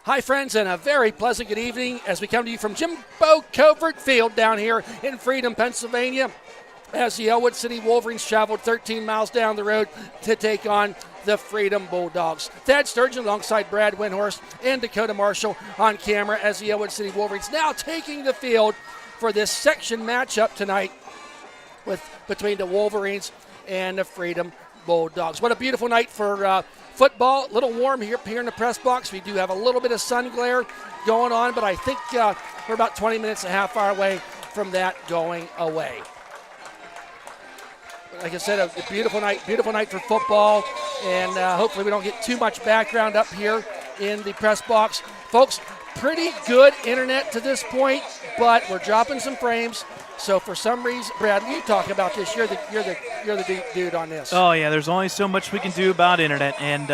Hi, friends, and a very pleasant good evening as we come to you from Jimbo Covert Field down here in Freedom, Pennsylvania, as the Ellwood City Wolverines traveled 13 miles down the road to take on the Freedom Bulldogs. Thad Sturgeon alongside Brad Windhorst and Dakota Marshall on camera as the Ellwood City Wolverines now taking the field for this section matchup tonight between the Wolverines and the Freedom Bulldogs. What a beautiful night for football. A little warm here in the press box. We do have a little bit of sun glare going on, but I think we're about 20 minutes and a half hour away from that going away. Like I said, a beautiful night for football, and hopefully we don't get too much background up here in the press box. Folks, pretty good internet to this point, but we're dropping some frames. So for some reason, Brad, you talk about this. You're the dude on this. Oh yeah, there's only so much we can do about internet, and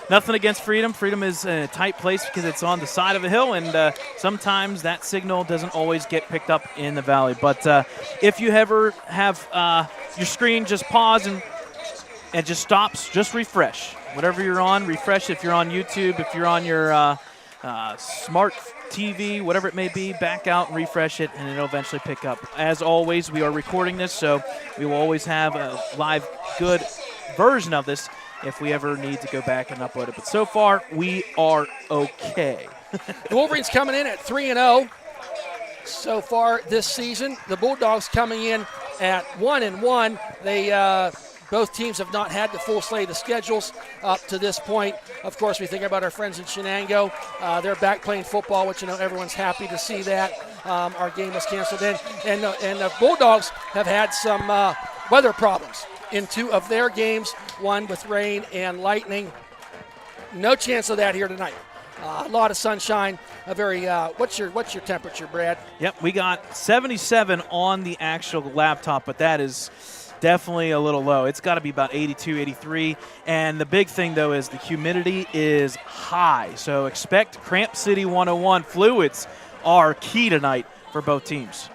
nothing against Freedom. Freedom is in a tight place because it's on the side of a hill, and sometimes that signal doesn't always get picked up in the valley. But if you ever have your screen just pause and just stops, just refresh. Whatever you're on, refresh. If you're on YouTube, if you're on your smart TV, whatever it may be, back out and refresh it, and it'll eventually pick up. As always, we are recording this, so we will always have a live good version of this if we ever need to go back and upload it. But so far, we are okay. The Wolverines coming in at 3-0 so far this season. The Bulldogs coming in at 1-1. They both teams have not had the full slate of schedules up to this point. Of course, we think about our friends in Shenango. They're back playing football, which everyone's happy to see that. Our game was canceled in. And the Bulldogs have had some weather problems in two of their games, one with rain and lightning. No chance of that here tonight. A lot of sunshine. A very what's your temperature, Brad? Yep, we got 77 on the actual laptop, but that is definitely a little low. It's got to be about 82, 83. And the big thing, though, is the humidity is high. So expect Cramp City 101 fluids are key tonight for both teams.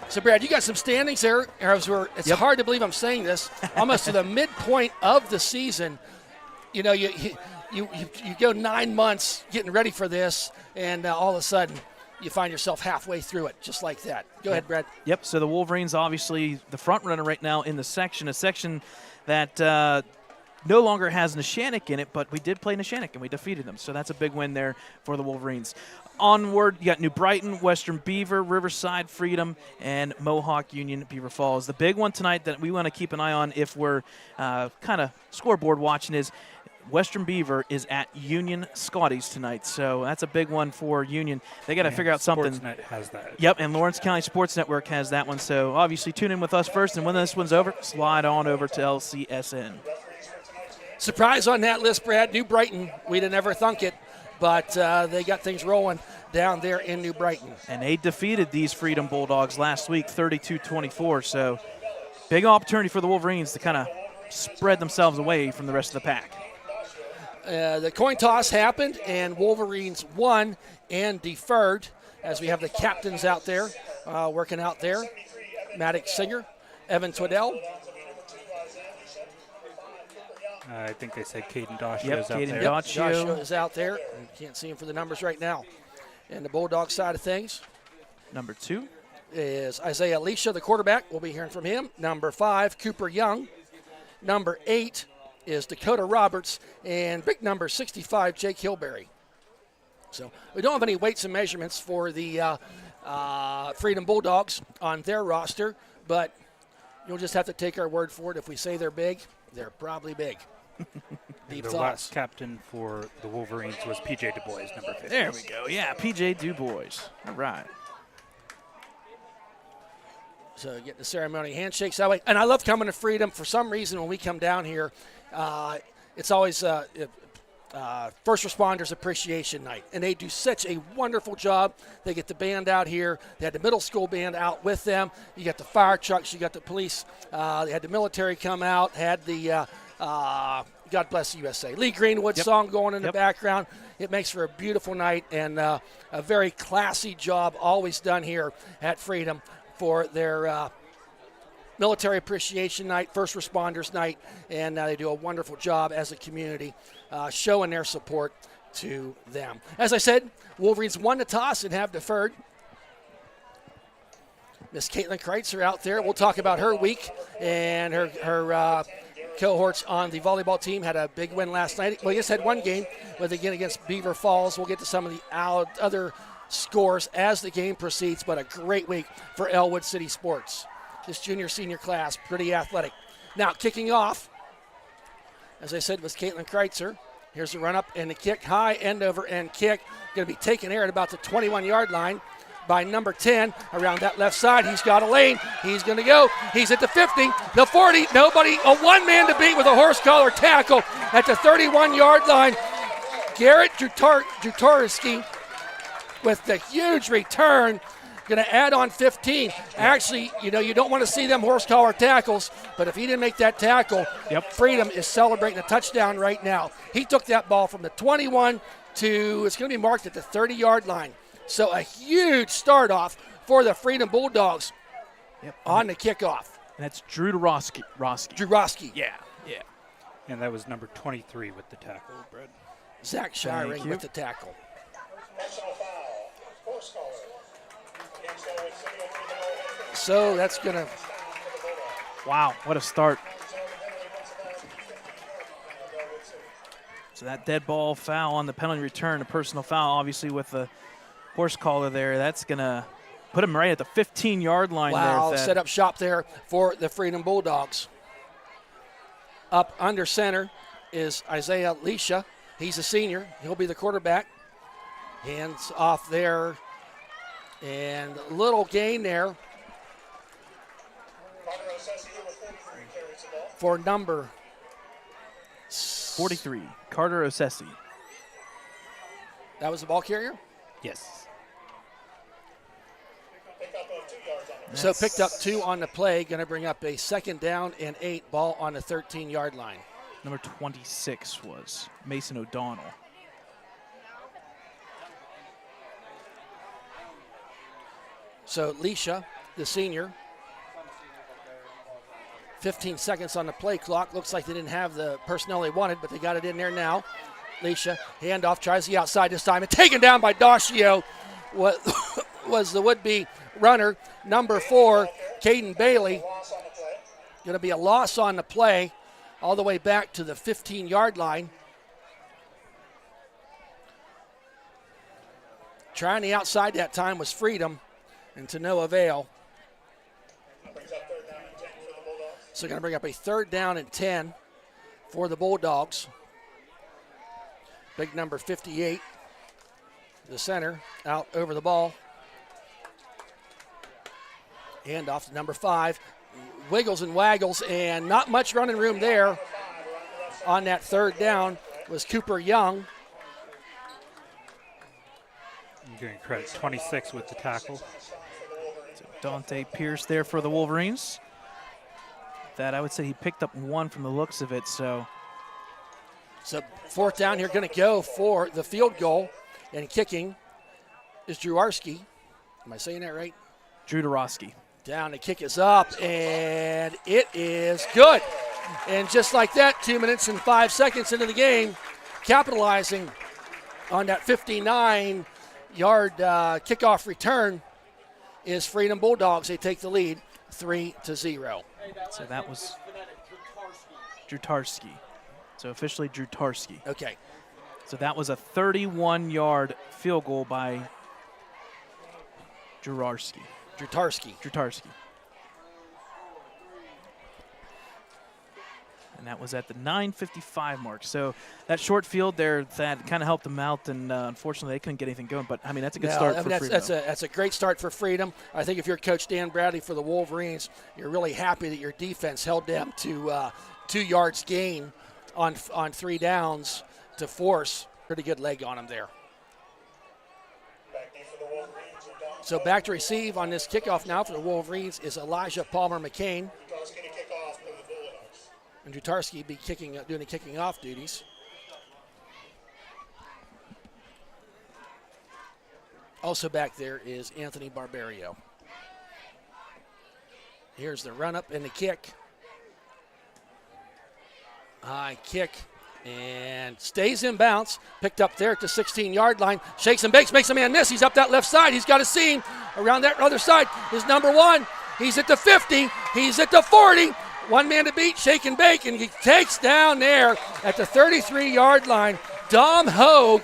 So, Brad, you got some standings there. It's hard to believe I'm saying this. Almost to the midpoint of the season. You know, you go 9 months getting ready for this, and all of a sudden you find yourself halfway through it, just like that. Go ahead, Brad. Yep, so the Wolverines obviously the front runner right now in the section, a section that no longer has Neshannock in it, but we did play Neshannock, and we defeated them. So that's a big win there for the Wolverines. Onward, you got New Brighton, Western Beaver, Riverside, Freedom, and Mohawk Union, Beaver Falls. The big one tonight that we want to keep an eye on if we're kind of scoreboard watching is Western Beaver is at Union Scotties tonight, so that's a big one for Union. They got to figure out something. Sportsnet has that. Yep, and Lawrence County Sports Network has that one. So obviously tune in with us first, and when this one's over, slide on over to LCSN. Surprise on that list, Brad. New Brighton, we'd have never thunk it, but they got things rolling down there in New Brighton. And they defeated these Freedom Bulldogs last week, 32-24. So big opportunity for the Wolverines to kind of spread themselves away from the rest of the pack. The coin toss happened, and Wolverines won and deferred as we have the captains out there working out there. Maddox Singer, Evan Twiddell. I think they said Caden Dashio Yep, is out Caden there. Dashio is out there. Can't see him for the numbers right now. And the Bulldog side of things. Number 2 is Isaiah Alicia, the quarterback. We'll be hearing from him. Number 5, Cooper Young. Number 8 is Dakota Roberts, and big number 65, Jake Hilberry. So we don't have any weights and measurements for the Freedom Bulldogs on their roster, but you'll just have to take our word for it. If we say they're big, they're probably big. Deep the thoughts. last captain for the Wolverines was P.J. Du Bois, number 50. There we go. Yeah, P.J. Du Bois. All right. So get the ceremony handshakes that way. And I love coming to Freedom. For some reason, when we come down here, it's always First Responders Appreciation Night. And they do such a wonderful job. They get the band out here. They had the middle school band out with them. You got the fire trucks. You got the police. They had the military come out. Had the God Bless the USA. Lee Greenwood song going in the background. It makes for a beautiful night and a very classy job always done here at Freedom for their Military Appreciation Night, First Responders Night, and they do a wonderful job as a community showing their support to them. As I said, Wolverines won the toss and have deferred. Miss Caitlin Kreitzer out there. We'll talk about her week and her cohorts on the volleyball team. Had a big win last night. Well, just had one game, but again against Beaver Falls. We'll get to some of the other scores as the game proceeds, but a great week for Ellwood City Sports. This junior-senior class, pretty athletic. Now, kicking off, as I said, was Caitlin Kreitzer. Here's the run-up and the kick, high end over end kick. Going to be taken there at about the 21-yard line by number 10 around that left side. He's got a lane. He's going to go. He's at the 50, the 40. Nobody, a one-man to beat with a horse collar tackle at the 31-yard line. Garrett Jutarski with the huge return. Going to add on 15. Actually, you don't want to see them horse collar tackles, but if he didn't make that tackle, Freedom is celebrating a touchdown right now. He took that ball from the 21 to, it's going to be marked at the 30-yard line. So a huge start off for the Freedom Bulldogs on the kickoff. And that's Drew Roski. Drew Roski. Yeah. And that was number 23 with the tackle, Brett. Zach Shiring with the tackle. So that's going to. Wow, what a start. So that dead ball foul on the penalty return, a personal foul, obviously with the horse collar there. That's going to put him right at the 15-yard line there. Wow, set up shop there for the Freedom Bulldogs. Up under center is Isaiah Leisha. He's a senior. He'll be the quarterback. Hands off there. And little gain there for number 43, Carter Osesi. That was the ball carrier? Yes. So picked up 2 on the play. Going to bring up a 2nd down and 8, ball on the 13-yard line. Number 26 was Mason O'Donnell. So Leisha, the senior, 15 seconds on the play clock. Looks like they didn't have the personnel they wanted, but they got it in there now. Leisha, handoff, tries the outside this time, and taken down by Doshio. What was the would-be runner, number 4, Caden Bailey. Going to be a loss on the play all the way back to the 15-yard line. Trying the outside that time was Freedom, and to no avail. So going to bring up a 3rd down and 10 for the Bulldogs. Big number 58, the center, out over the ball. Hand off to number 5. Wiggles and waggles, and not much running room there on that 3rd down was Cooper Young. I'm giving credit 26 with the tackle. So Dante Pierce there for the Wolverines. That I would say he picked up 1 from the looks of it. So 4th down here, going to go for the field goal, and kicking is Drewarski. Am I saying that right? Drew Dorosky. Down, the kick is up, and it is good. And just like that, 2 minutes and 5 seconds into the game, capitalizing on that 59-yard kickoff return is Freedom Bulldogs. They take the lead 3-0. So that was Jutarski. So officially Jutarski. Okay. So that was a 31-yard field goal by Jutarski. And that was at the 9:55 mark. So that short field there, that kind of helped them out, and unfortunately they couldn't get anything going. But, I mean, that's a good start for Freedom. That's a great start for Freedom. I think if you're Coach Dan Bradley for the Wolverines, you're really happy that your defense held them to 2 yards gain on 3 downs to force. Pretty good leg on them there. So back to receive on this kickoff now for the Wolverines is Elijah Palmer McCain. And Jutarski be doing the kicking off duties. Also back there is Anthony Barbario. Here's the run up and the kick. High kick And stays in bounds. Picked up there at the 16-yard line. Shakes and bakes, makes a man miss. He's up that left side. He's got a seam. Around that other side is number 1. He's at the 50. He's at the 40. One man to beat, shake and bake, and he takes down there at the 33-yard line. Dom Hogue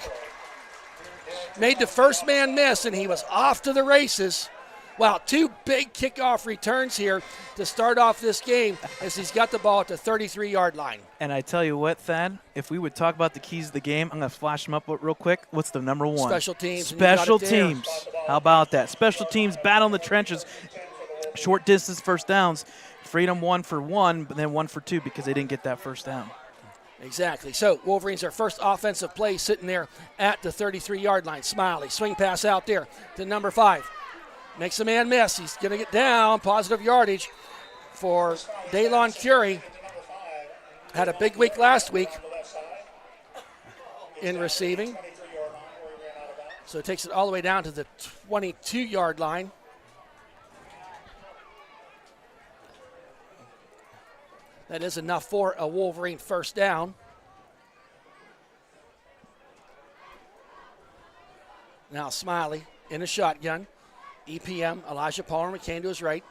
made the first man miss, and he was off to the races. Wow, 2 big kickoff returns here to start off this game as he's got the ball at the 33-yard line. And I tell you what, Thad, if we would talk about the keys of the game, I'm going to flash them up real quick. What's the number 1? Special teams. Special teams. How about that? Special teams, battle in the trenches, short distance first downs. Freedom 1 for 1, but then 1 for 2 because they didn't get that first down. Exactly. So Wolverines, their first offensive play sitting there at the 33-yard line. Smiley, swing pass out there to number 5. Makes a man miss. He's going to get down. Positive yardage for Daylon Curie. Had a big week last week in receiving. So it takes it all the way down to the 22-yard line. That is enough for a Wolverine first down. Now Smiley in a shotgun. EPM, Elijah Palmer McCain to his right.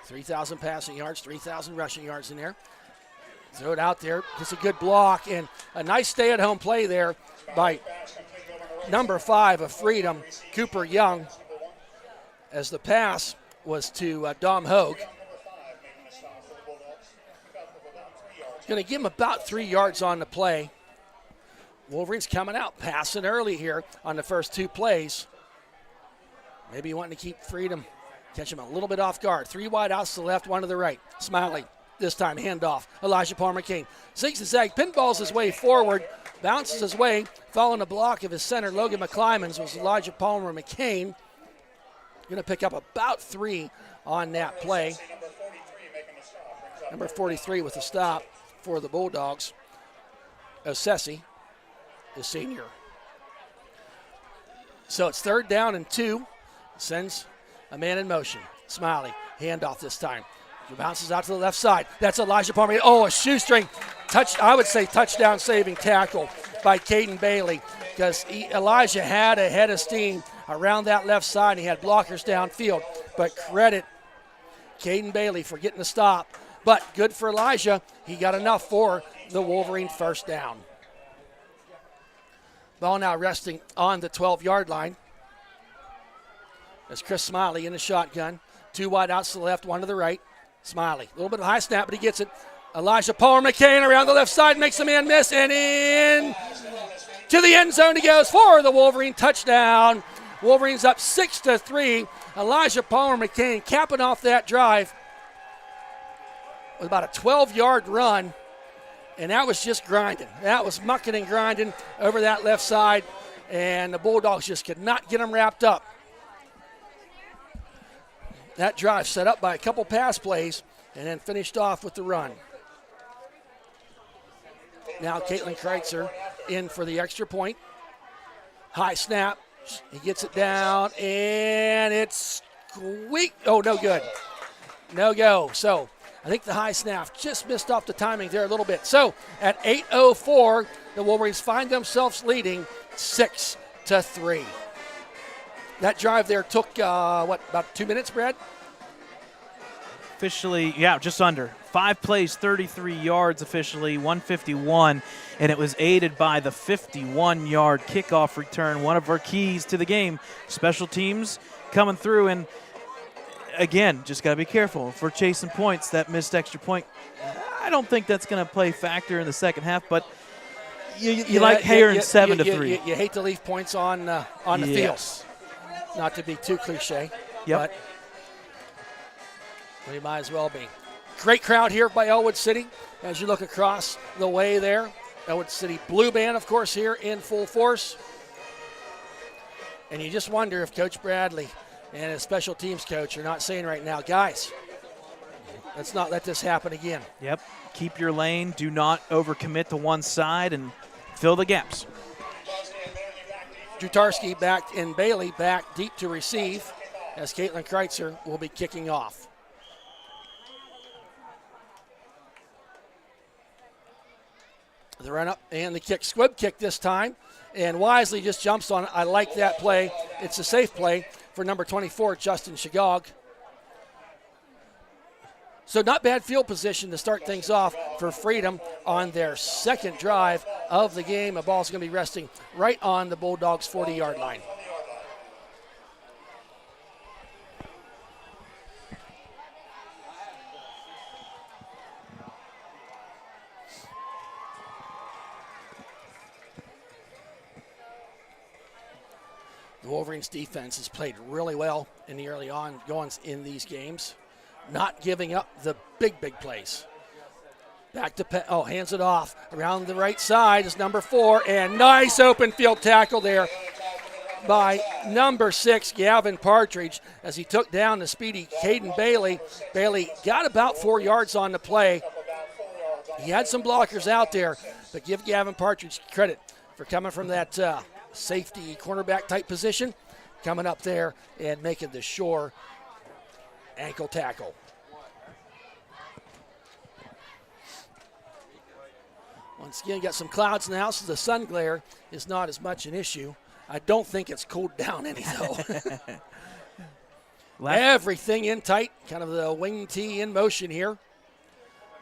3,000 passing yards, 3,000 rushing yards in there. Throw it out there. Just a good block and a nice stay-at-home play there by number 5 of Freedom, Cooper Young, as the pass was to Dom Hogue. Going to give him about 3 yards on the play. Wolverines coming out, passing early here on the first 2 plays. Maybe wanting to keep Freedom, catch him a little bit off guard. 3 wide outs to the left, 1 to the right. Smiley, this time handoff. Elijah Palmer McCain zigs and zags, pinballs his way forward, bounces his way, following the block of his center, Logan McClymans, was Elijah Palmer McCain. Going to pick up about 3 on that play. Number 43 with a stop for the Bulldogs. Osesi, the senior. So it's 3rd down and 2. Sends a man in motion. Smiley, handoff this time. He bounces out to the left side. That's Elijah Palmer. Oh, a shoestring. I would say touchdown saving tackle by Caden Bailey because Elijah had a head of steam around that left side. He had blockers downfield. But credit Caden Bailey for getting the stop. But good for Elijah. He got enough for the Wolverine first down. Ball now resting on the 12-yard line. As Chris Smiley in the shotgun. 2 wide outs to the left, 1 to the right. Smiley, a little bit of high snap, but he gets it. Elijah Palmer McCain around the left side, makes a man miss, and in to the end zone he goes for the Wolverine touchdown. Wolverines up 6-3. Elijah Palmer McCain capping off that drive with about a 12-yard run, and that was just grinding. That was mucking and grinding over that left side, and the Bulldogs just could not get him wrapped up. That drive set up by a couple pass plays and then finished off with the run. Now Caitlin Kreitzer in for the extra point. High snap. He gets it down, and it's squeak. Oh, no good. No go. So I think the high snap just missed off the timing there a little bit. So at 8:04, the Wolverines find themselves leading 6-3. That drive there took, about 2 minutes, Brad? Officially, yeah, just under. 5 plays, 33 yards officially, 151, and it was aided by the 51-yard kickoff return, one of our keys to the game. Special teams coming through, and again, just got to be careful. If we're chasing points, that missed extra point, I don't think that's going to play factor in the second half, but you like Hayer in 7-3. You hate to leave points on the field. Not to be too cliche, but we might as well be. Great crowd here by Ellwood City as you look across the way there. Ellwood City Blue Band, of course, here in full force. And you just wonder if Coach Bradley and his special teams coach are not saying right now, guys, let's not let this happen again. Yep. Keep your lane. Do not overcommit to one side and fill the gaps. Drutarski back and Bailey back deep to receive as Caitlin Kreitzer will be kicking off. The run up and the kick, squib kick this time. And Wisely just jumps on it. I like that play. It's a safe play for number 24, Justin Shagog. So not bad field position to start things off for Freedom on their second drive of the game. The ball's going to be resting right on the Bulldogs' 40-yard line. The Wolverines defense has played really well in the early on goings in these games, not giving up the big plays. Back to hands it off around the right side is number 4, and nice open field tackle there by number 6, Gavin Partridge, as he took down the speedy Caden Bailey. Bailey got about 4 yards on the play. He had some blockers out there, but give Gavin Partridge credit for coming from that safety cornerback type position, coming up there and making the sure ankle tackle. Once again, got some clouds now, so the sun glare is not as much an issue. I don't think it's cooled down any, though. Everything in tight, kind of the wing tee in motion here.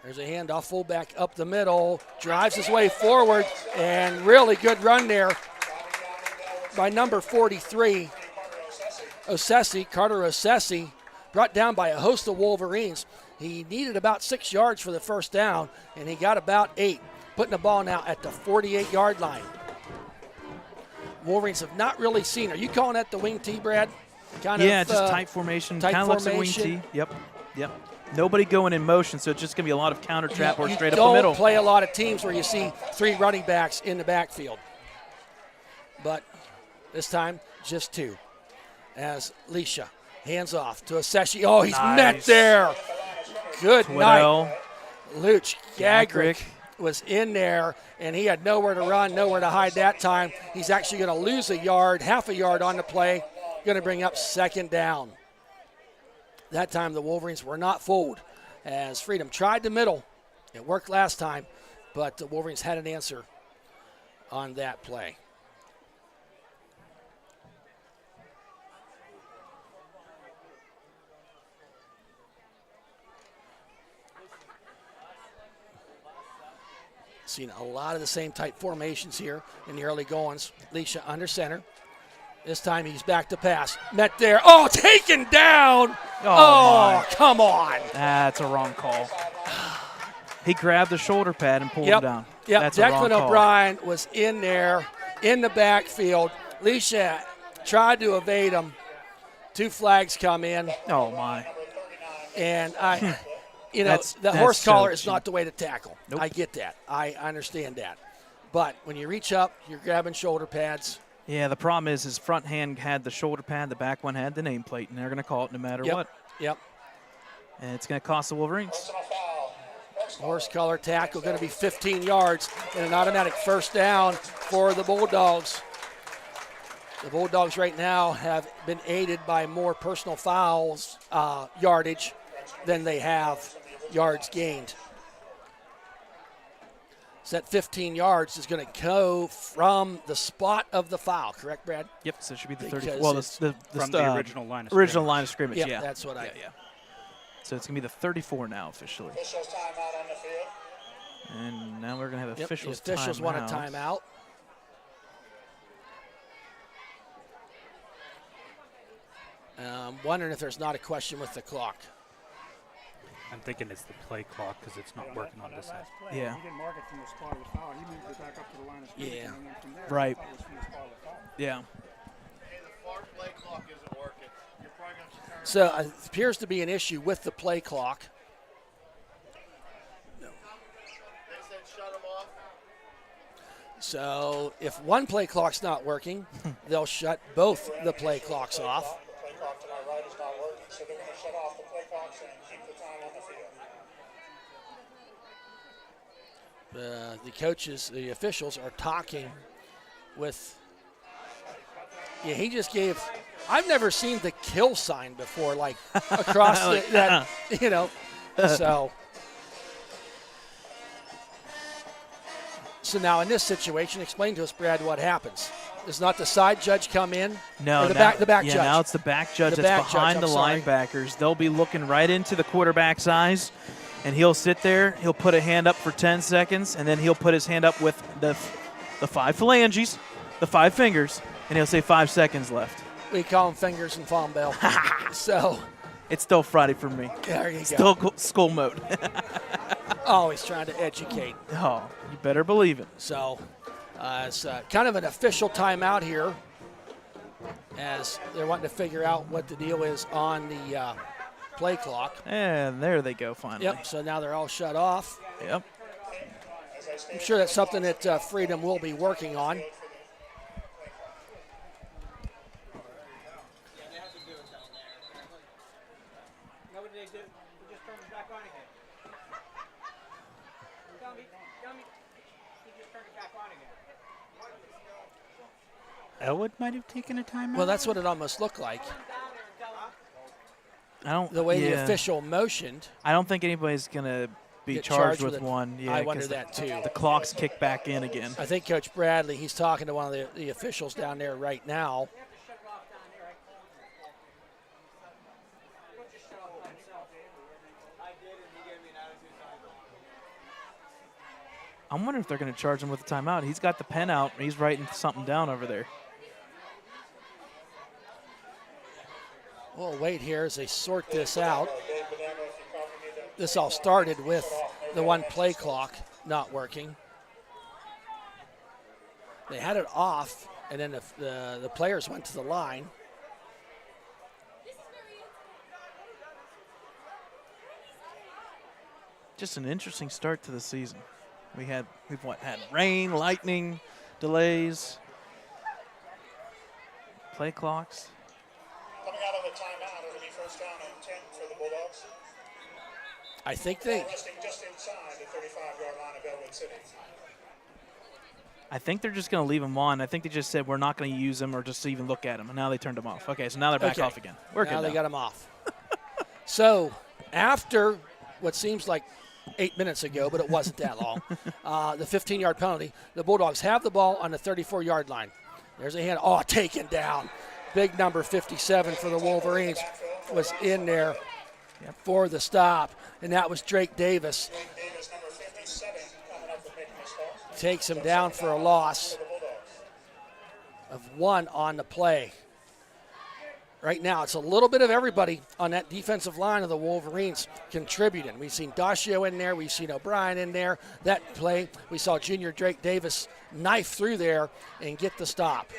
There's a handoff, fullback up the middle, drives his way forward, and really good run there by number 43, Carter Osesi, brought down by a host of Wolverines. He needed about 6 yards for the first down, and he got about 8, putting the ball now at the 48-yard line. Wolverines have not really seen. Are you calling that the wing tee, Brad? Just tight formation. Kind of looks like wing tee. Yep. Nobody going in motion, so it's just going to be a lot of counter trap or straight up the middle. You don't play a lot of teams where you see 3 running backs in the backfield. But this time, just 2. As Leisha hands off to Aseshi. Oh, he's met there. Good night. Luch Gagrick was in there, and he had nowhere to run, nowhere to hide that time. He's actually going to lose a yard, half a yard on the play. Going to bring up second down. That time the Wolverines were not fooled, as Freedom tried the middle. It worked last time, but the Wolverines had an answer on that play. Seen a lot of the same type formations here in the early goings. Leisha under center. This time he's back to pass. Met there. Oh, taken down. Oh come on. That's a wrong call. He grabbed the shoulder pad and pulled him down. Yep, That's Declan O'Brien was in there in the backfield. Leisha tried to evade him. 2 flags come in. Oh, my. And the horse collar is not the way to tackle. Nope. I get that. I understand that. But when you reach up, you're grabbing shoulder pads. Yeah, the problem is his front hand had the shoulder pad, the back one had the nameplate, and they're going to call it no matter what. Yep. And it's going to cost the Wolverines. Horse collar tackle going to be 15 yards and an automatic first down for the Bulldogs. The Bulldogs right now have been aided by more personal fouls yardage than they have yards gained. So that 15 yards is going to go from the spot of the foul, correct, Brad? Yep, so it should be the 30. From the original line of scrimmage. Original line of scrimmage, yeah. That's what I. So it's going to be the 34 now officially. Officials timeout on the field. And now we're going to have officials the officials want a timeout. I'm wondering if there's not a question with the clock. I'm thinking it's the play clock because it's not working on this side. Yeah. He didn't mark it from the spot of the foul. He moved it back up to the line of scrimmage. Yeah. And then from there, Right. it was from the spot of the foul. Yeah. Hey, the far play clock isn't working. You're probably going to have to turn it So it appears to be an issue with the play clock. They said shut them off. So if one play clock's not working, they'll shut both the play clocks off. The play clock to my right is not working, so they're going to shut off the play clocks and keep the time on the field. The coaches, the officials are talking with. Yeah, he just gave. I've never seen the kill sign before, like across that, So So now in this situation, explain to us, Brad, what happens. Does not the side judge come in? No, Or the now, back yeah, judge. now it's the back judge The that's back judge, behind I'm the sorry. linebackers. They'll be looking right into the quarterback's eyes, and he'll sit there. He'll put a hand up for 10 seconds, and then he'll put his hand up with the 5 phalanges, the 5 fingers, and he'll say 5 seconds left. We call them fingers and Farm Bell. So It's still Friday for me. there you go. Still school mode. Always trying to educate. Oh, you better believe it. So it's kind of an official timeout here as they're wanting to figure out what the deal is on the play clock. And there they go finally. Yep, so now they're all shut off. Yep. I'm sure that's something that Freedom will be working on. Ellwood might have taken a timeout. Well, that's what it almost looked like. I don't. The way the yeah. official motioned. I don't think anybody's gonna be Get charged charged with with it. one. Yeah, I wonder 'cause that too. The clock's kicked back in again. I think Coach Bradley, he's talking to one of the officials down there right now. I'm wondering if they're going to charge him with a timeout. He's got the pen out. And he's writing something down over there. We'll wait here as they sort this out. This all started with the one play clock not working. They had it off, and then the players went to the line. Just an interesting start to the season. We've had rain, lightning, delays, play clocks. Coming out of the timeout, it'll be first down and 10 for the Bulldogs. I think they. Resting just inside the 35-yard line of Ellwood City. I think they're just going to leave them on. I think they just said we're not going to use them or just even look at them, and now they turned them off. Okay, so now they're back Okay. off again. We're Now good they got them off. So after what seems like 8 minutes ago, but it wasn't that long, the 15-yard penalty, the Bulldogs have the ball on the 34-yard line. There's a hand. Oh, taken down. Big number 57 for the Wolverines was in there for the stop, and that was Drake Davis. Davis, number 57, coming up and making the stop. Takes him down for a loss of 1 on the play. Right now, it's a little bit of everybody on that defensive line of the Wolverines contributing. We've seen Dacio in there. We've seen O'Brien in there. That play, we saw junior Drake Davis knife through there and get the stop.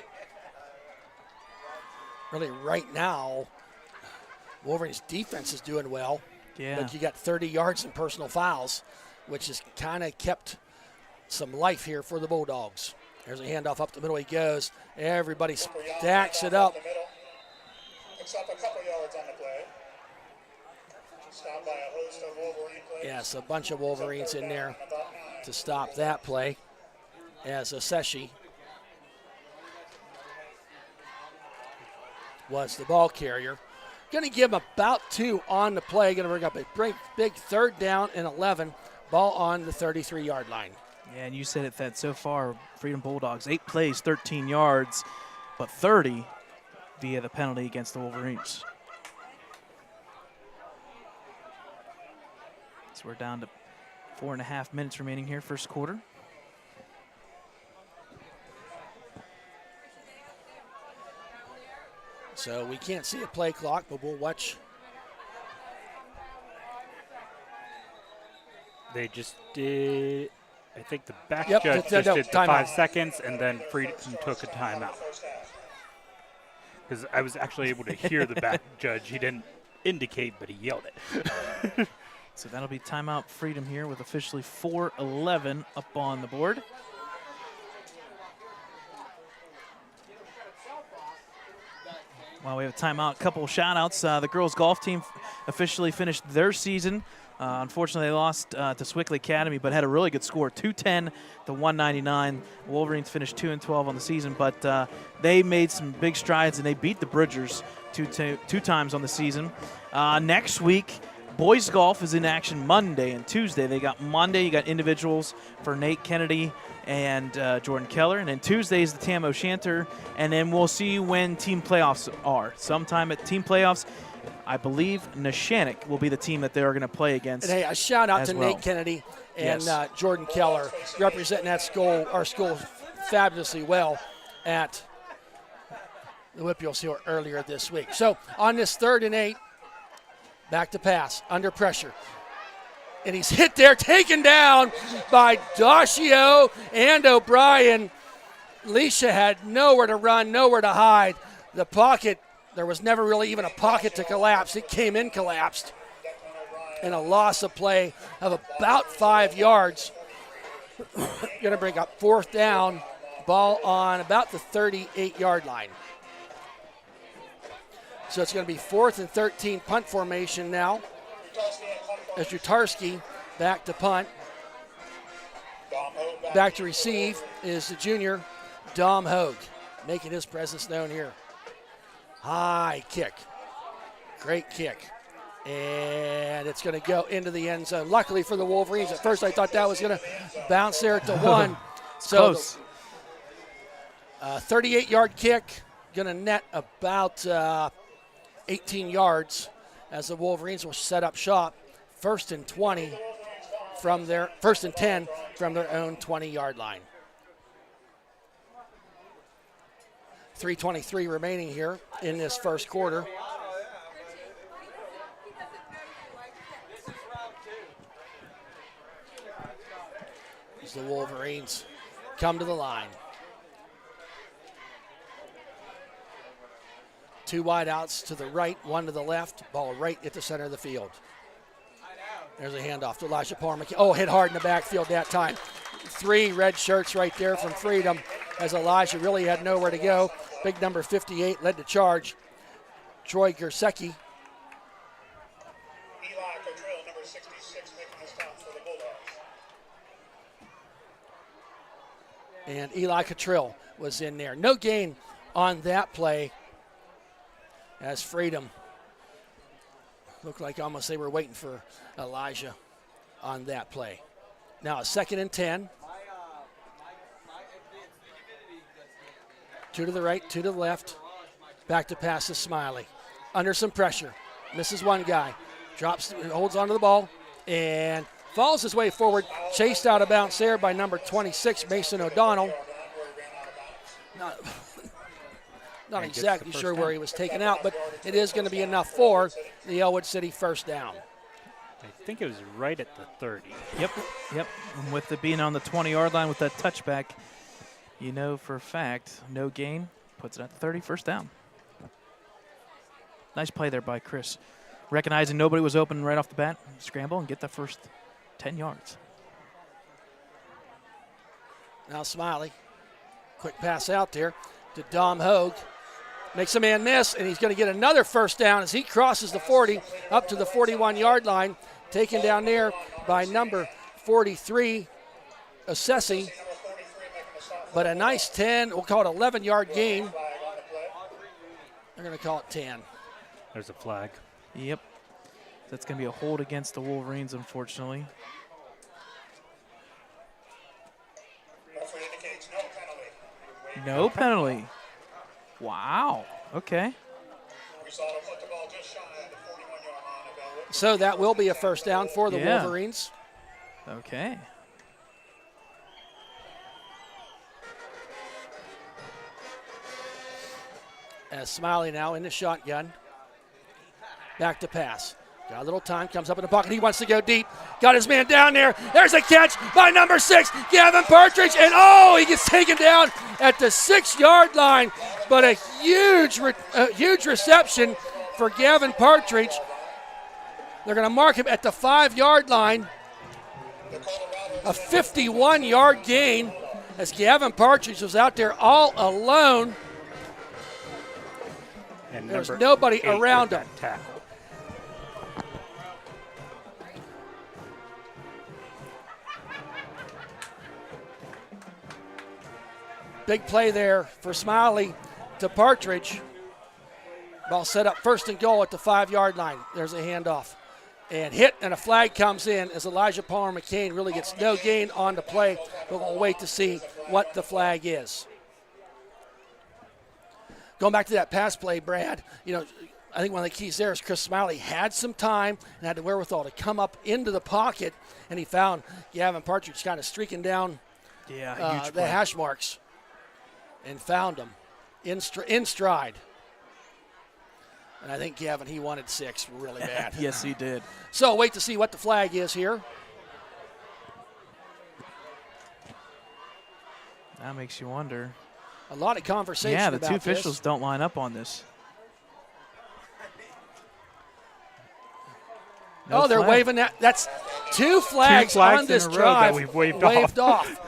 Really, right now, Wolverines' defense is doing well. Yeah. But you got 30 yards in personal fouls, which has kind of kept some life here for the Bulldogs. There's a handoff up the middle. He goes. Everybody stacks it up. Picks up a couple yards on the play. Stopped by a host of Wolverine players. Yes, a bunch of Wolverines in there to stop that play as Oseshi was the ball carrier. Going to give him about 2 on the play. Going to bring up a big third down and 11. Ball on the 33-yard line. Yeah, and you said it, that so far, Freedom Bulldogs, 8 plays, 13 yards, but 30 via the penalty against the Wolverines. So we're down to 4.5 minutes remaining here, first quarter. So we can't see a play clock, but we'll watch. They just did. I think the back Yep, judge no, just did the timeout. 5 seconds, and then Freedom took a timeout. Because I was actually able to hear the back judge. He didn't indicate, but he yelled it. So that'll be timeout Freedom here with officially 4:11 up on the board. While we have a timeout, a couple of shout-outs. The girls' golf team officially finished their season. Unfortunately, they lost to Swickley Academy, but had a really good score, 210 to 199. Wolverines finished 2-12 on the season, but they made some big strides, and they beat the Bridgers two times on the season. Next week, boys golf is in action Monday and Tuesday. They got Monday, you got individuals for Nate Kennedy and Jordan Keller. And then Tuesday is the Tam O'Shanter. And then we'll see when team playoffs are. Sometime at team playoffs, I believe Neshannock will be the team that they're going to play against. And hey, a shout out to well. Nate Kennedy and Yes. Jordan Keller representing our school fabulously well at the Whippeals here earlier this week. So on this 3rd and 8, back to pass, under pressure. And he's hit there, taken down by Dacio and O'Brien. Leisha had nowhere to run, nowhere to hide. The pocket, there was never really even a pocket to collapse. It came in collapsed. And a loss of play of about 5 yards. Going to bring up 4th down, ball on about the 38-yard line. So it's going to be 4th and 13 punt formation now. As Jutarski back to punt. Back to receive is the junior, Dom Hogue, making his presence known here. High kick. Great kick. And it's going to go into the end zone. Luckily for the Wolverines, at first I thought that was going to bounce there to 1. So Close. 38-yard kick, going to net about 18 yards as the Wolverines will set up shop. 1st and 10 from their own 20-yard line. 3:23 remaining here in this first quarter. As the Wolverines come to the line. 2 wideouts to the right, 1 to the left, ball right at the center of the field. There's a handoff to Elijah Palmer. Oh, hit hard in the backfield that time. 3 red shirts right there from Freedom as Elijah really had nowhere to go. Big number 58 led the charge. Troy Gersecki. Eli Cottrell, number 66, making the stop for the Bulldogs. And Eli Cottrell was in there. No gain on that play as Freedom looked like almost they were waiting for Elijah on that play. Now a 2nd and 10. 2 to the right, 2 to the left. Back to pass to Smiley. Under some pressure. Misses one guy. Drops, holds onto the ball, and falls his way forward. Chased out of bounds there by number 26, Mason O'Donnell. Not exactly sure where he was taken out, but it is going to be enough for the Ellwood City first down. I think it was right at the 30. Yep. And with it being on the 20-yard line with that touchback, you know for a fact, no gain, puts it at the 30, first down. Nice play there by Chris. Recognizing nobody was open right off the bat, scramble and get the first 10 yards. Now Smiley, quick pass out there to Dom Hogue. Makes a man miss, and he's going to get another first down as he crosses the 40 up to the 41-yard line. Taken down there by number 43, Assessi. But a nice 10, we'll call it 11-yard gain. They're going to call it 10. There's a flag. Yep. That's going to be a hold against the Wolverines, unfortunately. Referee indicates no penalty. No penalty. Wow. Okay. We saw him put the ball just shy of the 41-yard line of Ellwood. So that will be a first down for the Wolverines. Okay. As Smiley now in the shotgun. Back to pass. Got a little time, comes up in the pocket. He wants to go deep. Got his man down there. There's a catch by number 6, Gavin Partridge. And he gets taken down at the 6-yard line. But a huge reception for Gavin Partridge. They're going to mark him at the 5-yard line. A 51-yard gain as Gavin Partridge was out there all alone. And There's number nobody 8 around with him. that tackle. Big play there for Smiley to Partridge. Ball set up 1st and goal at the 5-yard line. There's a handoff and hit, and a flag comes in as Elijah Palmer McCain really gets no gain on the play, but we'll wait to see what the flag is. Going back to that pass play, Brad, I think one of the keys there is Chris Smiley had some time and had the wherewithal to come up into the pocket, and he found Gavin Partridge kind of streaking down the hash marks and found him in stride. And I think Gavin, he wanted 6 really bad. Yes, he did. So wait to see what the flag is here. That makes you wonder. A lot of conversation Yeah, about the two this. officials don't line up on this. No they're flag. waving that. That's 2 flags on this in a row drive. that we've waved off.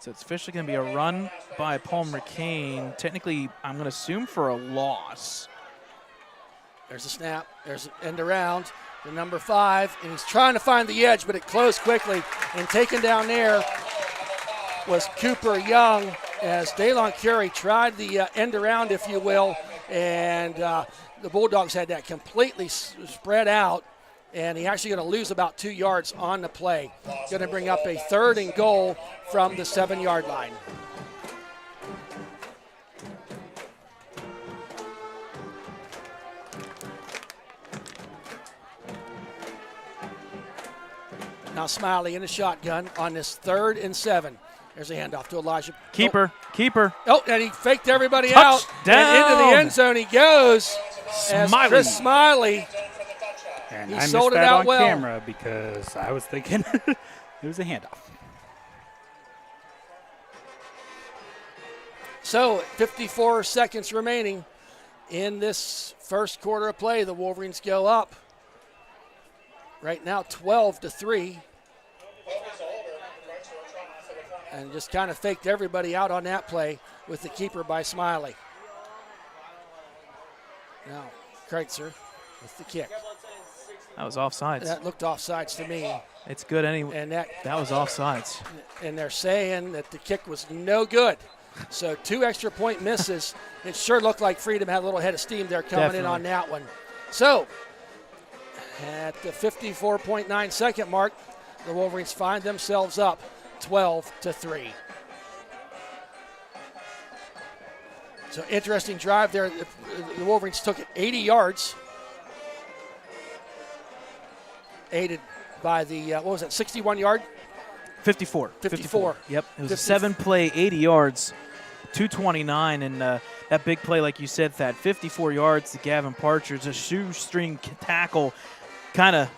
So it's officially going to be a run by Palmer McCain. Technically, I'm going to assume for a loss. There's a snap. There's an end around. The number 5, and he's trying to find the edge, but it closed quickly. And taken down there was Cooper Young as Daylon Curry tried the end around, if you will, and the Bulldogs had that completely spread out, and he actually going to lose about 2 yards on the play. Going to bring up a 3rd and goal from the 7-yard line. Now Smiley in the shotgun on this 3rd and 7. There's a handoff to Elijah. Keeper. Oh, and he faked everybody out. And into the end zone he goes. As Chris Smiley. And He I sold missed it that out on well. camera because I was thinking it was a handoff. So 54 seconds remaining in this first quarter of play. The Wolverines go up. Right now 12-3. And just kind of faked everybody out on that play with the keeper by Smiley. Now Kreitzer with the kick. That was offsides. That looked offsides to me. It's good anyway. And that was offsides. And they're saying that the kick was no good. So 2 extra point misses. It sure looked like Freedom had a little head of steam there coming in on that one. So at the 54.9 second mark, the Wolverines find themselves up 12-3. So interesting drive there. The Wolverines took it 80 yards. Aided by the, 61-yard? 54. 54. Yep. It was a 7-play, 80 yards, 229, and that big play, like you said, Thad, 54 yards to Gavin Partridge, a shoestring tackle. Kind of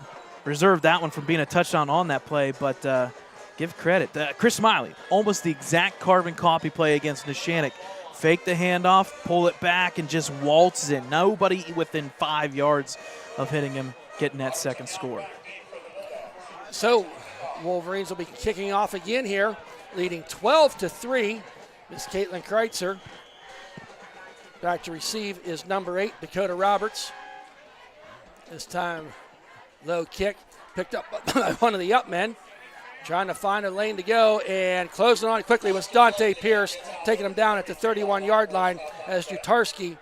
reserved that one from being a touchdown on that play, but give credit. Chris Smiley, almost the exact carbon copy play against Neshannock. Fake the handoff, pull it back, and just waltzes in. Nobody within 5 yards of hitting him, getting that second score. So Wolverines will be kicking off again here, leading 12-3. Miss Caitlin Kreitzer. Back to receive is number 8, Dakota Roberts. This time, low kick, picked up by one of the up men. Trying to find a lane to go, and closing on quickly was Dante Pierce, taking him down at the 31-yard line as Jutarski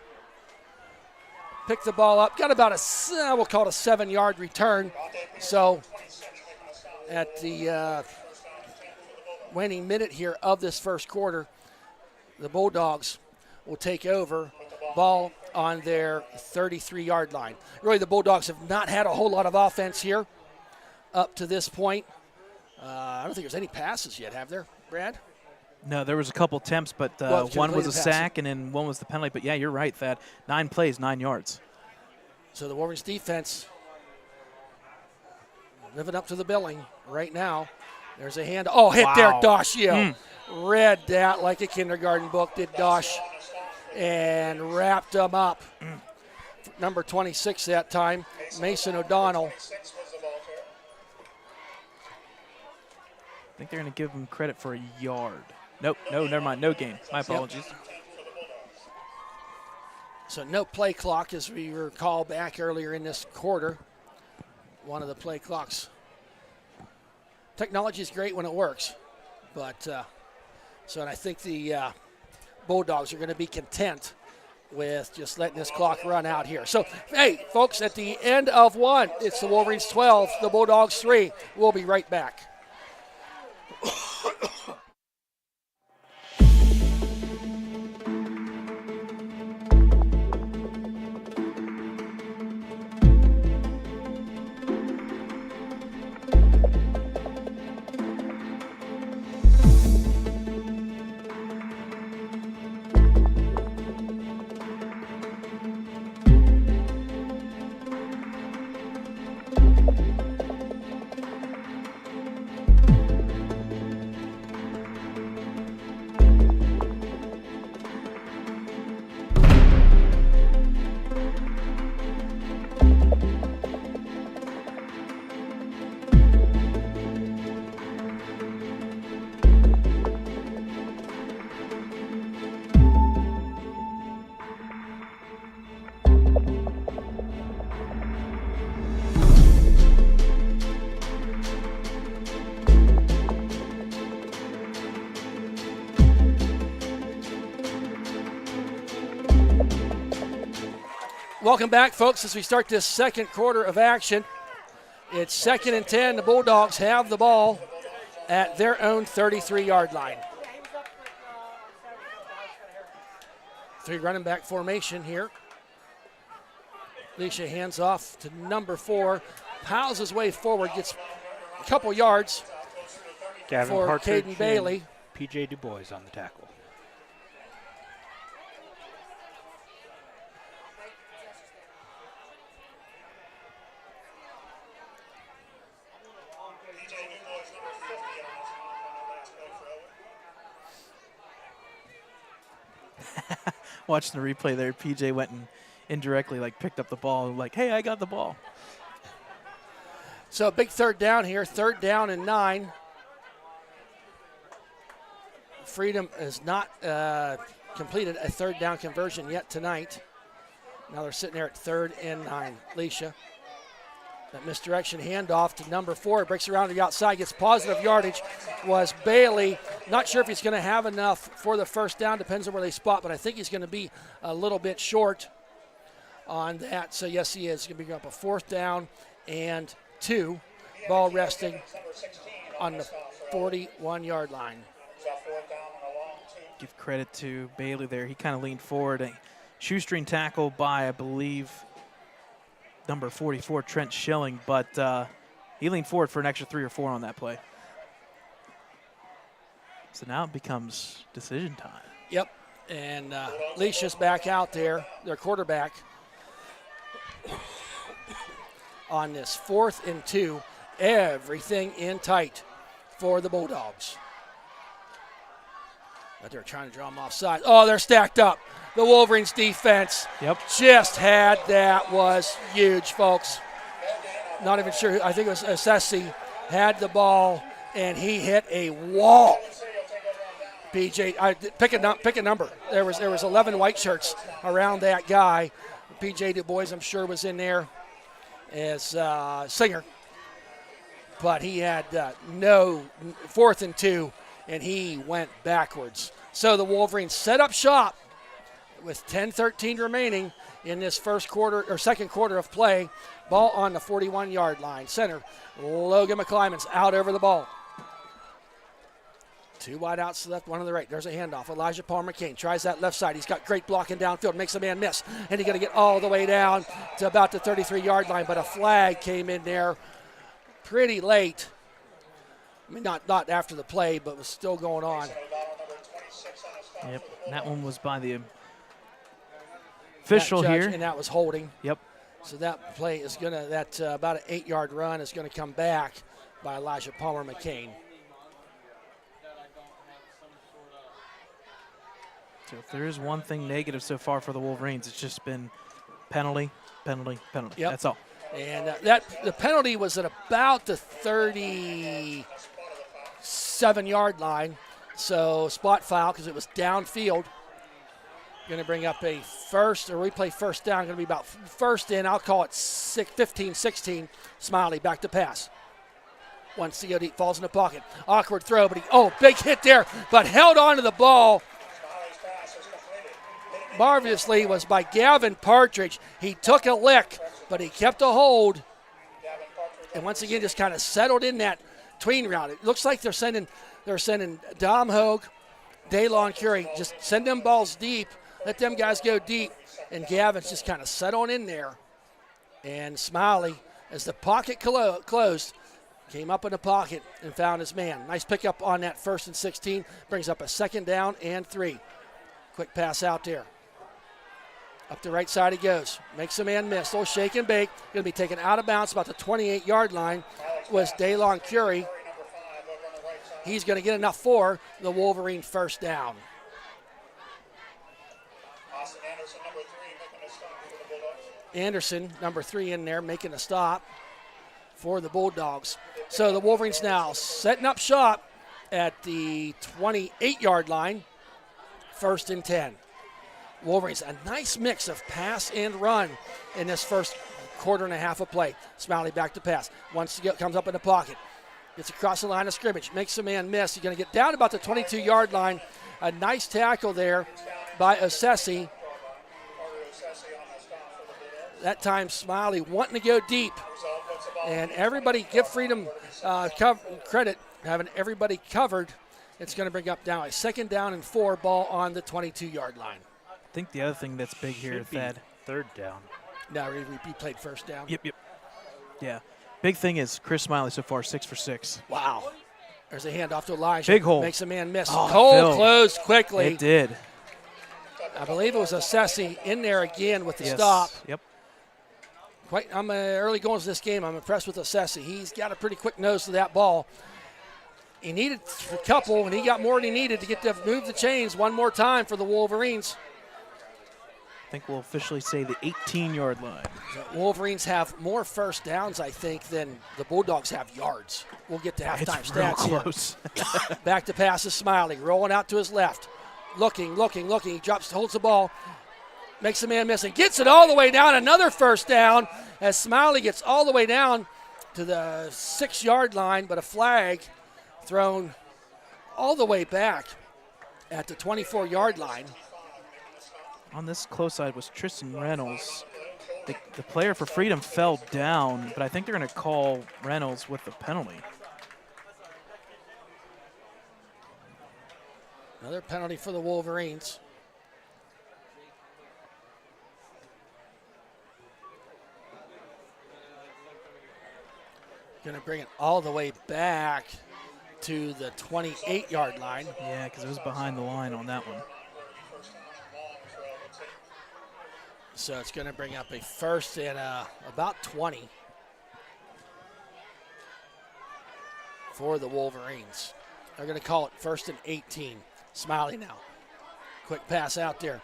picked the ball up. Got about we'll call it a 7-yard return. So at the waning minute here of this first quarter, the Bulldogs will take over. Ball on their 33-yard line. Really, the Bulldogs have not had a whole lot of offense here up to this point. I don't think there's any passes yet, have there, Brad? No, there was a couple attempts, but one was a sack and then one was the penalty. But, yeah, you're right, Thad. 9 plays, 9 yards. So the Wolverines defense living up to the billing right now. There's a hand. Oh, hit there, Doshio. Read that like a kindergarten book, did Dosh, and wrapped him up. Number 26 that time, Mason O'Donnell. I think they're going to give him credit for a yard. Nope, no, never mind, no gain. My apologies. Yep. So no play clock, as we recall back earlier in this quarter. One of the play clocks. Technology is great when it works, but and I think the Bulldogs are going to be content with just letting this clock run out here. So, hey, folks, at the end of one, it's the Wolverines 12, the Bulldogs 3. We'll be right back. Welcome back, folks, as we start this second quarter of action. It's 2nd and 10. The Bulldogs have the ball at their own 33-yard line. 3 running back formation here. Leisha hands off to number 4. Piles his way forward, gets a couple yards Gavin for Partridge Caden Bailey. and PJ Du Bois on the tackle. Watching the replay there, PJ went and indirectly picked up the ball, hey, I got the ball. So a big third down here, 3rd down and 9. Freedom has not completed a 3rd down conversion yet tonight. Now they're sitting there at 3rd and 9. Leisha, that misdirection handoff to number 4, breaks around to the outside, gets positive yardage, was Bailey. Not sure if he's going to have enough for the first down, depends on where they spot, but I think he's going to be a little bit short on that. So yes, he is going to be up a 4th down and 2. Ball resting on the 41-yard line. Give credit to Bailey there. He kind of leaned forward. A shoestring tackle by, I believe, number 44, Trent Schilling, but he leaned forward for an extra 3 or 4 on that play. So now it becomes decision time. Yep, and Leisha's back out there, their quarterback, on this 4th and 2. Everything in tight for the Bulldogs. But they're trying to draw them offside. Oh, they're stacked up. The Wolverines defense just had that. Was huge, folks. Not even sure. I think it was Assessi had the ball, and he hit a wall. PJ, pick a number. There was 11 white shirts around that guy. PJ Du Bois, I'm sure, was in there as singer. But he had no 4th and 2, and he went backwards. So the Wolverines set up shop with 10:13 remaining in this second quarter of play. Ball on the 41-yard line. Center, Logan McClymon's out over the ball. 2 wide outs to the left, 1 on the right. There's a handoff. Elijah Palmer McCain tries that left side. He's got great blocking downfield, makes a man miss. And he's going to get all the way down to about the 33-yard line. But a flag came in there pretty late. I mean, not after the play, but was still going on. Yep, that one was by the official judge, here. And that was holding. Yep. So that play is going to, about an 8-yard run is going to come back by Elijah Palmer McCain. So if there is one thing negative so far for the Wolverines, it's just been penalty. Yep. That's all. And the penalty was at about the 37-yard line. So spot foul because it was downfield. Going to bring up a replay first down. Going to be about first in. I'll call it 15-16. Smiley back to pass. Once COD falls in the pocket. Awkward throw, but big hit there, but held on to the ball. marvelously was by Gavin Partridge. He took a lick, but he kept a hold. And once again, just kind of settled in that tween round. It looks like they're sending Dom Hogue, Daylon Curie, just send them balls deep, let them guys go deep. And Gavin's just kind of settled in there. And Smiley, as the pocket closed, came up in the pocket and found his man. Nice pickup on that 1st and 16. Brings up a 2nd down and 3. Quick pass out there. Up the right side he goes. Makes a man miss. Little shake and bake. Going to be taken out of bounds about the 28-yard line was Daylon Curie. He's going to get enough for the Wolverine 1st down. Anderson, number 3 in there, making a stop for the Bulldogs. So the Wolverines now setting up shop at the 28-yard line, 1st and 10. Wolverines, a nice mix of pass and run in this first quarter and a half of play. Smiley back to pass. Once he comes up in the pocket. Gets across the line of scrimmage. Makes a man miss. He's going to get down about the 22-yard line. A nice tackle there by Assessi. That time Smiley wanting to go deep. And everybody, give Freedom credit, having everybody covered. It's going to bring up now a 2nd down and 4 ball on the 22-yard line. I think the other thing that's big here, Thad. 3rd down. No, we played 1st down. Yep. Yeah. Big thing is Chris Smiley so far 6 for 6. Wow. There's a handoff to Elijah. Big hole. Makes a man miss. Oh, Hole closed quickly. It did. I believe it was Assessi in there again with the stop. Yep. I'm early going to this game. I'm impressed with Assessi. He's got a pretty quick nose to that ball. He needed a couple, and he got more than he needed to get to move the chains one more time for the Wolverines. I think we'll officially say the 18-yard line. The Wolverines have more 1st downs, I think, than the Bulldogs have yards. We'll get to halftime It's real stats here. close. Back to pass is Smiley, rolling out to his left. Looking. He holds the ball, makes a man miss, and gets it all the way down. Another 1st down as Smiley gets all the way down to the 6-yard line, but a flag thrown all the way back at the 24-yard line. On this close side was Tristan Reynolds. The player for Freedom fell down, but I think they're going to call Reynolds with the penalty. Another penalty for the Wolverines. Going to bring it all the way back to the 28-yard line. Yeah, because it was behind the line on that one. So it's going to bring up a 1st and about 20 for the Wolverines. They're going to call it 1st and 18. Smiley now. Quick pass out there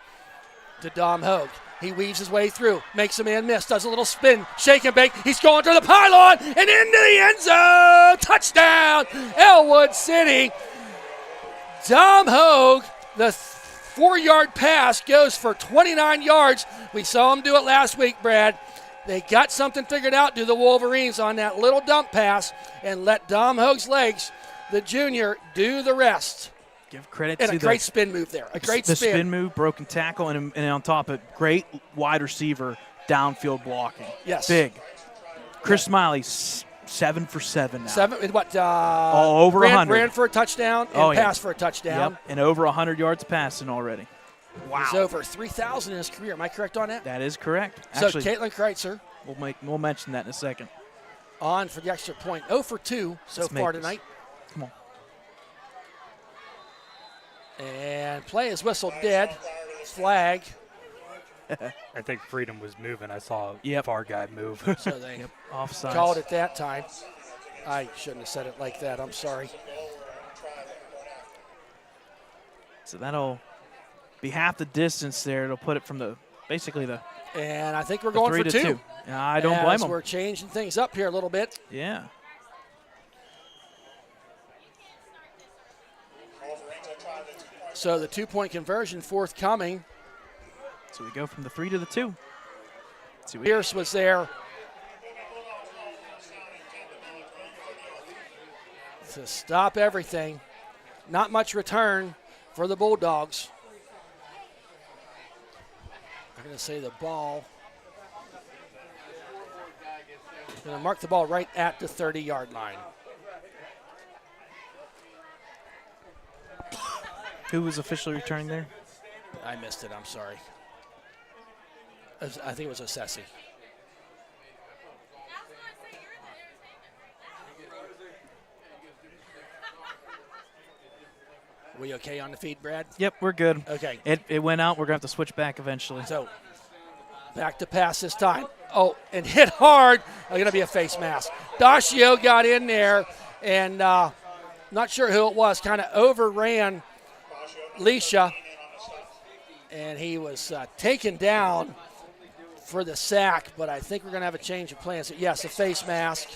to Dom Hogue. He weaves his way through, makes a man miss, does a little spin, shake and bake. He's going to the pylon and into the end zone. Touchdown, Ellwood City. Dom Hogue, the 4-yard pass goes for 29 yards. We saw him do it last week, Brad. They got something figured out, do the Wolverines, on that little dump pass and let Dom Hogue's legs, the junior, do the rest. Give credit and to a great spin move there. A great the spin. spin move, broken tackle, and on top of it, great wide receiver downfield blocking. Yes. Big. Chris Smiley, 7 for 7 now. 7, what? All over 100. Ran for a touchdown and passed for a touchdown. Yep, and over 100 yards passing already. Wow. He's over 3,000 in his career. Am I correct on that? That is correct. So Actually, Caitlin Kreitzer we'll mention that in a second. on for the extra point. 0 for 2 so far tonight. Come on. And play is whistled dead. Flag. I think Freedom was moving. I saw a far guy move. So they Offside. called it that time. I shouldn't have said it like that. I'm sorry. So that'll be half the distance there. It'll put it from basically the And I think we're going 3 for to 2. I don't blame them. We're changing things up here a little bit. Yeah. So the 2-point conversion forthcoming. So we go from the 3 to the 2. Pierce was there to stop everything. Not much return for the Bulldogs. We're going to say the ball. Going to mark the ball right at the 30-yard line. Who was officially returning there? I missed it. I'm sorry. I think it was Assessi. We okay on the feed, Brad? Yep, we're good. Okay. It went out. We're going to have to switch back eventually. So back to pass this time. Oh, and hit hard. Going to be a face mask. Dacio got in there, and not sure who it was, kind of overran Leisha, and he was taken down for the sack, but I think we're going to have a change of plans. Yes, a face mask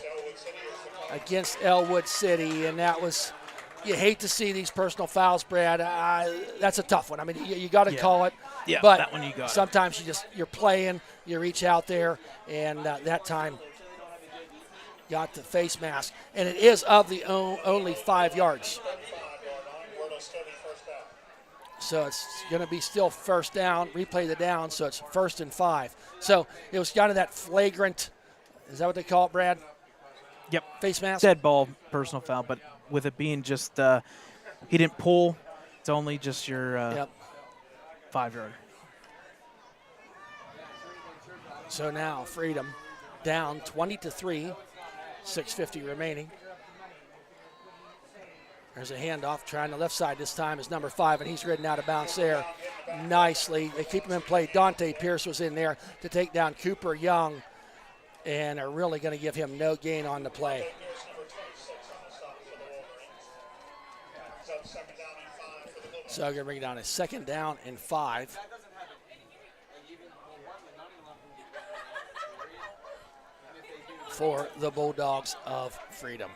against Ellwood City, and that was, you hate to see these personal fouls, Brad. That's a tough one. I mean, you got to call it. Yeah, but that one you got. Sometimes you're playing, you reach out there, and that time got the face mask, and it is of the only 5 yards. So it's going to be still first down, replay the down, so it's 1st and 5. So it was kind of that flagrant, is that what they call it, Brad? Yep. Face mask? Dead ball, personal foul, but with it being just, he didn't pull, it's only just your 5-yard. So now Freedom down 20-3, 6:50 remaining. There's a handoff, trying the left side this time is number 5, and he's ridden out of bounds there nicely. They keep him in play. Dante Pierce was in there to take down Cooper Young, and are really going to give him no gain on the play. So going to bring it down to 2nd down and 5. For the Bulldogs of Freedom.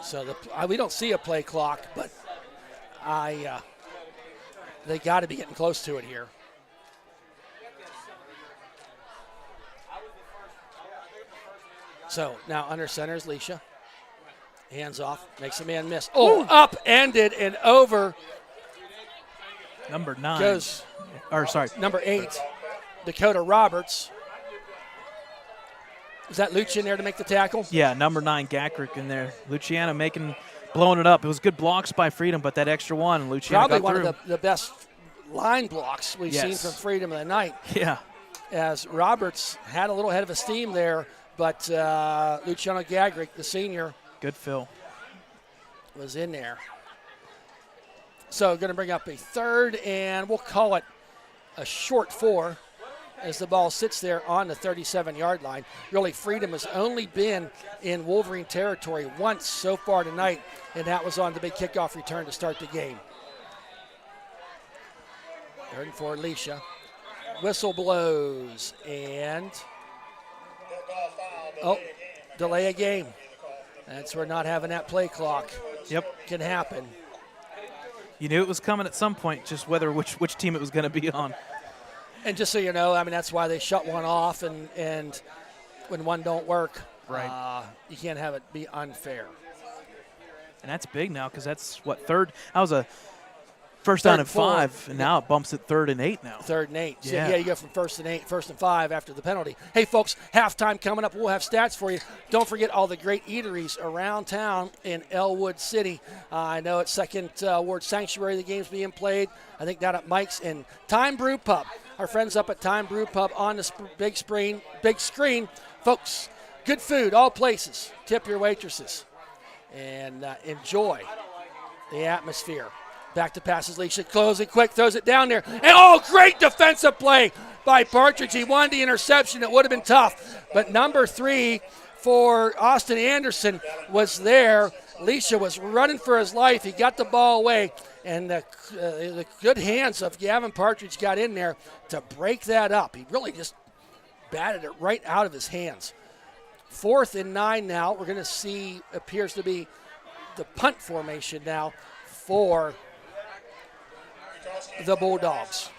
So we don't see a play clock, but they got to be getting close to it here. So now under center is Leisha. Hands off, makes a man miss. Oh, upended and over. Number 9. Goes, number 8, Dakota Roberts. Is that Luch in there to make the tackle? Yeah, number 9, Gackrick in there. Luciano blowing it up. It was good blocks by Freedom, but that extra one, Luciano probably got through. One of the best line blocks we've seen from Freedom of the night. Yeah. As Roberts had a little head of steam there, but Luciano Gackrick, the senior, good fill, was in there. So going to bring up a 3rd, and we'll call it a short 4 as the ball sits there on the 37-yard line. Really, Freedom has only been in Wolverine territory once so far tonight, and that was on the big kickoff return to start the game. 3rd and 4, Leisha. Whistle blows, and delay a game. That's where not having that play clock can happen. You knew it was coming at some point, just which team it was going to be on. And just so you know, I mean, that's why they shut one off, and when one don't work, you can't have it be unfair. And that's big now, because that's, 3rd? That was a first down and 5, and now it bumps it 3rd and 8 now. 3rd and 8. So, yeah, you go from 1st and 8, 1st and 5 after the penalty. Hey, folks, halftime coming up. We'll have stats for you. Don't forget all the great eateries around town in Ellwood City. I know at 2nd Ward Sanctuary the game's being played. I think down at Mike's and Time Brew Pub. Our friends up at Time Brew Pub on the big screen. Folks, good food, all places. Tip your waitresses. And enjoy the atmosphere. Back to passes, Leisha, closing quick, throws it down there. And great defensive play by Partridge. He wanted the interception. It would have been tough. But number 3 for Austin Anderson was there. Leisha was running for his life. He got the ball away. And the good hands of Gavin Partridge got in there to break that up. He really just batted it right out of his hands. 4th and 9 now. We're going to see, appears to be the punt formation now for the Bulldogs.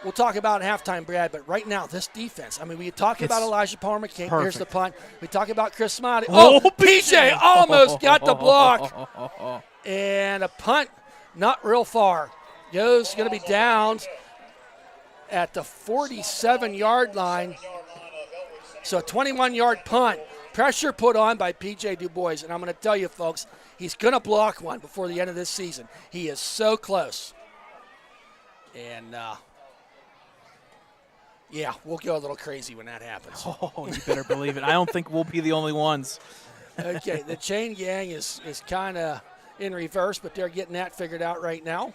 we'll talk about halftime, Brad, but right now, this defense, I mean, we talk about Elijah Palmer. Here's the punt. We talk about Chris Smiley. Oh, PJ almost got the block. And a punt, not real far. Going to be down at the 47-yard line. So a 21-yard punt. Pressure put on by P.J. Du Bois. And I'm going to tell you, folks, he's going to block one before the end of this season. He is so close. And, yeah, we'll go a little crazy when that happens. Oh, you better believe it. I don't think we'll be the only ones. Okay, the chain gang is kind of in reverse, but they're getting that figured out right now.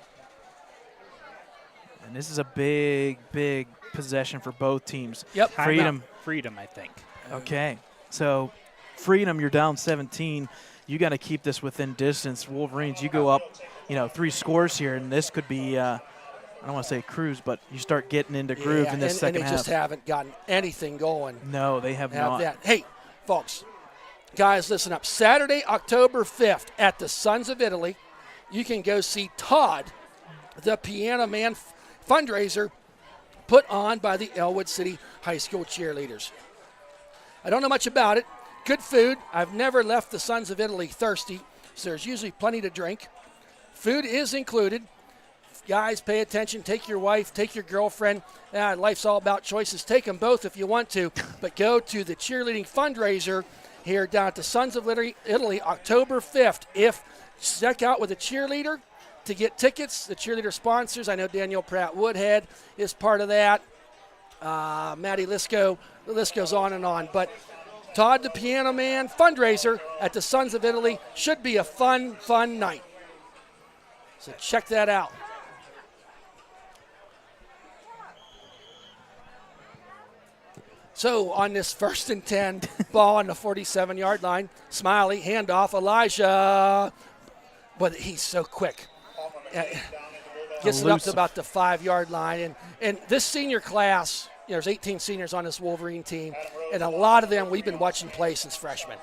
And this is a big, big possession for both teams. Yep. Freedom, I think. Okay. So, Freedom, you're down 17. You got to keep this within distance. Wolverines, you go up, 3 scores here, and this could be, I don't want to say cruise, but you start getting into groove in this second half. And they just haven't gotten anything going. No, they have not. That. Hey, folks, guys, listen up. Saturday, October 5th at the Sons of Italy, you can go see Todd, the Piano Man fundraiser put on by the Ellwood City High School cheerleaders. I don't know much about it. Good food. I've never left the Sons of Italy thirsty, so there's usually plenty to drink. Food is included. Guys, pay attention. Take your wife, take your girlfriend. Life's all about choices. Take them both if you want to, but go to the cheerleading fundraiser here down at the Sons of Italy, October 5th. Check out with a cheerleader to get tickets. The cheerleader sponsors, I know Daniel Pratt Woodhead is part of that. Maddie Lisco, the list goes on and on. But Todd the Piano Man fundraiser at the Sons of Italy should be a fun night. So check that out. So on this 1st and 10, ball on the 47-yard line, Smiley, handoff, Elijah, but he's so quick. Gets it up to about the 5-yard line. And this senior class, there's 18 seniors on this Wolverine team, and a lot of them we've been watching play since freshmen.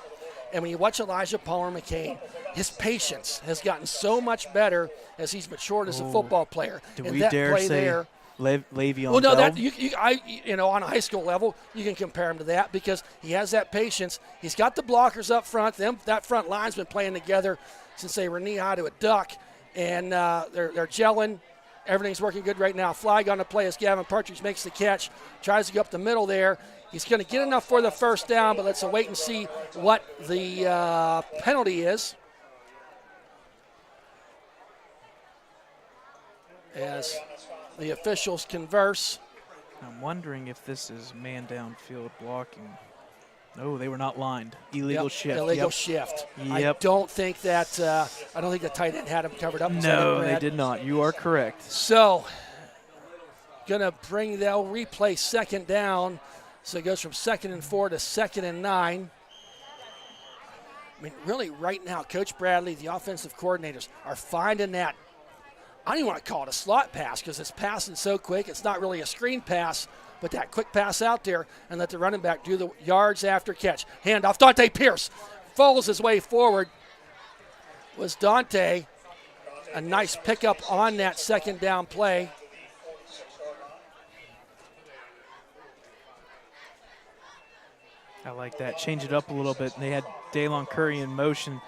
And when you watch Elijah Palmer McCain, his patience has gotten so much better as he's matured as a football player. Do and we that dare play say there, Le'Veon well, no, Bell? that on a high school level, you can compare him to that because he has that patience. He's got the blockers up front. That front line's been playing together since they were knee-high to a duck, and they're gelling. Everything's working good right now. Flag on the play as Gavin Partridge makes the catch, tries to go up the middle there. He's going to get enough for the first down, but let's wait and see what the penalty is. As the officials converse. I'm wondering if this is man downfield blocking. No, they were not lined. Illegal shift. Illegal shift. Yep. I don't think that the tight end had him covered up. No, they did not. You are correct. So, they'll replay 2nd down. So it goes from 2nd and 4 to 2nd and 9. I mean, really, right now, Coach Bradley, the offensive coordinators, are finding that. I don't even want to call it a slot pass because it's passing so quick. It's not really a screen pass, but that quick pass out there and let the running back do the yards after catch. Handoff, Dante Pierce falls his way forward. Was Dante. A nice pickup on that 2nd down play. I like that. Change it up a little bit. They had Daylon Curry in motion.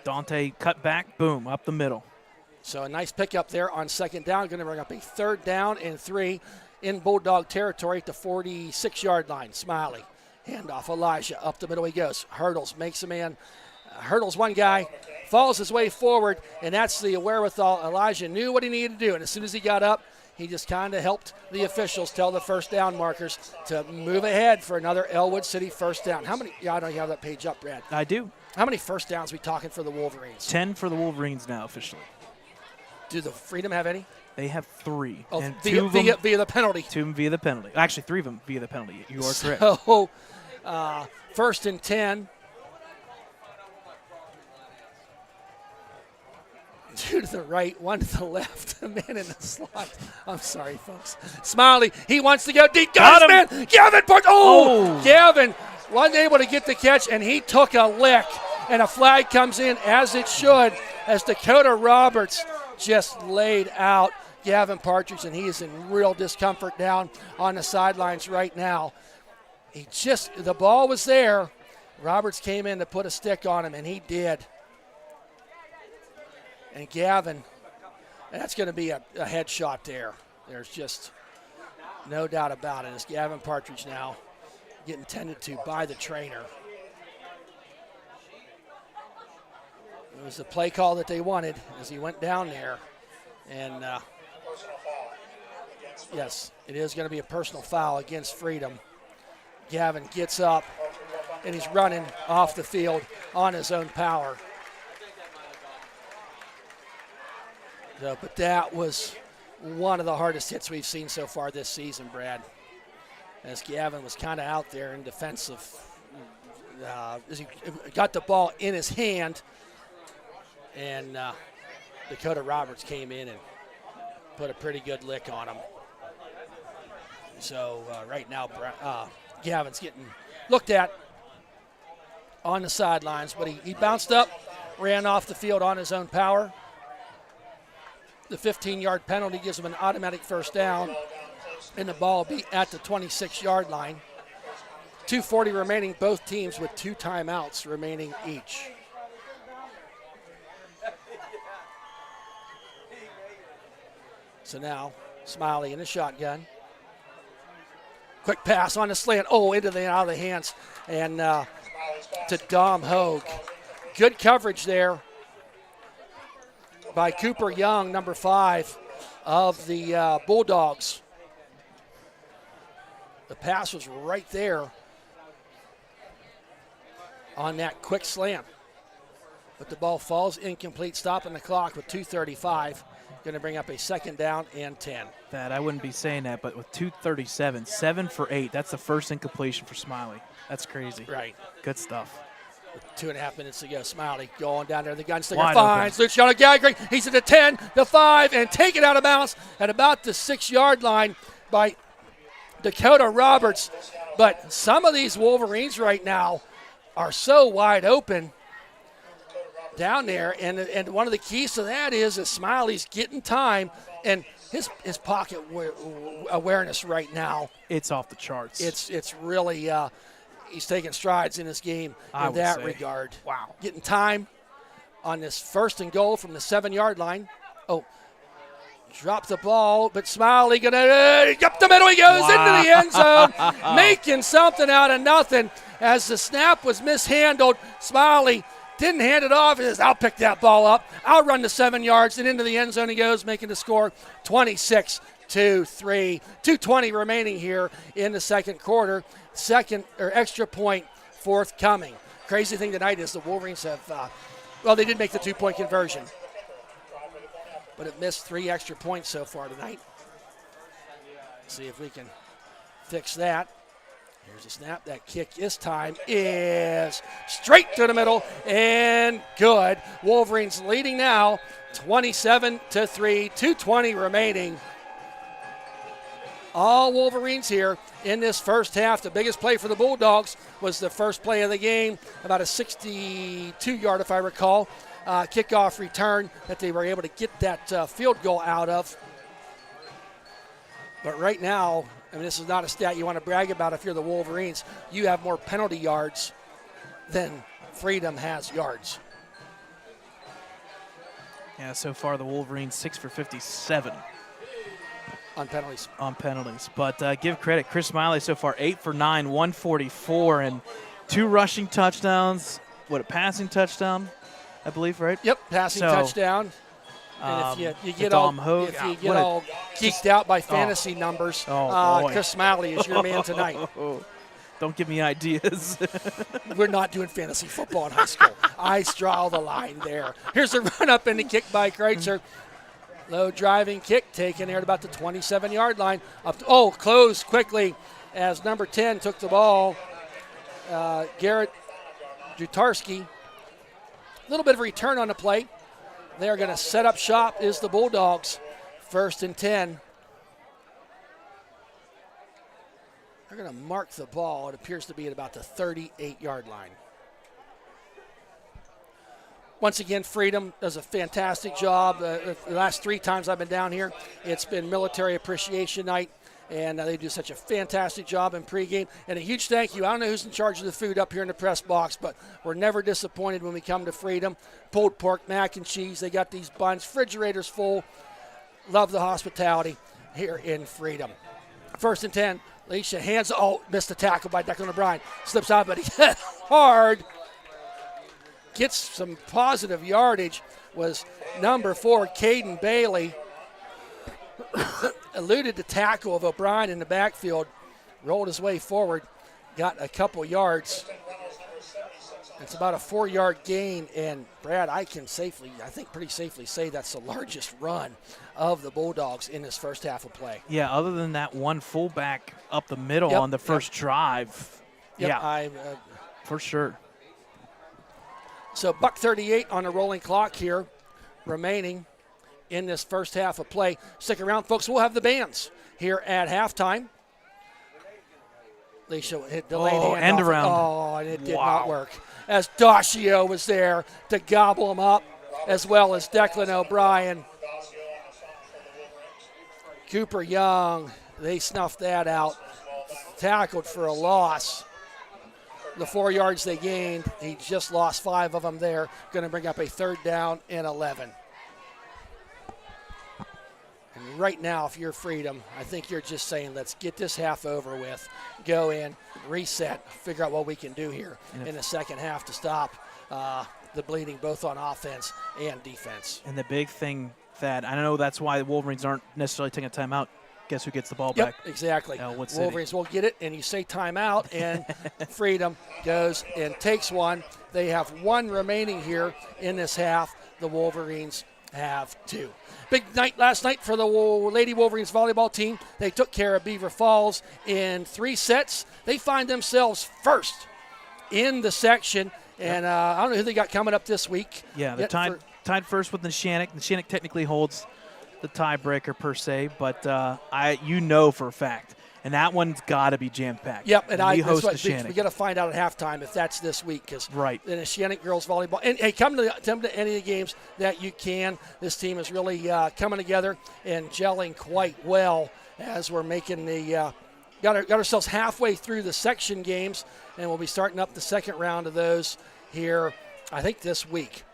Dante cut back, boom, up the middle. So a nice pickup there on 2nd down. Going to bring up a 3rd down and 3 in Bulldog territory at the 46-yard line. Smiley, handoff, Elijah, up the middle he goes. Hurdles, makes a man, hurdles one guy, falls his way forward, and that's the wherewithal. Elijah knew what he needed to do, and as soon as he got up, he just kind of helped the officials tell the first down markers to move ahead for another Ellwood City first down. How many? Yeah, I don't have that page up, Brad. I do. How many first downs are we talking for the Wolverines? 10 for the Wolverines now officially. Do the Freedom have any? They have 3. Oh, and via the penalty. 2 of them via the penalty. Actually, 3 of them via the penalty. You are correct. So, 1st and 10. 2 to the right, 1 to the left. A man in the slot. I'm sorry, folks. Smiley, he wants to go deep. Got his man. Gavin Part. Gavin wasn't able to get the catch, and he took a lick. And a flag comes in as it should, as Dakota Roberts just laid out Gavin Partridge, and he is in real discomfort down on the sidelines right now. The ball was there. Roberts came in to put a stick on him, and he did. And Gavin, that's going to be a headshot there. There's just no doubt about it. It's Gavin Partridge now getting tended to by the trainer. It was the play call that they wanted as he went down there. And yes, it is going to be a personal foul against Freedom. Gavin gets up, and he's running off the field on his own power. So, but that was one of the hardest hits we've seen so far this season, Brad. As Gavin was kind of out there in defensive, as he got the ball in his hand, and Dakota Roberts came in and put a pretty good lick on him. So right now, Gavin's getting looked at on the sidelines, but he bounced up, ran off the field on his own power. The 15-yard penalty gives him an automatic first down, and the ball will be at the 26-yard line. 2:40 remaining, both teams with 2 timeouts remaining each. So now, Smiley in the shotgun. Quick pass on the slant. Oh, out of the hands. And to Dom Hogue. Good coverage there by Cooper Young, number 5 of the Bulldogs. The pass was right there on that quick slant. But the ball falls incomplete, stopping the clock with 2:35. Going to bring up a second down and 10. I wouldn't be saying that, but with 2:37, 7 for 8, that's the first incompletion for Smiley. That's crazy. Right. Good stuff. With 2.5 minutes to go, Smiley going down there. The gunslinger Wide finds Luciano Gagry. He's at the 10, the 5, and taken out of bounds at about the 6-yard line by Dakota Roberts. But some of these Wolverines right now are so wide open down there, and one of the keys to that is that Smiley's getting time, and his pocket awareness right now. It's off the charts. It's really he's taking strides in his game in that regard. Wow. Getting time on this 1st and goal from the 7-yard line. Oh, dropped the ball, but Smiley gonna up the middle. He goes into the end zone, making something out of nothing as the snap was mishandled. Smiley didn't hand it off. He says, I'll pick that ball up. I'll run the 7 yards, and into the end zone he goes, making the score 26-3. 2:20 remaining here in the second quarter. Extra point forthcoming. Crazy thing tonight is the Wolverines have, they did make the 2-point conversion, but it missed 3 extra points so far tonight. See if we can fix that. Here's a snap. That kick this time is straight to the middle and good. Wolverines leading now 27-3, 2:20 remaining. All Wolverines here in this first half. The biggest play for the Bulldogs was the first play of the game, about a 62-yard, if I recall, kickoff return that they were able to get that field goal out of. But right now, this is not a stat you want to brag about if you're the Wolverines. You have more penalty yards than Freedom has yards. Yeah, so far the Wolverines 6 for 57. On penalties. But give credit, Chris Smiley so far 8 for 9, 144, and 2 rushing touchdowns. A passing touchdown, I believe, right? Yep, passing touchdown. And if you get all geeked out by fantasy numbers, Chris Smiley is your man tonight. Don't give me ideas. We're not doing fantasy football in high school. I draw the line there. Here's a run-up and a kick by Kreitzer. Low driving kick taken there at about the 27-yard line. Closed quickly as number 10 took the ball. Garrett Jutarski. A little bit of a return on the play. They're going to set up shop is the Bulldogs. 1st and 10. They're going to mark the ball. It appears to be at about the 38-yard line. once again, Freedom does a fantastic job. The last 3 times I've been down here, it's been Military Appreciation Night, and they do such a fantastic job in pregame. And a huge thank you. I don't know who's in charge of the food up here in the press box, but we're never disappointed when we come to Freedom. Pulled pork, mac and cheese. They got these buns, refrigerators full. Love the hospitality here in Freedom. 1st and 10. Alicia hands. Oh, missed the tackle by Declan O'Brien. Slips out, but he hit hard. Gets some positive yardage. Was number 4, Caden Bailey. Eluded the tackle of O'Brien in the backfield. Rolled his way forward. Got a couple yards. It's about a 4-yard gain, and Brad, I think pretty safely say that's the largest run of the Bulldogs in this first half of play. Yeah, other than that one fullback up the middle on the first drive. Yep, yeah, for sure. So $1:38 on the rolling clock here, remaining in this first half of play. Stick around, folks. We'll have the bands here at halftime. Alicia hit delayed hand end off. around. Oh, and it did not work. As Dacio was there to gobble him up, as well as Declan O'Brien. Cooper Young, they snuffed that out. Tackled for a loss. The 4 yards they gained, he just lost 5 of them there. Going to bring up a 3rd down and 11. And right now, if you're Freedom, I think you're just saying, let's get this half over with, go in, reset, figure out what we can do here in the second half to stop the bleeding both on offense and defense. And the big thing, Thad, I know that's why the Wolverines aren't necessarily taking a timeout. Guess who gets the ball back? Yep, exactly. Ellwood City. Wolverines will get it, and you say timeout, and Freedom goes and takes one. They have 1 remaining here in this half. The Wolverines have 2. Big night last night for the Lady Wolverines volleyball team. They took care of Beaver Falls in 3 sets. They find themselves first in the section, and I don't know who they got coming up this week. Yeah, they're tied first with Neshannock. Neshannock technically holds the tiebreaker per se, but for a fact, and that one's got to be jam-packed. Yep, and we host Neshannock. We got to find out at halftime if that's this week, because the Neshannock girls volleyball. And hey, come to any of the games that you can. This team is really coming together and gelling quite well as we're making the got ourselves halfway through the section games, and we'll be starting up the second round of those here, I think, this week.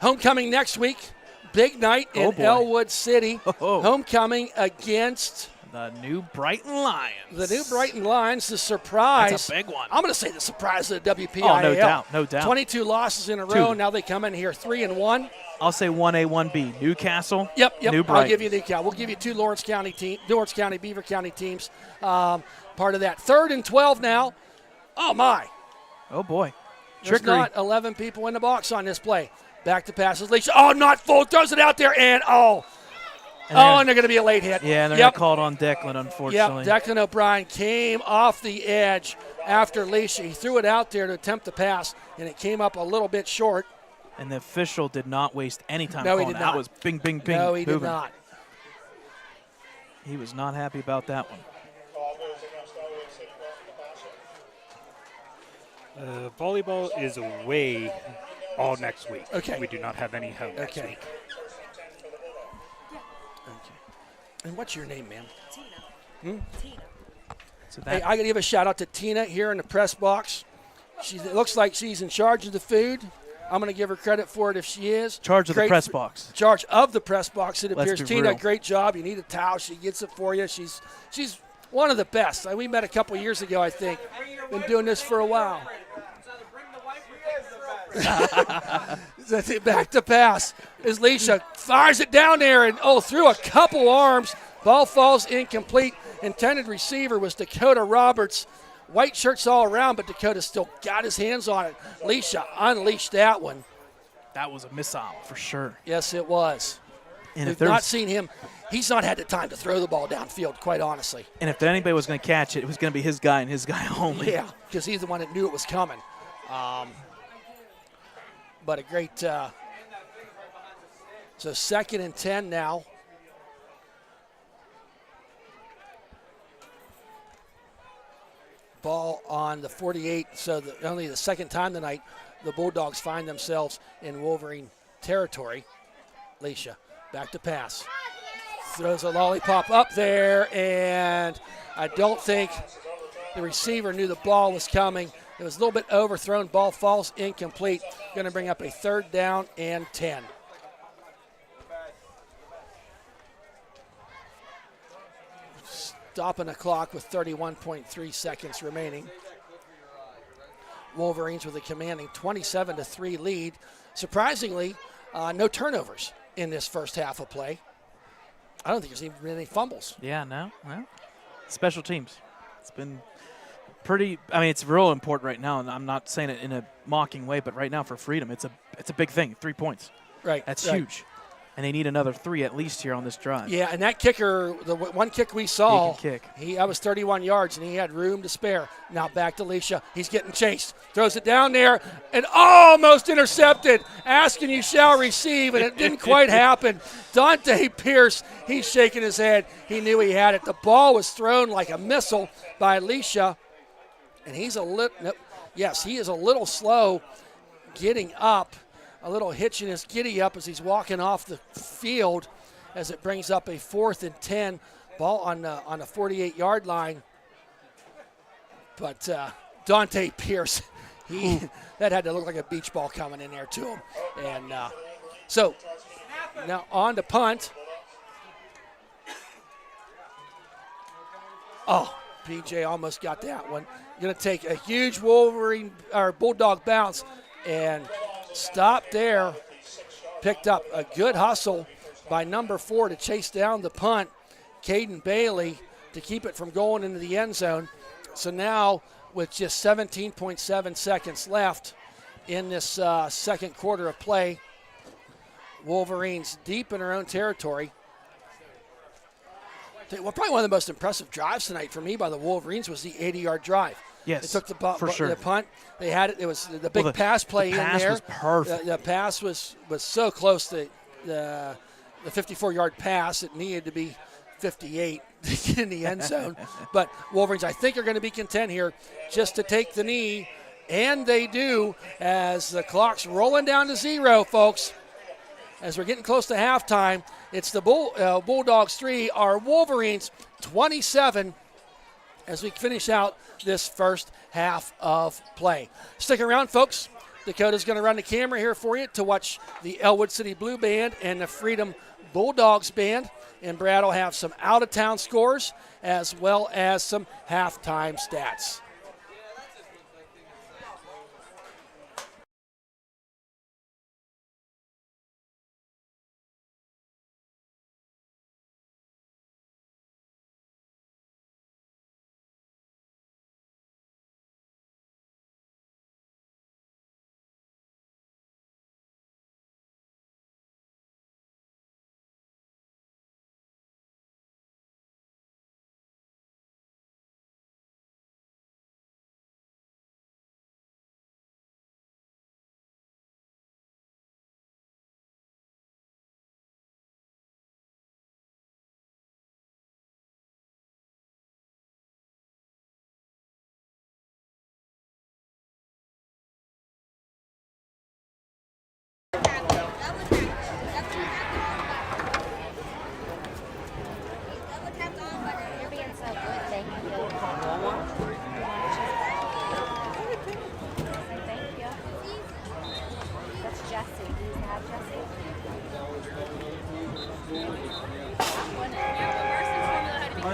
Homecoming next week. Big night in Ellwood City. Homecoming against the New Brighton Lions. The New Brighton Lions, the surprise. That's a big one. I'm going to say the surprise of the WPIAL. Oh, no doubt. 22 losses in a row. Now they come in here 3-1. I'll say 1A, 1B. Newcastle. Yep. New Brighton. I'll give you Newcastle. We'll give you 2 Lawrence County, Beaver County teams. Part of that. 3rd and 12 now. Oh, my. Oh, boy. There's not 11 people in the box on this play. Back to passes. Leach. Oh, not full. Throws it out there, and and they're going to be a late hit. Yeah, and they're going to call it on Declan, unfortunately. Yep, Declan O'Brien came off the edge after Leisha. He threw it out there to attempt the pass, and it came up a little bit short. And the official did not waste any time. No, he did not. That was bing, bing, bing. No, he moving. did not. He was not happy about that one. Volleyball is away all next week. Okay. We do not have any home next week. Okay. And what's your name, ma'am? Tina. So hey, I got to give a shout out to Tina here in the press box. It looks like she's in charge of the food. I'm going to give her credit for it if she is. Charge of the press box. Charge of the press box, it appears. Tina, real. Great job. You need a towel. She gets it for you. She's one of the best. We met a couple years ago, I think. Been doing this for a while. Back to pass. As Leisha fires it down there and through a couple arms. Ball falls incomplete. Intended receiver was Dakota Roberts. White shirts all around, but Dakota still got his hands on it. Leisha unleashed that one. That was a missile for sure. Yes, it was. And We've not seen him. He's not had the time to throw the ball downfield, quite honestly. And if anybody was going to catch it, it was going to be his guy and his guy only. Yeah, because he's the one that knew it was coming. But a great so 2nd and 10 now. ball on the 48. So only the second time tonight the Bulldogs find themselves in Wolverine territory. Leisha back to pass. Throws a lollipop up there, and I don't think the receiver knew the ball was coming. It was a little bit overthrown. Ball falls incomplete. Going to bring up a 3rd down and 10. Stopping the clock with 31.3 seconds remaining. Wolverines with a commanding 27-3 lead. Surprisingly, no turnovers in this first half of play. I don't think there's even been any fumbles. Yeah, no. Well, special teams. It's been pretty. I mean, it's real important right now, and I'm not saying it in a mocking way, but right now for Freedom, it's a big thing. 3 points. Right. That's huge. And they need another 3 at least here on this drive. Yeah, and that kicker, the one kick we saw, he can kick. That was 31 yards, and he had room to spare. Now back to Leisha. He's getting chased. Throws it down there, and almost intercepted. Ask and you shall receive, and it didn't quite happen. Dante Pierce, he's shaking his head. He knew he had it. The ball was thrown like a missile by Leisha, and he is a little slow getting up. A little hitch in his giddy up as he's walking off the field as it brings up a 4th and 10. Ball on the 48-yard line. But Dante Pierce, that had to look like a beach ball coming in there to him. And so now on to punt. Oh, PJ almost got that one. Going to take a huge Wolverine or Bulldog bounce and stop there. Picked up a good hustle by number 4 to chase down the punt, Caden Bailey, to keep it from going into the end zone. So now with just 17.7 seconds left in this second quarter of play, Wolverines deep in their own territory. Well, probably one of the most impressive drives tonight for me by the Wolverines was the 80-yard drive. Yes, they took the punt. They had it. It was the big pass play in there. The pass was perfect. The pass was so close to the 54-yard pass. It needed to be 58 to get in the end zone. But Wolverines, I think, are going to be content here just to take the knee, and they do as the clock's rolling down to 0, folks. As we're getting close to halftime, it's the Bulldogs 3, our Wolverines 27. As we finish out this first half of play. Stick around, folks. Dakota's going to run the camera here for you to watch the Ellwood City Blue Band and the Freedom Bulldogs Band. And Brad will have some out-of-town scores as well as some halftime stats.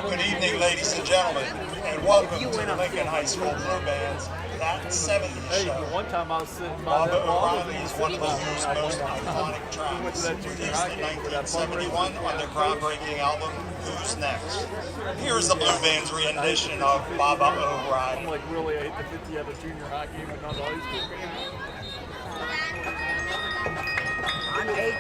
Good evening, ladies and gentlemen, and welcome to the Lincoln High School Blue Band's That 70s Show. One time I was sitting by Baba that wall, O'Reilly is one of the Who's most iconic tracks. Released in 1971 on their groundbreaking album, Who's Next? Here's the Blue Band's rendition of Baba O'Reilly. I'm like really 8 to 50 at a junior high game, but not the high school game. I'm 8.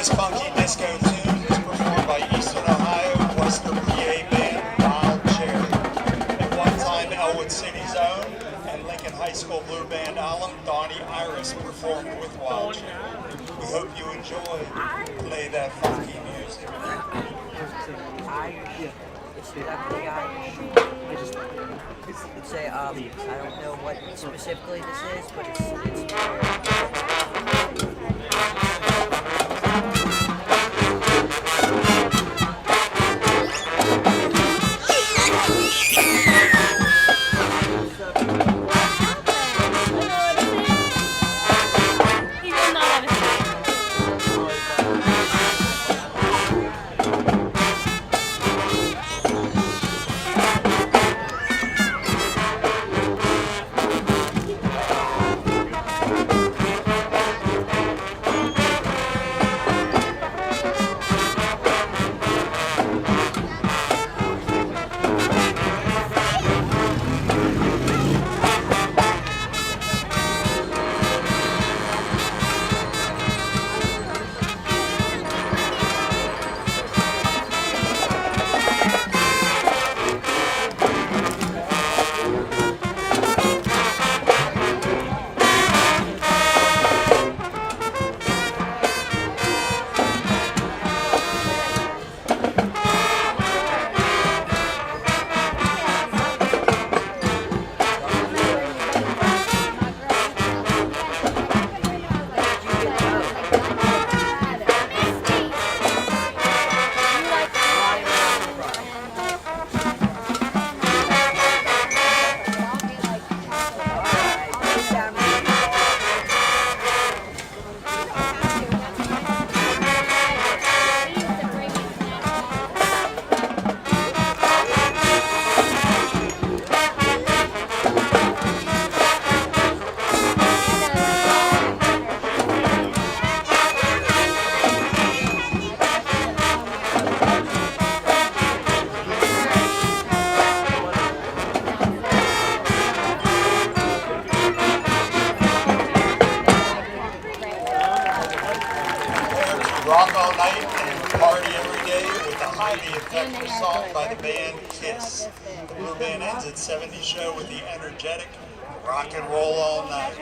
This funky disco tune is performed by Eastern Ohio Western PA band Wild Cherry. At one time Ellwood City's own and Lincoln High School Blue Band alum Donnie Iris performed with Wild Cherry. We hope you enjoy. Play that funky music. It's definitely Irish. It's a, I don't know what specifically this is, but it's Rock all night and party every day with a highly effective song by the band Kiss. The Blue Band ends its 70s show with the energetic Rock and Roll All Night.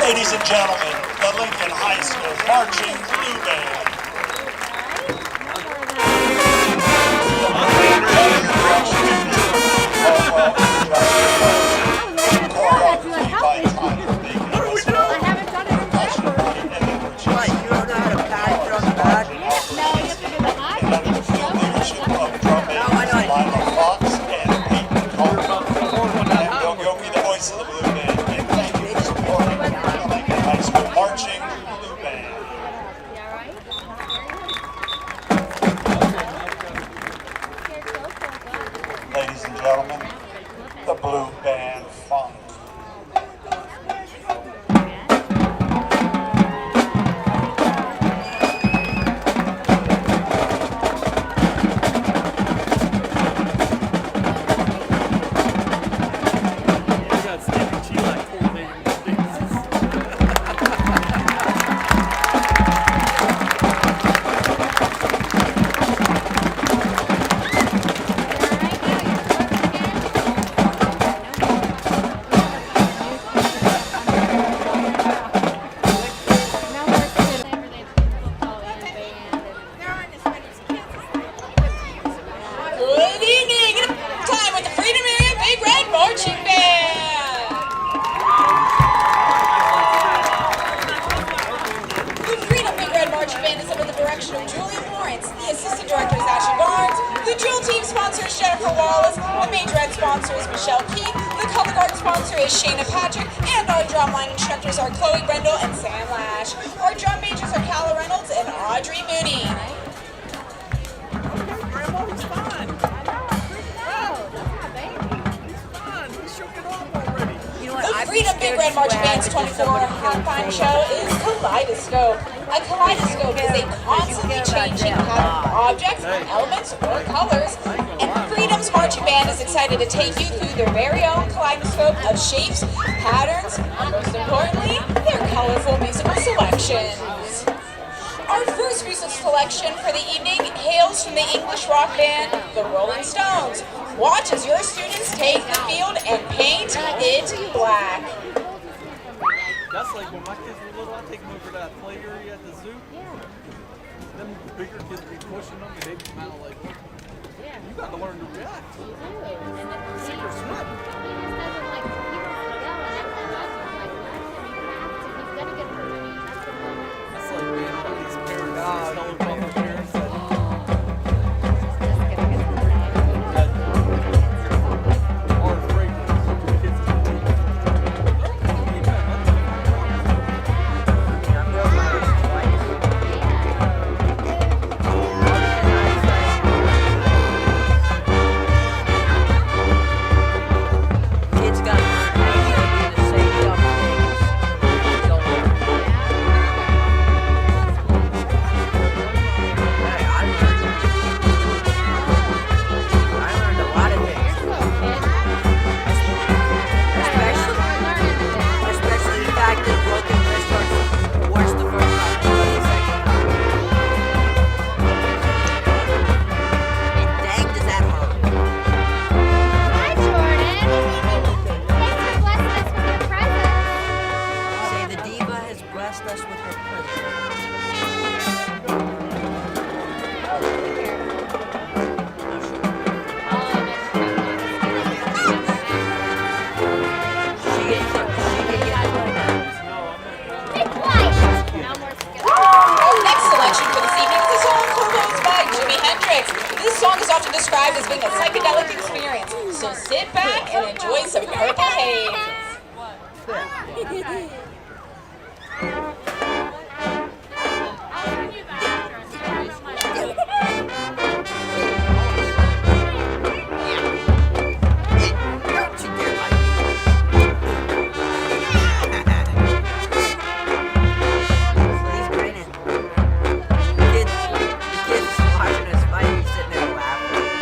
Ladies and gentlemen, the Lincoln High School Marching Blue Band. What, you don't know how to pat it on the back? Of the Blue Band. And thank you for supporting the Lincoln High School Marching Blue Band. Ladies and gentlemen, the Blue Band Funk. Good evening. Time with the Freedom Area Big Red Marching Band. The Freedom Big Red Marching Band is under the direction of Julian Lawrence. The assistant director is Ashley Barnes. The drill team sponsor is Jennifer Wallace. The major ed sponsor is Michelle Keith. The color guard sponsor is Shayna Patrick. And our drumline instructors are Chloe Brendel and Sam Lash. Our drum majors are Calla Reynolds and Audrey Mooney. You know what, The I'd be Freedom Big scared Red to Marching swag Band's because 24-hour somebody killed halftime me. show is Kaleidoscope. A kaleidoscope is a constantly changing pattern of objects, elements, or colors. And Freedom's Marching Band is excited to take you through their very own kaleidoscope of shapes, patterns, and most importantly, their colorful musical selections. Our first musical selection for the evening hails from the English rock band, the Rolling Stones. Watch as your students take the field and paint it black. That's like when my kids were little, I'd take them over to that play area at the zoo. Them bigger kids be pushing them and they'd come out like, you gotta learn to react. Sink or swim. That's like being all these parents telling other parents that are afraid of their kids. Kids got learned how to say dumb things. Don't learn. Hey, I learned a lot of things. Especially the fact that broken wrist hurts worse the first time than the second time. And dang, does that hurt. Hi, Jordan. Thanks for blessing us with your presents. Say the diva has blessed us with her presence. She gets Be quiet. Now more skill. Our next selection for this evening is a song composed by Jimi Hendrix. This song is often described as being a psychedelic experience, so sit back and enjoy some Purple Haze. Don't you dare like me. He's grinning. The kid's watching us fight. He's sitting there laughing.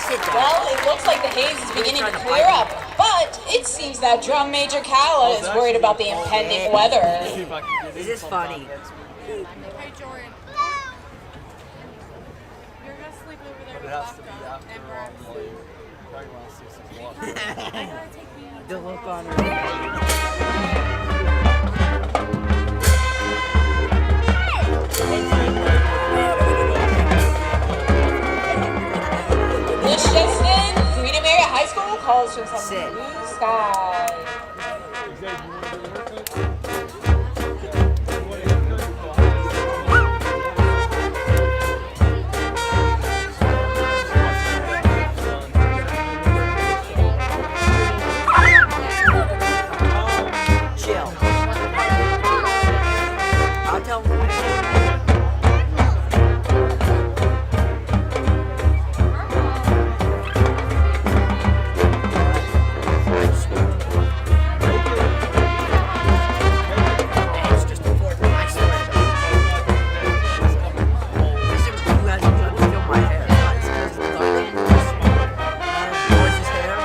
Sit down. Well, it looks like the haze is beginning to clear up, but it seems that Drum Major Kala is worried about the impending weather. See if I can get This in is sometime funny. next week. Hey, Jordan. You're gonna sleep over there But it with has to be Baka after and I'm Brad. like probably around 6 o'clock. I gotta take me The look on her. This just in, Freedom Area High School calls for some Sit. blue skies. Chill. I'll tell him. It's just important. I swear. Listen, you guys are trying to steal my hair. It's because of the gorgeous hair.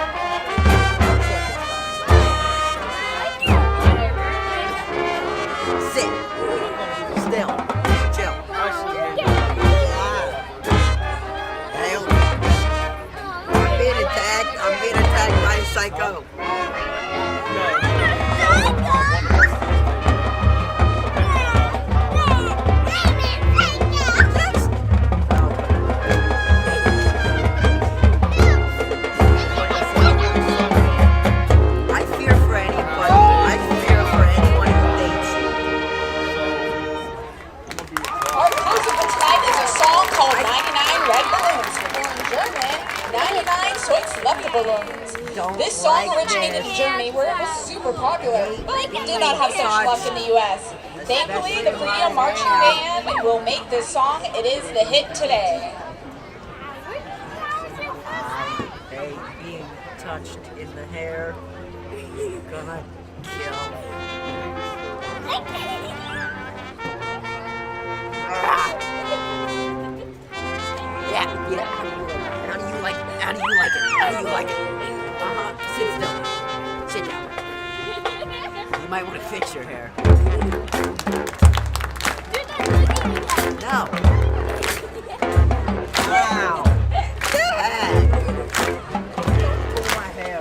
Sit. Still. Chill. Hell. I'm being attacked by a psycho. I fear for anybody. I fear for anyone who dates you. Our closing for tonight is a song called 99 Red Balloons, or in German, 99 Zoids left balloons. Don't This song like originated in this. Germany where it was super popular, but did not have such luck in the U.S. Thankfully, the Freedom Marching Band will make this song. It is the hit today. Hey, being touched in the hair. Gonna kill. Yeah. How do you like it? How do you like it? How do you like it? Sit still. Sit down. You might want to fix your hair. No. Wow. Dad. Pull my hair.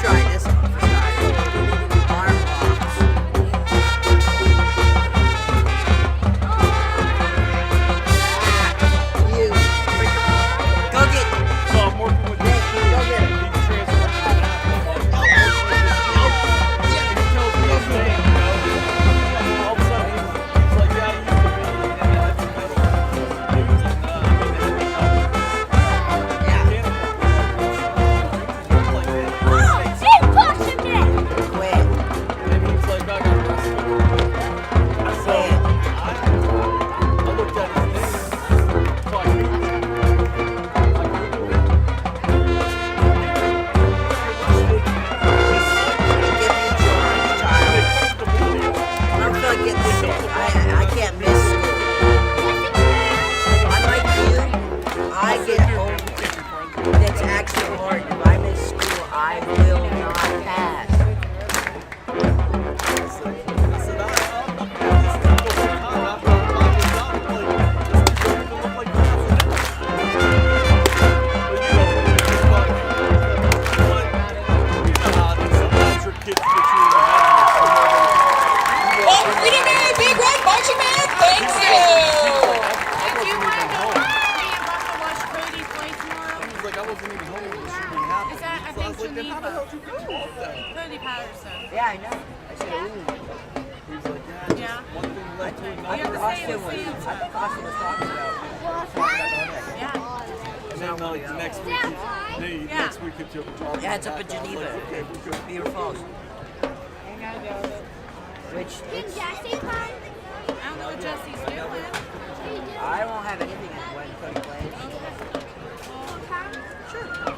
Try this one for size. Arm locks. You. Go get. So I'm working with Nick, go get it. Quit. I can't miss school. Unlike you, I get home. That's actually hard. If I miss school, I will not pass. Well, Freedom Area Big Red Marching Band, thanks you. Do you want to go me and Baka watch Cody play tomorrow? Like I wasn't even home when the shooting happened. Is that, I So I think, was like, then how the hell did you do all that? Cody Patterson. Yeah, I know. I said, ooh. He was like, yeah, Yeah. just one thing led to You another. have to say the same I think Austin was talking about. Yeah. And then like the next week, next week it's up in Yeah, it's up in Geneva. Okay, we're good. Beaver Falls. Which it's, I don't know what Jesse's doing. I won't have anything when Cody plays. halftime? Sure.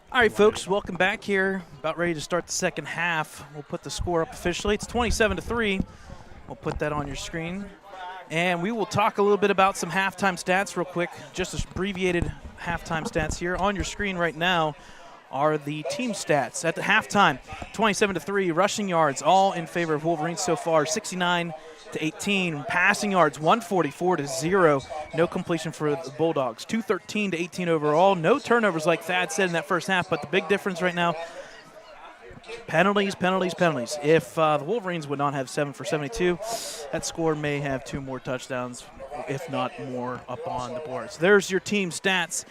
All right, folks, welcome back here. About ready to start the second half. We'll put the score up officially. It's 27-3. We'll put that on your screen. And we will talk a little bit about some halftime stats real quick. Just abbreviated halftime stats here. On your screen right now are the team stats. At the halftime, 27-3, rushing yards, all in favor of Wolverines so far, 69-18. Passing yards, 144-0. No completion for the Bulldogs. 213-18 overall. No turnovers like Thad said in that first half, but the big difference right now, penalties. If the Wolverines would not have 7 for 72, that score may have 2 more touchdowns, if not more, up on the board. So there's your team stats.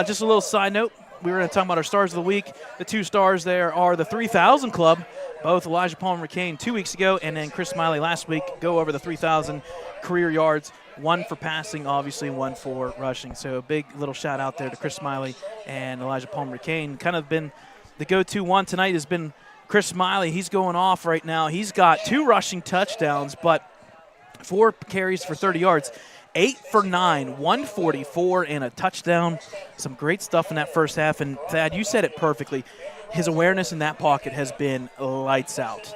Just a little side note, we were going to talk about our stars of the week. The 2 stars there are the 3,000 Club, both Elijah Palmer McCain 2 weeks ago, and then Chris Smiley last week, go over the 3,000 career yards, 1 for passing, obviously, 1 for rushing. So a big little shout out there to Chris Smiley and Elijah Palmer McCain. Kind of been the go-to one tonight has been Chris Smiley. He's going off right now. He's got 2 rushing touchdowns, but 4 carries for 30 yards. 8 for 9, 144, and a touchdown. Some great stuff in that first half. And, Thad, you said it perfectly. His awareness in that pocket has been lights out.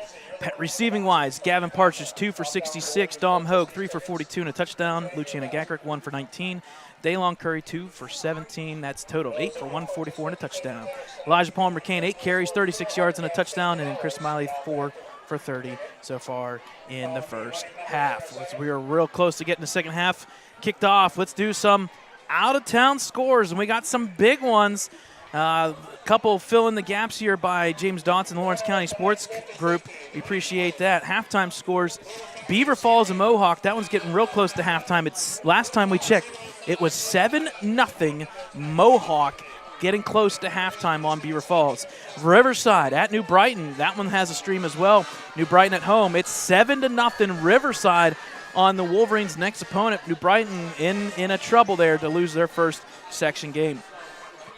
Receiving-wise, Gavin Partridge, 2 for 66. Dom Hogue, 3 for 42 and a touchdown. Luciana Gackrick, 1 for 19. Daylon Curry, 2 for 17. That's total 8 for 144 and a touchdown. Elijah Palmer McCain, 8 carries, 36 yards and a touchdown. And then Chris Smiley, 4 for 30 so far in the first half. We are real close to getting the second half kicked off. Let's do some out-of-town scores, and we got some big ones. A couple fill in the gaps here by James Dotson, Lawrence County Sports Group. We appreciate that. Halftime scores, Beaver Falls and Mohawk. That one's getting real close to halftime. It's last time we checked, it was 7-0 Mohawk, getting close to halftime on Beaver Falls. Riverside at New Brighton. That one has a stream as well. New Brighton at home. It's 7-0 Riverside on the Wolverines' next opponent. New Brighton in a trouble there to lose their first section game.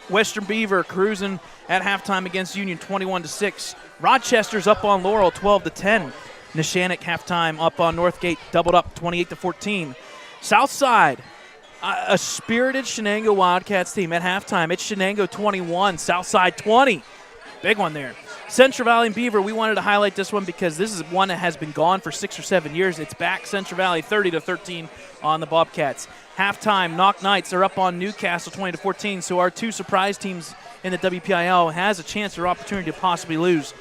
Western Beaver cruising at halftime against Union 21-6. Rochester's up on Laurel 12-10. Neshannock halftime up on Northgate, doubled up 28-14. Southside, a spirited Shenango Wildcats team at halftime. It's Shenango 21, Southside 20. Big one there. Central Valley and Beaver, we wanted to highlight this one because this is one that has been gone for 6 or 7 years. It's back, Central Valley 30-13 on the Bobcats. Halftime, Knock Knights are up on Newcastle 20-14, so our 2 surprise teams in the WPIL has a chance or opportunity to possibly lose.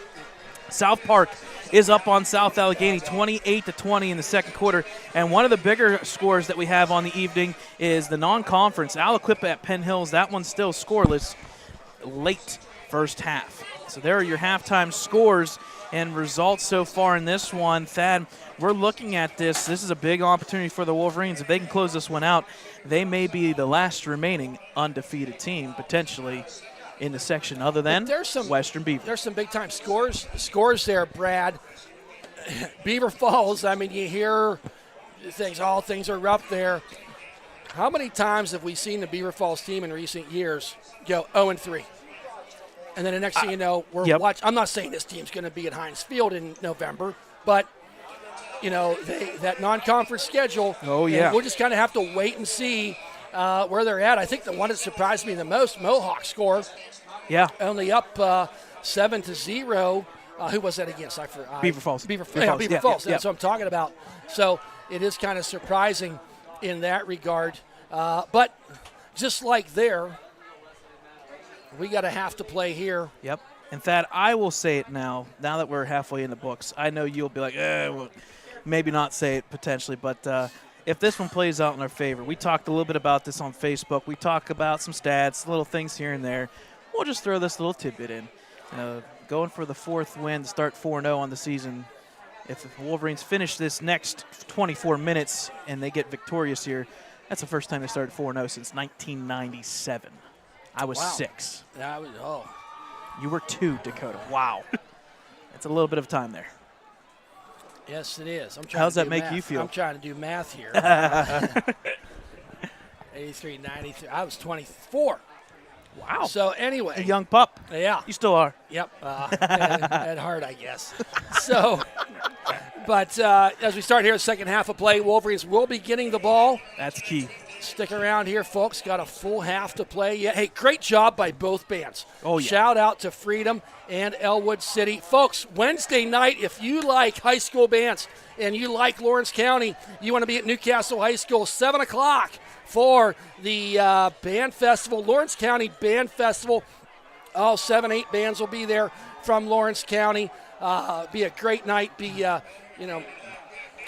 South Park is up on South Allegheny 28-20 in the second quarter. And one of the bigger scores that we have on the evening is the non-conference. Aliquippa at Penn Hills, that one's still scoreless late first half. So there are your halftime scores and results so far in this one. Thad, we're looking at this. This is a big opportunity for the Wolverines. If they can close this one out, they may be the last remaining undefeated team potentially in the section other than Western Beaver. There's some big-time scores there, Brad. Beaver Falls, I mean, you hear things are rough there. How many times have we seen the Beaver Falls team in recent years go 0-3? And then the next thing you know, we're watching. I'm not saying this team's going to be at Heinz Field in November, but, you know, that non-conference schedule. Oh, yeah. We'll just kind of have to wait and see where they're at. I think the one that surprised me the most, Mohawk score. Yeah. Only up 7-0. Who was that against? Beaver Falls. Beaver Falls. That's what I'm talking about. So it is kind of surprising in that regard. But just like there, we got to have to play here. Yep. And Thad, I will say it now that we're halfway in the books. I know you'll be like, well, maybe not say it potentially, but if this one plays out in our favor, we talked a little bit about this on Facebook. We talk about some stats, little things here and there. We'll just throw this little tidbit in. Going for the 4th win to start 4-0 on the season. If the Wolverines finish this next 24 minutes and they get victorious here, that's the first time they started 4-0 since 1997. I was 6. Oh. You were 2, Dakota. Wow. That's a little bit of time there. Yes, it is. I'm trying How's to that do make math. you feel? I'm trying to do math here. 83, 93. I was 24. Wow. So anyway. A young pup. Yeah. You still are. Yep. At heart, I guess. So, but as we start here, the second half of play, Wolverines will be getting the ball. That's key. Stick around here, folks. Got a full half to play. Yeah. Hey, great job by both bands. Oh, yeah. Shout out to Freedom and Ellwood City. Folks, Wednesday night, if you like high school bands and you like Lawrence County, you want to be at Newcastle High School, 7 o'clock for the band festival, Lawrence County Band Festival. All 7, 8 bands will be there from Lawrence County. Be a great night. Be,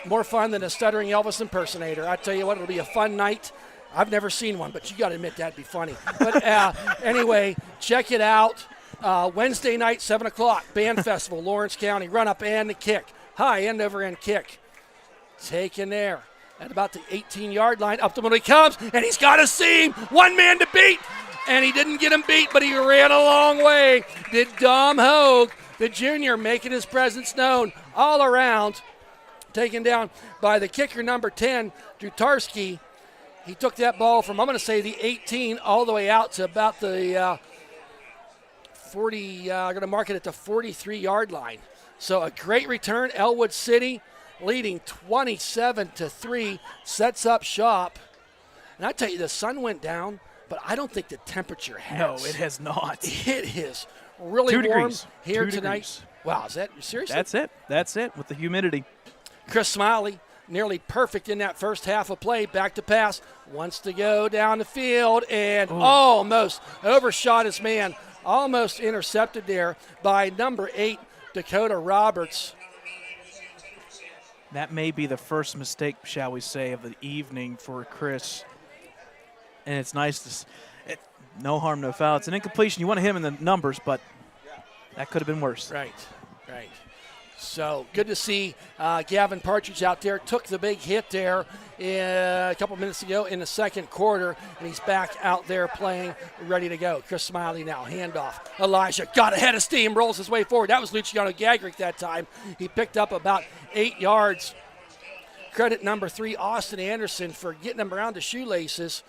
more fun than a stuttering Elvis impersonator. I tell you what, it'll be a fun night. I've never seen one, but you got to admit that'd be funny. But anyway, check it out. Wednesday night, 7 o'clock, Band Festival, Lawrence County. Run up and the kick. High end over end kick. Taken there at about the 18-yard line. Up the middle he comes, and he's got a seam. One man to beat. And he didn't get him beat, but he ran a long way. Did Dom Hogue, the junior, making his presence known all around. Taken down by the kicker, number 10, Dutarski. He took that ball from, I'm going to say, the 18 all the way out to about the 40, I'm going to mark it at the 43-yard line. So a great return. Ellwood City leading 27-3, sets up shop. And I tell you, the sun went down, but I don't think the temperature has. No, it has not. It is really 2 warm degrees. here 2 tonight. degrees. Wow, is that seriously? That's it with the humidity. Chris Smiley, nearly perfect in that first half of play. Back to pass. Wants to go down the field and almost overshot his man. Almost intercepted there by number 8, Dakota Roberts. That may be the first mistake, shall we say, of the evening for Chris. And it's nice to no harm, no foul. It's an incompletion. You want to hit him in the numbers, but that could have been worse. Right. So good to see Gavin Partridge out there. Took the big hit there a couple minutes ago in the second quarter, and he's back out there playing, ready to go. Chris Smiley now, handoff. Elijah got ahead of steam, rolls his way forward. That was Luciano Gagrick that time. He picked up about 8 yards. Credit number 3, Austin Anderson, for getting him around the shoelaces,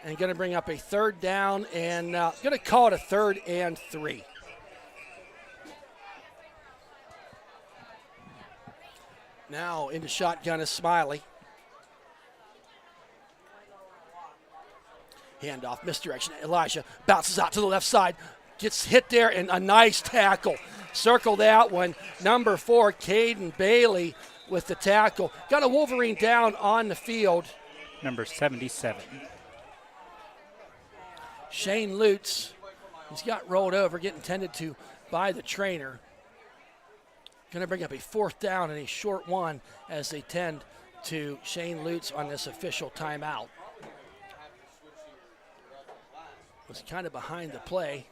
and going to bring up a third down, and going to call it a 3rd and 3. Now into shotgun is Smiley. Handoff, misdirection. Elijah bounces out to the left side. Gets hit there, and a nice tackle. Circled out one. Number 4, Caden Bailey with the tackle. Got a Wolverine down on the field. Number 77. Shane Lutz. He's got rolled over, getting tended to by the trainer. Going to bring up a 4th down and a short one as they tend to Shane Lutz on this official timeout. Was kind of behind the play.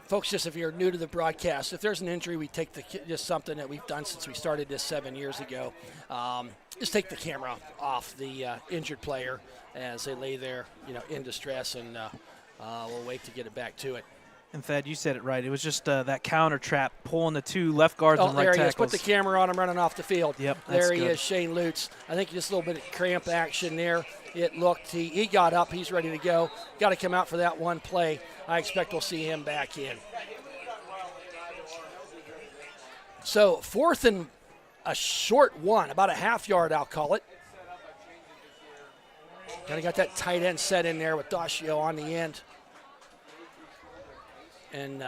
Folks, just if you're new to the broadcast, if there's an injury, we take just something that we've done since we started this 7 years ago. Just take the camera off the injured player as they lay there, in distress, and we'll wait to get it back to it. And Thad, you said it right. It was just that counter trap, pulling the 2 left guards and right there tackles. He is. Put the camera on him running off the field. Yep, there he good. is, Shane Lutz. I think just a little bit of cramp action there. It looked, he got up, he's ready to go. Got to come out for that one play. I expect we'll see him back in. So 4th and a short one, about a half yard, I'll call it. Kind of got that tight end set in there with Dacio on the end. And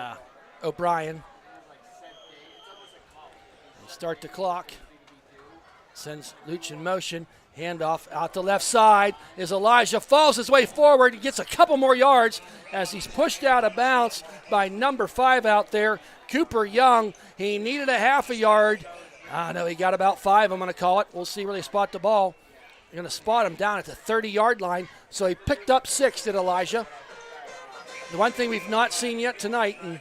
O'Brien. Start the clock. Sends Luch in motion. Handoff out to left side is Elijah. Falls his way forward. He gets a couple more yards as he's pushed out of bounds by number 5 out there, Cooper Young. He needed a half a yard. No, he got about 5, I'm going to call it. We'll see where they spot the ball. They're going to spot him down at the 30-yard line. So he picked up 6, did Elijah. The one thing we've not seen yet tonight, and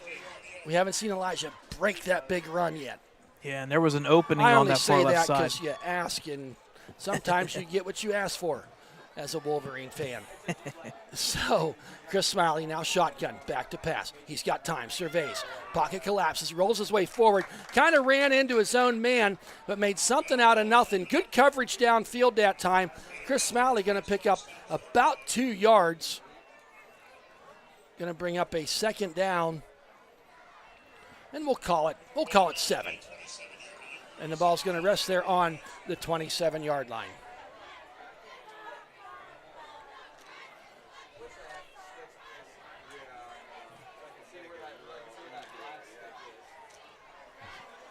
we haven't seen Elijah break that big run yet. Yeah, and there was an opening on that far left side. I only say that because you ask, and sometimes you get what you ask for. as a Wolverine fan. So Chris Smiley now shotgun, back to pass. He's got time, surveys, pocket collapses, rolls his way forward, kind of ran into his own man, but made something out of nothing. Good coverage downfield that time. Chris Smiley going to pick up about 2 yards. Going to bring up a second down, and we'll call it 7. And the ball's going to rest there on the 27-yard line.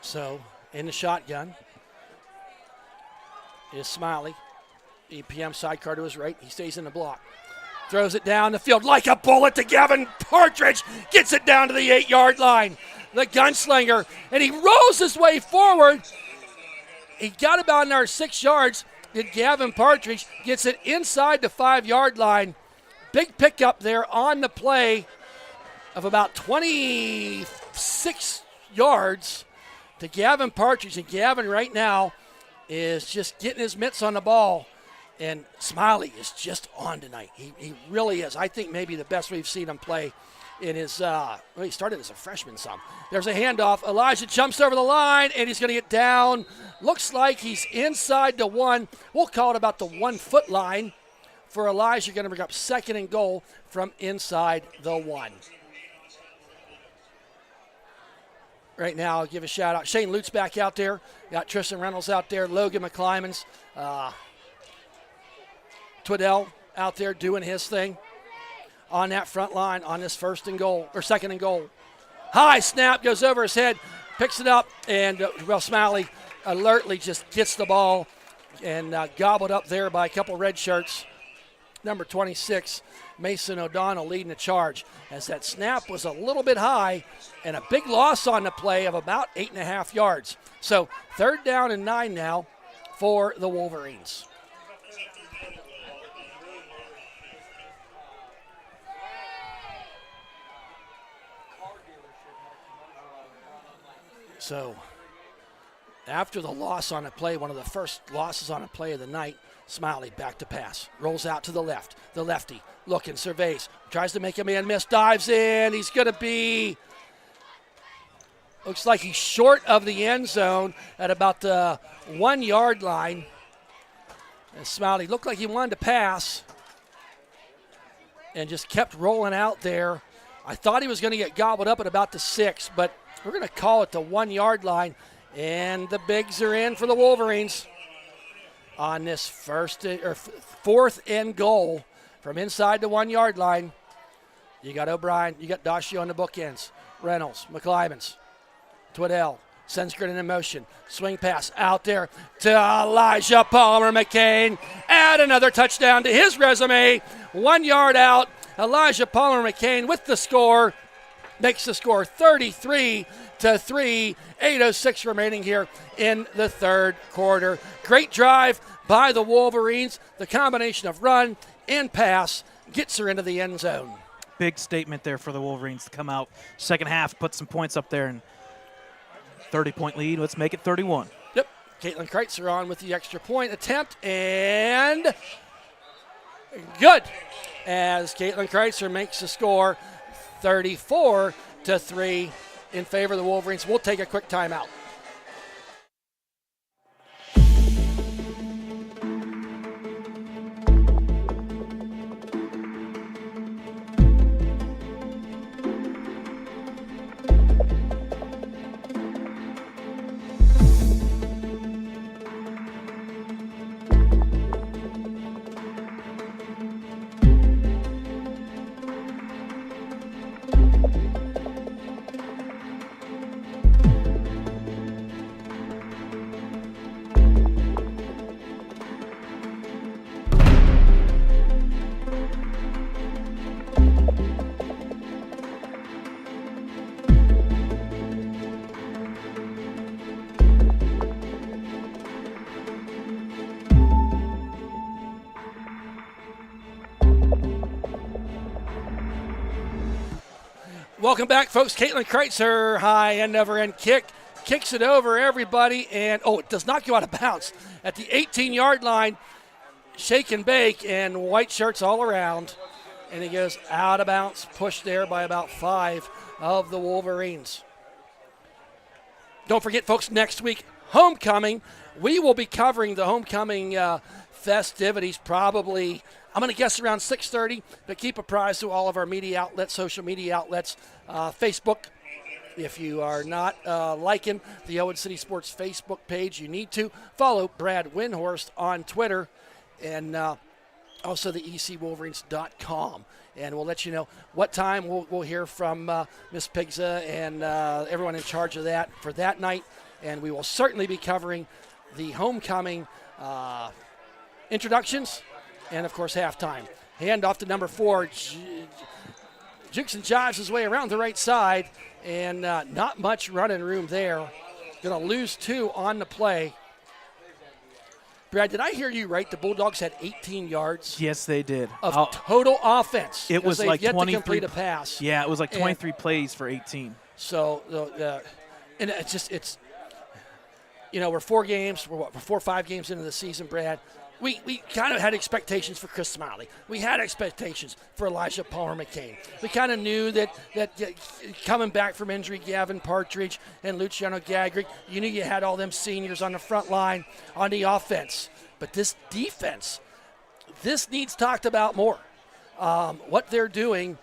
So, in the shotgun is Smiley. EPM sidecar to his right. He stays in the block. Throws it down the field like a bullet to Gavin Partridge. Gets it down to the 8-yard line. The gunslinger. And he rolls his way forward. He got about another 6 yards. Did Gavin Partridge. Gets it inside the 5-yard line. Big pickup there on the play of about 26 yards to Gavin Partridge. And Gavin right now is just getting his mitts on the ball. And Smiley is just on tonight. He really is. I think maybe the best we've seen him play in his, he started as a freshman some. There's a handoff. Elijah jumps over the line, and he's going to get down. Looks like he's inside the 1. We'll call it about the 1-foot line for Elijah. Going to bring up 2nd and goal from inside the 1. Right now, I'll give a shout out. Shane Lutz back out there. Got Tristan Reynolds out there. Logan McClymans. Twiddell out there doing his thing on that front line on this 2nd and goal. High snap goes over his head, picks it up, and Smiley alertly just gets the ball and gobbled up there by a couple red shirts. Number 26, Mason O'Donnell leading the charge as that snap was a little bit high and a big loss on the play of about 8.5 yards. So 3rd down and 9 now for the Wolverines. So after the loss on a play, one of the first losses on a play of the night, Smiley back to pass, rolls out to the left. The lefty looking, surveys, tries to make a man miss, dives in. He's going to be, looks like he's short of the end zone at about the 1-yard line. And Smiley looked like he wanted to pass and just kept rolling out there. I thought he was going to get gobbled up at about the 6, but we're going to call it the 1-yard line. And the bigs are in for the Wolverines on this 4th and goal from inside the 1-yard line. You got O'Brien, you got Dashi on the bookends. Reynolds, McClymans, Twiddell sends Grin in motion. Swing pass out there to Elijah Palmer McCain. Add another touchdown to his resume. 1 yard out. Elijah Palmer McCain with the score. Makes the score 33-3. 8:06 remaining here in the 3rd quarter. Great drive by the Wolverines. The combination of run and pass gets her into the end zone. Big statement there for the Wolverines to come out second half, put some points up there, and 30-point lead. Let's make it 31. Yep. Caitlin Kreitzer on with the extra point attempt, and good as Caitlin Kreitzer makes the score 34-3 in favor of the Wolverines. We'll take a quick timeout. Welcome back, folks. Caitlin Kreitzer, high end over end kick. Kicks it over everybody, and it does not go out of bounds. At the 18-yard line, shake and bake, and white shirts all around. And he goes out of bounds, pushed there by about 5 of the Wolverines. Don't forget, folks, next week, homecoming. We will be covering the homecoming festivities probably, I'm going to guess around 6:30, but keep apprised to all of our media outlets, social media outlets, Facebook. If you are not liking the Ellwood City Sports Facebook page, you need to follow Brad Windhorst on Twitter and also the ecwolverines.com. And we'll let you know what time we'll hear from Miss Pigza and everyone in charge of that for that night. And we will certainly be covering the homecoming introductions and, of course, halftime. Hand off to number 4. Jukes and jives his way around the right side, and not much running room there. Going to lose 2 on the play. Brad, did I hear you right? The Bulldogs had 18 yards. Yes, they did. Of total offense. It was like yet 23. To complete a pass. Yeah, it was like 23 plays for 18. So, and it's we're 4 games. We're 4 or 5 games into the season, Brad. We kind of had expectations for Chris Smiley. We had expectations for Elijah Palmer McCain. We kind of knew that coming back from injury, Gavin Partridge and Luciano Gagrick, you knew you had all them seniors on the front line on the offense. But this defense, this needs talked about more. What they're doing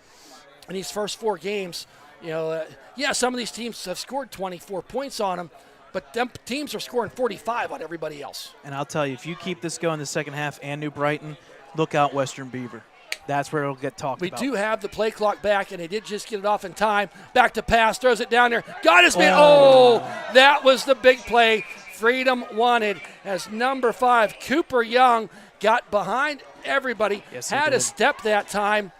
in these first 4 games, some of these teams have scored 24 points on them, but them teams are scoring 45 on everybody else. And I'll tell you, if you keep this going the second half and New Brighton, look out Western Beaver. That's where it'll get talked about. We do have the play clock back, and they did just get it off in time. Back to pass, throws it down there. Got his man. Oh, that was the big play Freedom wanted as number 5, Cooper Young, got behind everybody. Yes, had a step that time,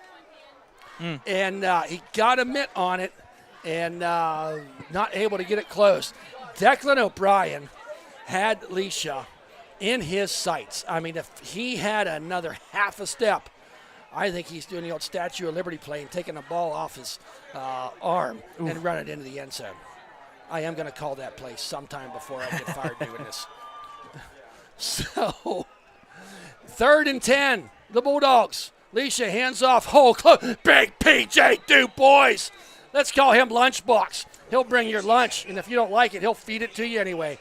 and he got a mitt on it and not able to get it closed. Declan O'Brien had Leisha in his sights. I mean, if he had another half a step, I think he's doing the old Statue of Liberty play and taking the ball off his arm and run it into the end zone. I am going to call that play sometime before I get fired doing this. So, 3rd and 10, the Bulldogs. Leisha hands off. Big P.J. Du Bois. Let's call him Lunchbox. He'll bring your lunch, and if you don't like it, he'll feed it to you anyway.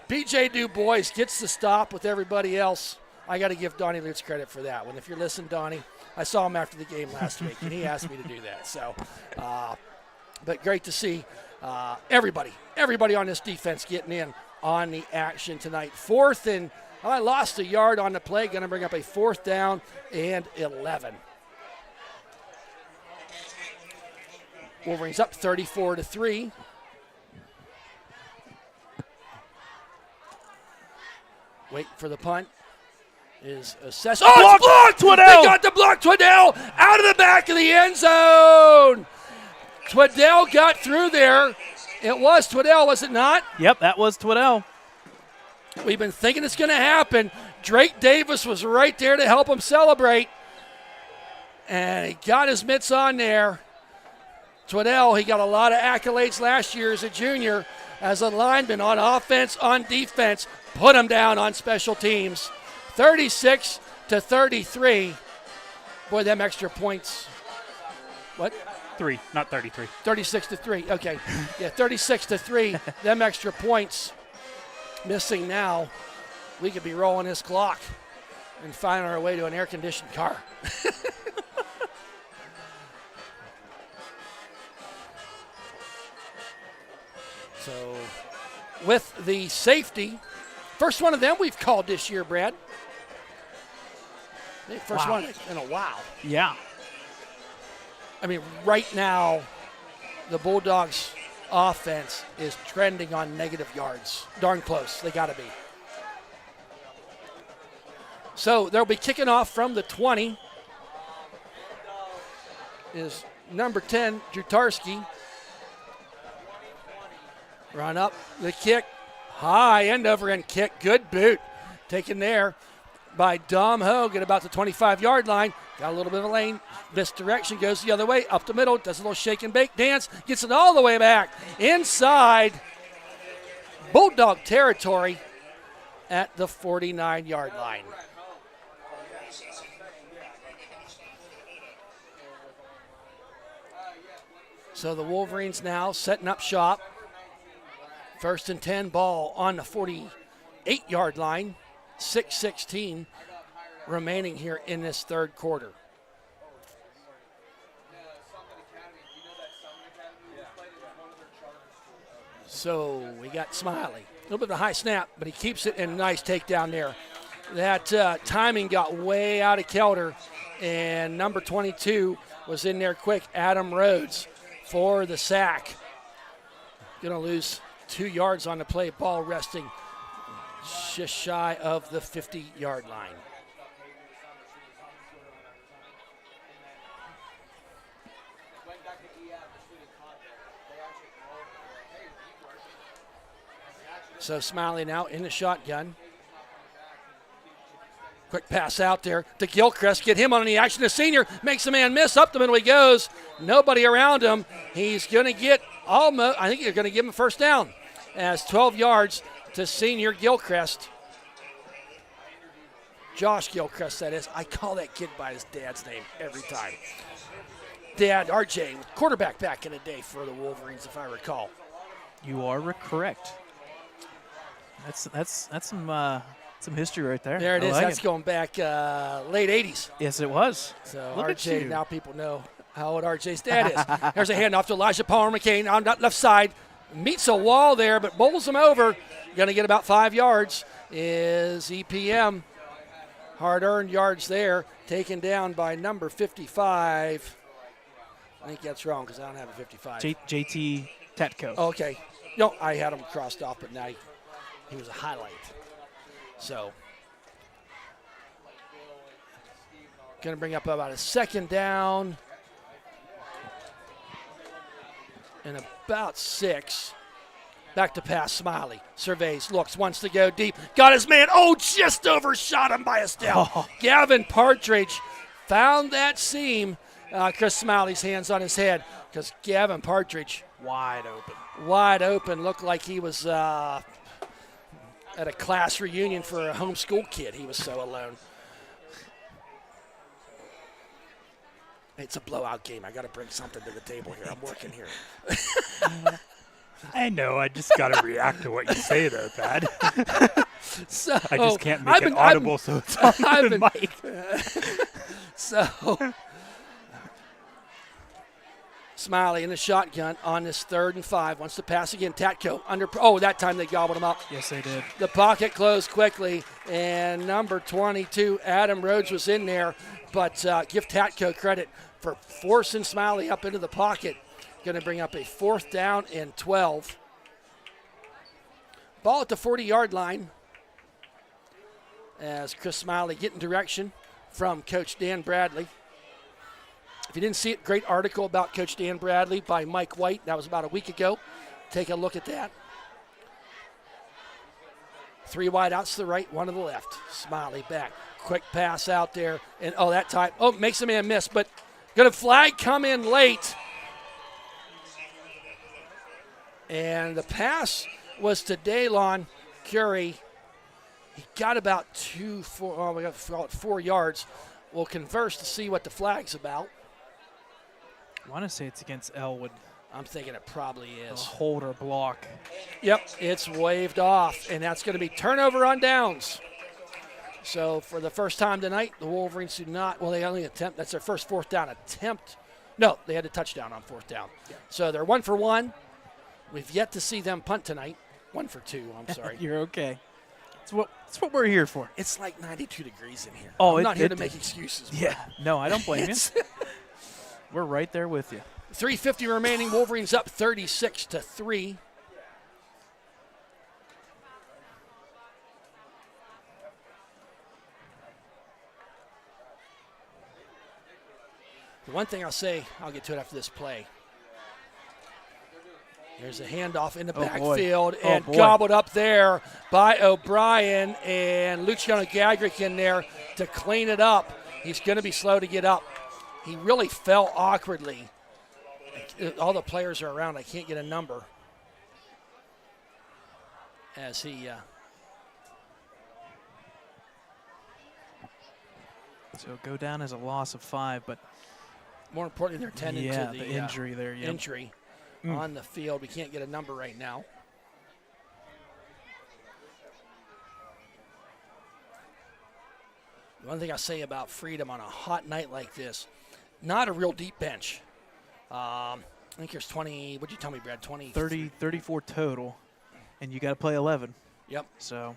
P.J. Du Bois gets the stop with everybody else. I got to give Donnie Lutz credit for that one. If you're listening, Donnie, I saw him after the game last week, and he asked me to do that. So, but great to see everybody on this defense getting in on the action tonight. 4th and I lost a yard on the play. Going to bring up a 4th down and 11. Wolverines up 34-3. Wait for the punt. Is assessed. Oh, it's blocked! Twiddell! They got the block. Twiddell out of the back of the end zone. Twiddell got through there. It was Twiddell, was it not? Yep, that was Twiddell. We've been thinking it's going to happen. Drake Davis was right there to help him celebrate. And he got his mitts on there. Twiddell, he got a lot of accolades last year as a junior, as a lineman on offense, on defense. Put him down on special teams. 36-33. Boy, them extra points. What? 3, not 33. 36-3. Okay. Yeah, 36-3. Them extra points missing now. We could be rolling this clock and finding our way to an air-conditioned car. So, with the safety, first one of them we've called this year, Brad. First one in a while. Yeah. I mean, right now, the Bulldogs' offense is trending on negative yards. Darn close. They got to be. So they'll be kicking off from the 20. Is number 10, Jutarski. Run up, the kick, high end over end kick, good boot. Taken there by Dom Hogue at about the 25-yard line. Got a little bit of a lane, misdirection, goes the other way, up the middle, does a little shake and bake dance, gets it all the way back inside Bulldog territory at the 49-yard line. So the Wolverines now setting up shop. 1st and 10, ball on the 48-yard line. 6:16 remaining here in this third quarter. So we got Smiley. A little bit of a high snap, but he keeps it, and nice takedown there. That timing got way out of kilter, and number 22 was in there quick. Adam Rhodes for the sack. Going to lose 2 yards on the play. Ball resting just shy of the 50-yard line. So Smiley now in the shotgun. Quick pass out there to Gilchrist. Get him on the action. The senior makes the man miss. Up the middle he goes. Nobody around him. He's going to get almost, I think they're going to give him a first down. As 12 yards to senior Gilchrist. Josh Gilchrist, that is. I call that kid by his dad's name every time. Dad, RJ, quarterback back in the day for the Wolverines, if I recall. You are correct. That's some history right there. There it is. Like That's going back late 80s. Yes, it was. So Look at RJ, you. now people know how old RJ's dad is. There's a handoff to Elijah Palmer McCain on that left side. Meets a wall there, but bowls him over. Going to get about 5 yards is EPM. Hard-earned yards there. Taken down by number 55. I think that's wrong because I don't have a 55. JT Tetko. Okay. No, I had him crossed off, but now he was a highlight. So, going to bring up about a 2nd down and about 6. Back to pass, Smiley. Surveys, looks, wants to go deep. Got his man. Oh, just overshot him by a step. Oh. Gavin Partridge found that seam. Chris Smiley's hands on his head because Gavin Partridge Wide open. wide open. Looked like he was at a class reunion for a homeschool kid. He was so alone. It's a blowout game. I got to bring something to the table here. I'm working here. I know. I just got to react to what you say, though, Thad. So I just can't make it audible, so it's on the mic. So Smiley in the shotgun on this 3rd and 5. Wants to pass again. Tatko under. Oh, that time they gobbled him up. Yes, they did. The pocket closed quickly, and number 22, Adam Rhodes, was in there. But give Tatko credit for forcing Smiley up into the pocket. Going to bring up a 4th down and 12. Ball at the 40-yard line as Chris Smiley getting direction from Coach Dan Bradley. If you didn't see it, great article about Coach Dan Bradley by Mike White. That was about a week ago. Take a look at that. 3 wide outs to the right, 1 to the left. Smiley back. Quick pass out there. And, that time. Makes a man miss, but going to flag come in late. And the pass was to Daylon Curie. He got about 4 yards. We'll converse to see what the flag's about. I want to say it's against Ellwood. I'm thinking it probably is. A hold or block. Yep, it's waved off, and that's going to be turnover on downs. So for the first time tonight, the Wolverines do not, they only attempt, that's their first 4th down attempt. No, they had a touchdown on 4th down. Yeah. So they're 1 for 1. We've yet to see them punt tonight. 1 for 2, I'm sorry. You're okay. It's what we're here for. It's like 92 degrees in here. Oh, I'm not here to make excuses. Yeah, no, I don't blame you. We're right there with you. 3:50 remaining. Wolverines up 36-3. The one thing I'll say, I'll get to it after this play. There's a handoff in the backfield and gobbled up there by O'Brien, and Luciano Gagrick in there to clean it up. He's going to be slow to get up. He really fell awkwardly. All the players are around. I can't get a number as he. So go down as a loss of 5, but more importantly, they're tending Yeah, to the injury there. Yep. injury on the field. We can't get a number right now. One thing I say about Freedom on a hot night like this, not a real deep bench. I think there's 20, what'd you tell me, Brad? 20? 34 total, and you got to play 11. Yep. So.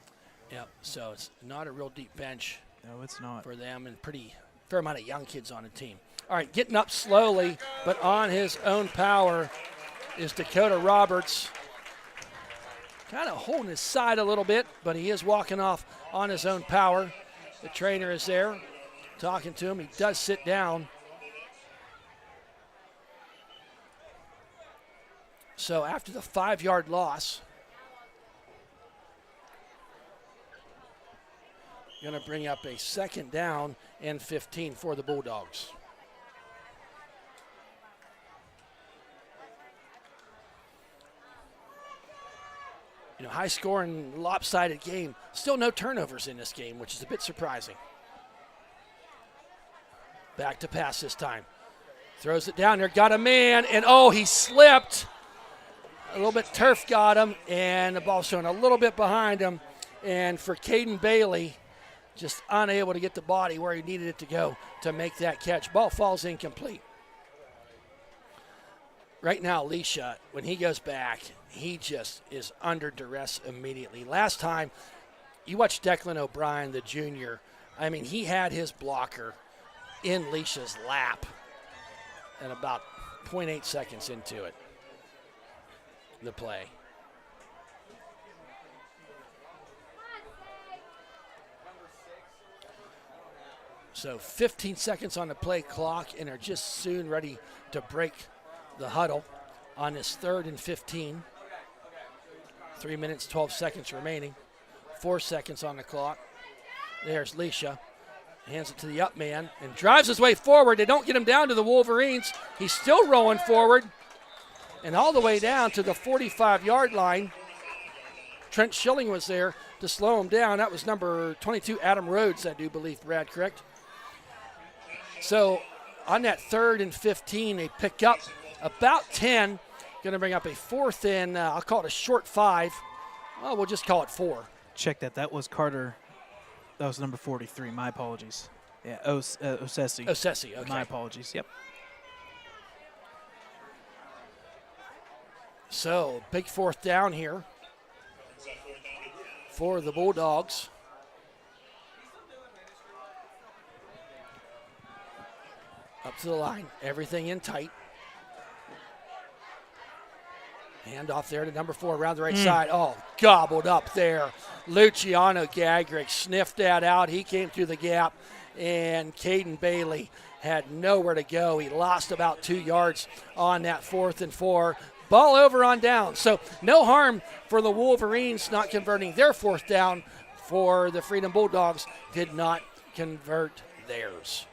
Yep. So it's not a real deep bench. No, it's not. For them, and pretty fair amount of young kids on the team. All right, getting up slowly, but on his own power is Dakota Roberts. Kind of holding his side a little bit, but he is walking off on his own power. The trainer is there talking to him. He does sit down. So after the 5-yard loss, going to bring up a 2nd down and 15 for the Bulldogs. You know, high-scoring, lopsided game. Still no turnovers in this game, which is a bit surprising. Back to pass this time. Throws it down there, got a man, and oh, he slipped. A little bit turf got him, and the ball's showing a little bit behind him. And for Caden Bailey, just unable to get the body where he needed it to go to make that catch. Ball falls incomplete. Right now, Leisha, when he goes back, he just is under duress immediately. Last time, you watched Declan O'Brien, the junior. I mean, he had his blocker in Leisha's lap and about 0.8 seconds into it, the play. So 15 seconds on the play clock, and are just soon ready to break the huddle on this 3rd and 15. 3 minutes, 12 seconds remaining. 4 seconds on the clock. There's Leisha. Hands it to the up man and drives his way forward. They don't get him down to the Wolverines. He's still rolling forward and all the way down to the 45-yard line. Trent Schilling was there to slow him down. That was number 22, Adam Rhodes, I do believe, Brad, correct? So on that 3rd and 15, they pick up about 10. Going to bring up a 4th and I'll call it a short 5. Well, we'll just call it 4. Check that. That was Carter. That was number 43. My apologies. Yeah, Osesi. Osesi, okay. My apologies. Yep. So big 4th down here for the Bulldogs. Up to the line, everything in tight. Hand off there to number 4 around the right side. Oh, gobbled up there. Luciano Gagrick sniffed that out. He came through the gap, and Caden Bailey had nowhere to go. He lost about 2 yards on that 4th and 4. Ball over on down. So no harm for the Wolverines not converting their 4th down. For the Freedom Bulldogs, did not convert theirs.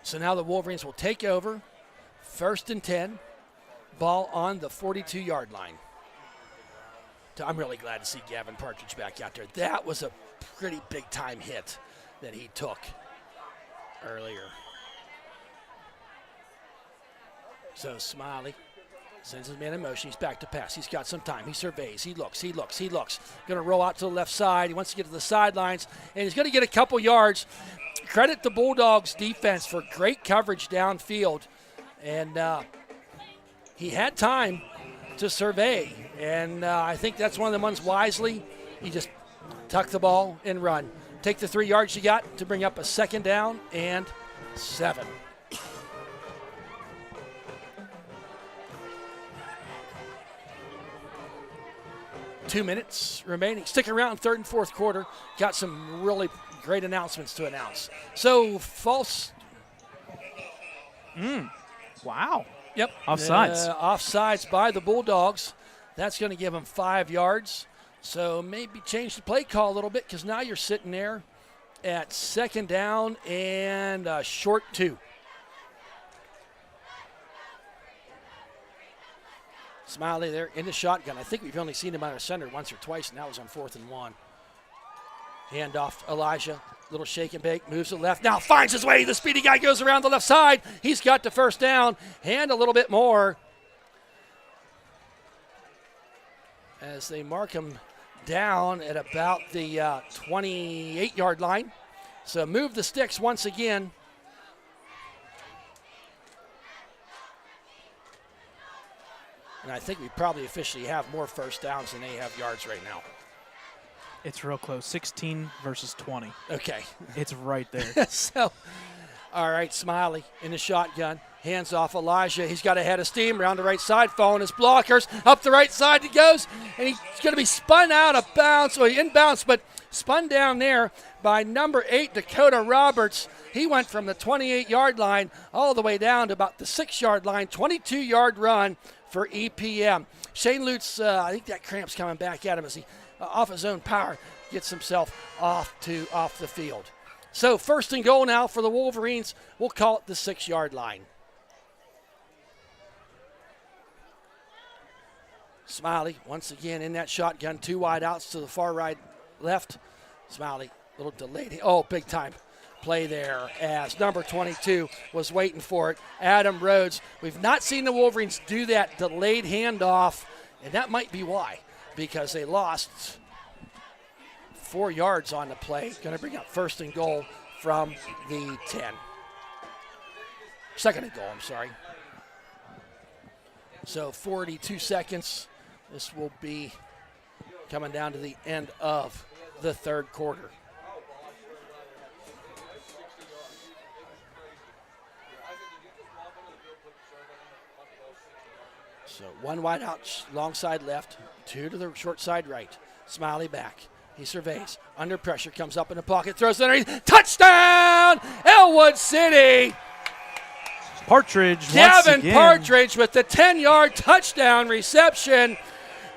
So now the Wolverines will take over. 1st and 10. Ball on the 42-yard line. I'm really glad to see Gavin Partridge back out there. That was a pretty big-time hit that he took earlier. So Smiley sends his man in motion. He's back to pass. He's got some time. He surveys. He looks. Going to roll out to the left side. He wants to get to the sidelines, and he's going to get a couple yards. Credit the Bulldogs defense for great coverage downfield. And he had time to survey. And I think that's one of the ones wisely. He just tuck the ball and run. Take the 3 yards you got to bring up a 2nd down and 7. Two minutes remaining. Stick around, 3rd and 4th quarter. Got some really great announcements to announce. So, false. Wow. Yep. Offsides. Offsides by the Bulldogs. That's going to give them 5 yards. So, maybe change the play call a little bit because now you're sitting there at 2nd down and a short 2. Smiley there in the shotgun. I think we've only seen him out of center once or twice, and that was on 4th and 1. Hand off Elijah. Little shake and bake, moves to the left, now finds his way. The speedy guy goes around the left side. He's got the first down and a little bit more as they mark him down at about the 28-yard line. So move the sticks once again. And I think we probably officially have more first downs than they have yards right now. It's real close, 16 versus 20. Okay. It's right there. So, all right, Smiley in the shotgun. Hands off Elijah. He's got a head of steam around the right side, following his blockers. Up the right side he goes, and he's going to be spun out of bounds, or inbounds, but spun down there by number 8, Dakota Roberts. He went from the 28-yard line all the way down to about the 6-yard line, 22-yard run for EPM. Shane Lutz, I think that cramp's coming back at him as he, off his own power, gets himself off the field. So first and goal now for the Wolverines. We'll call it the 6-yard line. Smiley once again in that shotgun, 2 wide outs to the far right, left. Smiley, little delayed. Oh, big time play there as number 22 was waiting for it. Adam Rhodes. We've not seen the Wolverines do that delayed handoff, and that might be why, because they lost 4 yards on the play. Going to bring up first and goal from the 10. Second and goal, I'm sorry. So 42 seconds. This will be coming down to the end of the third quarter. So 1 wide out, long side left, 2 to the short side right. Smiley back. He surveys. Under pressure, comes up in the pocket, throws it underneath. Touchdown! Ellwood City! Partridge Gavin once again. Partridge with the 10-yard touchdown reception,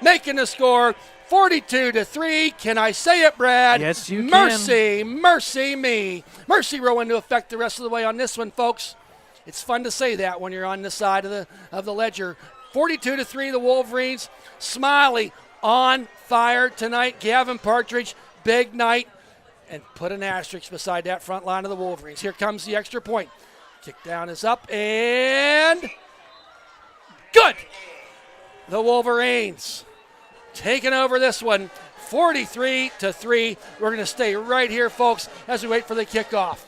making the score 42-3. Can I say it, Brad? Yes, you mercy, can. Mercy me. Mercy row into effect the rest of the way on this one, folks. It's fun to say that when you're on this side of the ledger. 42-3, the Wolverines. Smiley on fire tonight. Gavin Partridge, big night. And put an asterisk beside that front line of the Wolverines. Here comes the extra point. Kick down is up and good. The Wolverines taking over this one, 43-3. We're going to stay right here, folks, as we wait for the kickoff.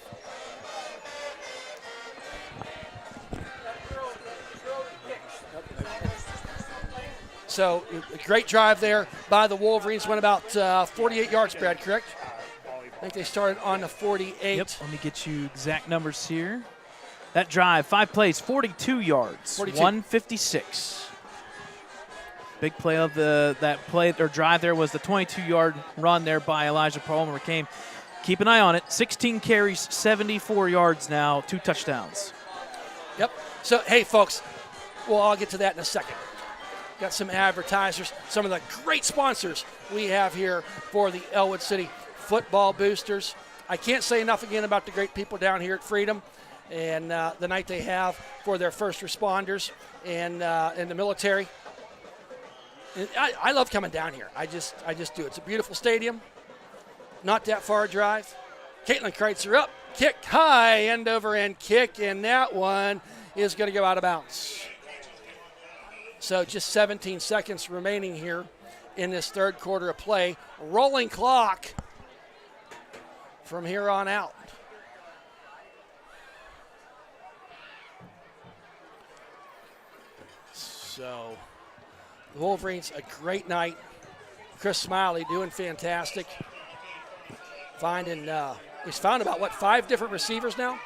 So a great drive there by the Wolverines. Went about 48 yards, Brad, correct? I think they started on the 48. Yep, let me get you exact numbers here. That drive, 5 plays, 42 yards, 156. Big play of that play or drive there was the 22-yard run there by Elijah Palmer came. Keep an eye on it. 16 carries, 74 yards now, 2 touchdowns. Yep. So, hey, folks, I'll get to that in a second. Got some advertisers, some of the great sponsors we have here for the Ellwood City football boosters. I can't say enough again about the great people down here at Freedom and the night they have for their first responders and the military. And I love coming down here. I just do. It's a beautiful stadium. Not that far a drive. Caitlin Kreitzer up, kick high, end over end kick, and that one is going to go out of bounds. So just 17 seconds remaining here in this third quarter of play. Rolling clock from here on out. So the Wolverines, a great night. Chris Smiley doing fantastic. He's found about, 5 different receivers now?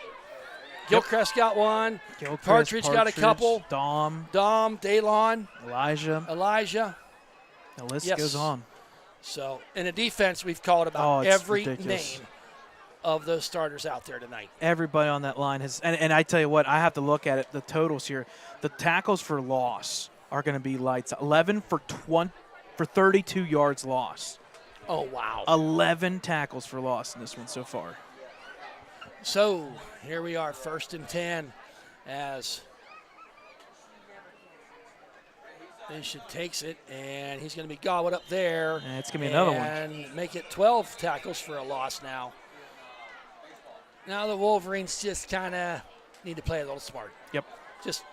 Gilchrist got one. Partridge got a couple. Dom, Daylon. Elijah. The list goes on. So, in the defense, we've called about every name of those starters out there tonight. Everybody on that line has, and I tell you what, I have to look at it, the totals here. The tackles for loss are going to be lights. 11 for 32 yards lost. Oh, wow. 11 tackles for loss in this one so far. So, here we are, 1st and 10, as Bishop takes it, and he's going to be gobbled up there. And it's going to be another one. And make it 12 tackles for a loss now. Now the Wolverines just kind of need to play a little smart. Yep. Just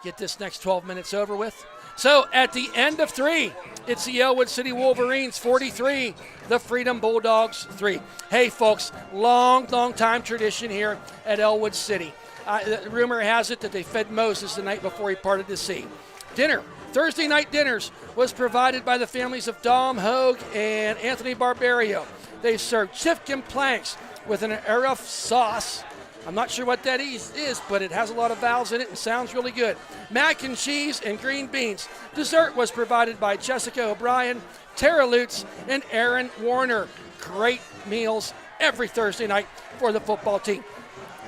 get this next 12 minutes over with. So at the end of 3, it's the Ellwood City Wolverines 43, the Freedom Bulldogs 3. Hey, folks, long time tradition here at Ellwood City. The rumor has it that they fed Moses the night before he parted the sea. Dinner, Thursday night dinners, was provided by the families of Dom Hogue and Anthony Barbario. They served chicken planks with an Arif sauce. I'm not sure what that is, but it has a lot of vowels in it and sounds really good. Mac and cheese and green beans. Dessert was provided by Jessica O'Brien, Tara Lutz, and Aaron Warner. Great meals every Thursday night for the football team.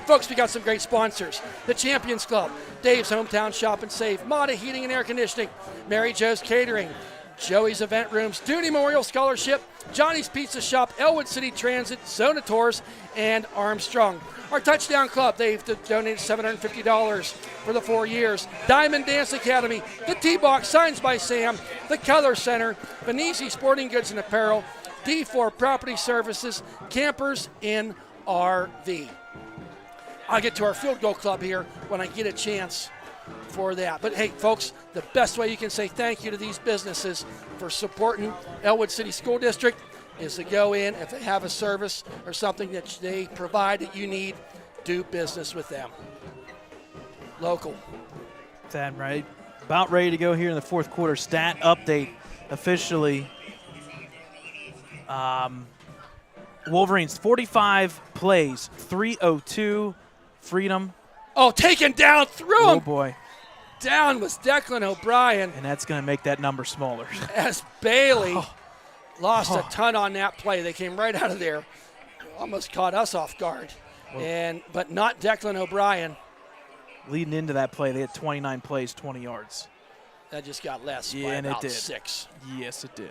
Folks, we got some great sponsors. The Champions Club, Dave's Hometown Shop and Save, Mata Heating and Air Conditioning, Mary Jo's Catering, Joey's Event Rooms, Dooney Memorial Scholarship, Johnny's Pizza Shop, Ellwood City Transit, Zona Tours, and Armstrong. Our Touchdown Club, they've donated $750 for the 4 years. Diamond Dance Academy, the T-Box, Signs by Sam, the Color Center, Venezi Sporting Goods and Apparel, D4 Property Services, Campers in RV. I'll get to our Field Goal Club here when I get a chance for that. But hey, folks, the best way you can say thank you to these businesses for supporting Ellwood City School District is to go in, if they have a service or something that they provide that you need, do business with them. Local. That right. About ready to go here in the fourth quarter. Stat update officially. Wolverines 45 plays, 302. Freedom. Oh, taken down through him. Oh boy. Down was Declan O'Brien. And that's going to make that number smaller. As Bailey lost a ton on that play. They came right out of there. Almost caught us off guard. But not Declan O'Brien. Leading into that play, they had 29 plays, 20 yards. That just got less by and about it did. 6. Yes, it did.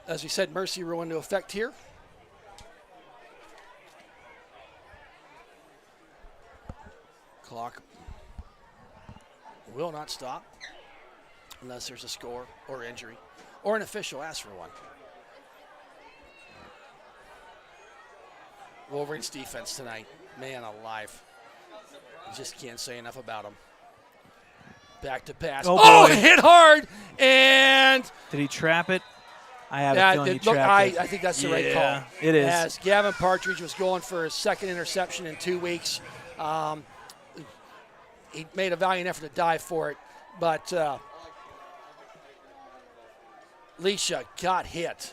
As we said, mercy rule into effect here. Clock will not stop unless there's a score or injury or an official asks for one. Wolverines defense tonight, man alive. You just can't say enough about them. Back to pass. Oh, hit hard, and did he trap it? I have a feeling he trapped it. I think that's the right call. It is. As Gavin Partridge was going for his second interception in 2 weeks, he made a valiant effort to dive for it, but Leisha got hit.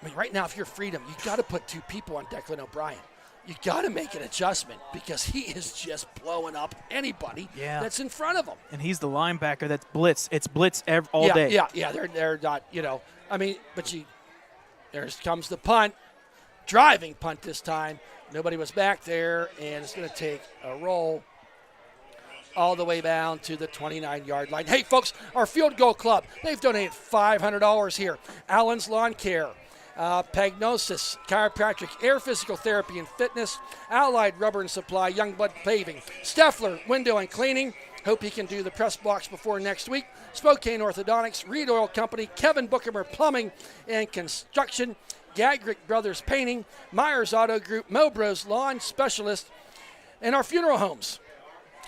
I mean, right now, if you're Freedom, you got to put 2 people on Declan O'Brien. You got to make an adjustment because he is just blowing up anybody that's in front of him. And he's the linebacker that's blitz. It's blitz all day. Yeah. They're not, I mean, but there comes the punt, driving punt this time. Nobody was back there, and it's going to take a roll all the way down to the 29-yard line. Hey, folks, our Field Goal Club, they've donated $500 here. Allen's Lawn Care, Pagnosis, Chiropractic, Air Physical Therapy and Fitness, Allied Rubber and Supply, Youngblood Paving, Steffler Window and Cleaning. Hope he can do the press box before next week. Spokane Orthodontics, Reed Oil Company, Kevin Bookermer Plumbing and Construction, Gagrick Brothers Painting, Myers Auto Group, Mobros Lawn Specialist, and our funeral homes.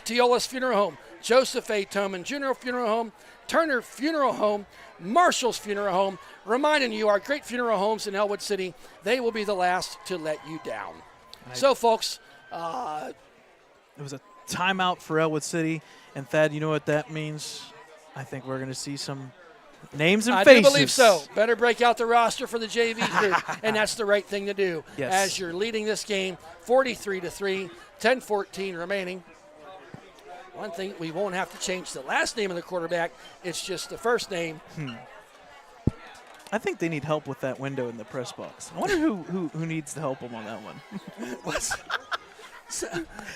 Teola's Funeral Home, Joseph A. Toman Jr. Funeral Home, Turner Funeral Home, Marshall's Funeral Home, reminding you our great funeral homes in Ellwood City, they will be the last to let you down. So, folks. It was a timeout for Ellwood City, and Thad, you know what that means? I think we're going to see some names and faces. I do believe so. Better break out the roster for the JV group, and that's the right thing to do. Yes. As you're leading this game 43-3, 10-14 remaining. One thing, we won't have to change the last name of the quarterback. It's just the first name. I think they need help with that window in the press box. I wonder who needs to help them on that one.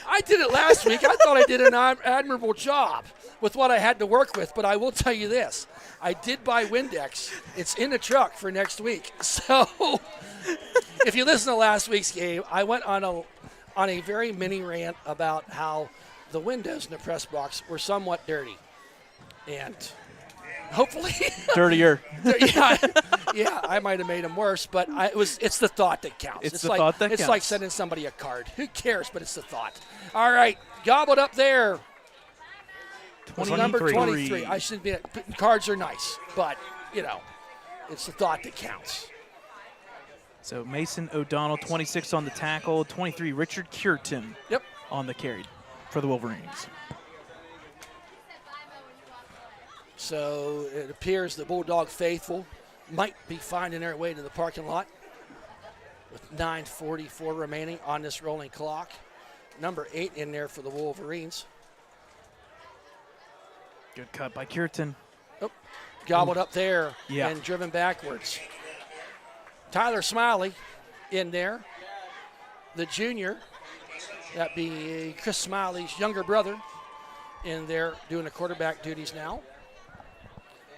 I did it last week. I thought I did an admirable job with what I had to work with, but I will tell you this. I did buy Windex. It's in the truck for next week. So if you listen to last week's game, I went on on a very mini rant about how the windows in the press box were somewhat dirty. And hopefully Dirtier. yeah, I might have made them worse, but it's the thought that counts. It's the thought that It's counts. like sending somebody a card. Who cares, but it's the thought. All right, gobbled up there. Was number 23. I should be. Cards are nice, but, it's the thought that counts. So Mason O'Donnell, 26 on the tackle, 23 Richard Cureton on the carry for the Wolverines. So it appears the Bulldog faithful might be finding their way to the parking lot with 9:44 remaining on this rolling clock. Number 8 in there for the Wolverines. Good cut by Cureton. Gobbled up there Yeah. and driven backwards. Tyler Smiley in there. The junior, that be Chris Smiley's younger brother, in there doing the quarterback duties now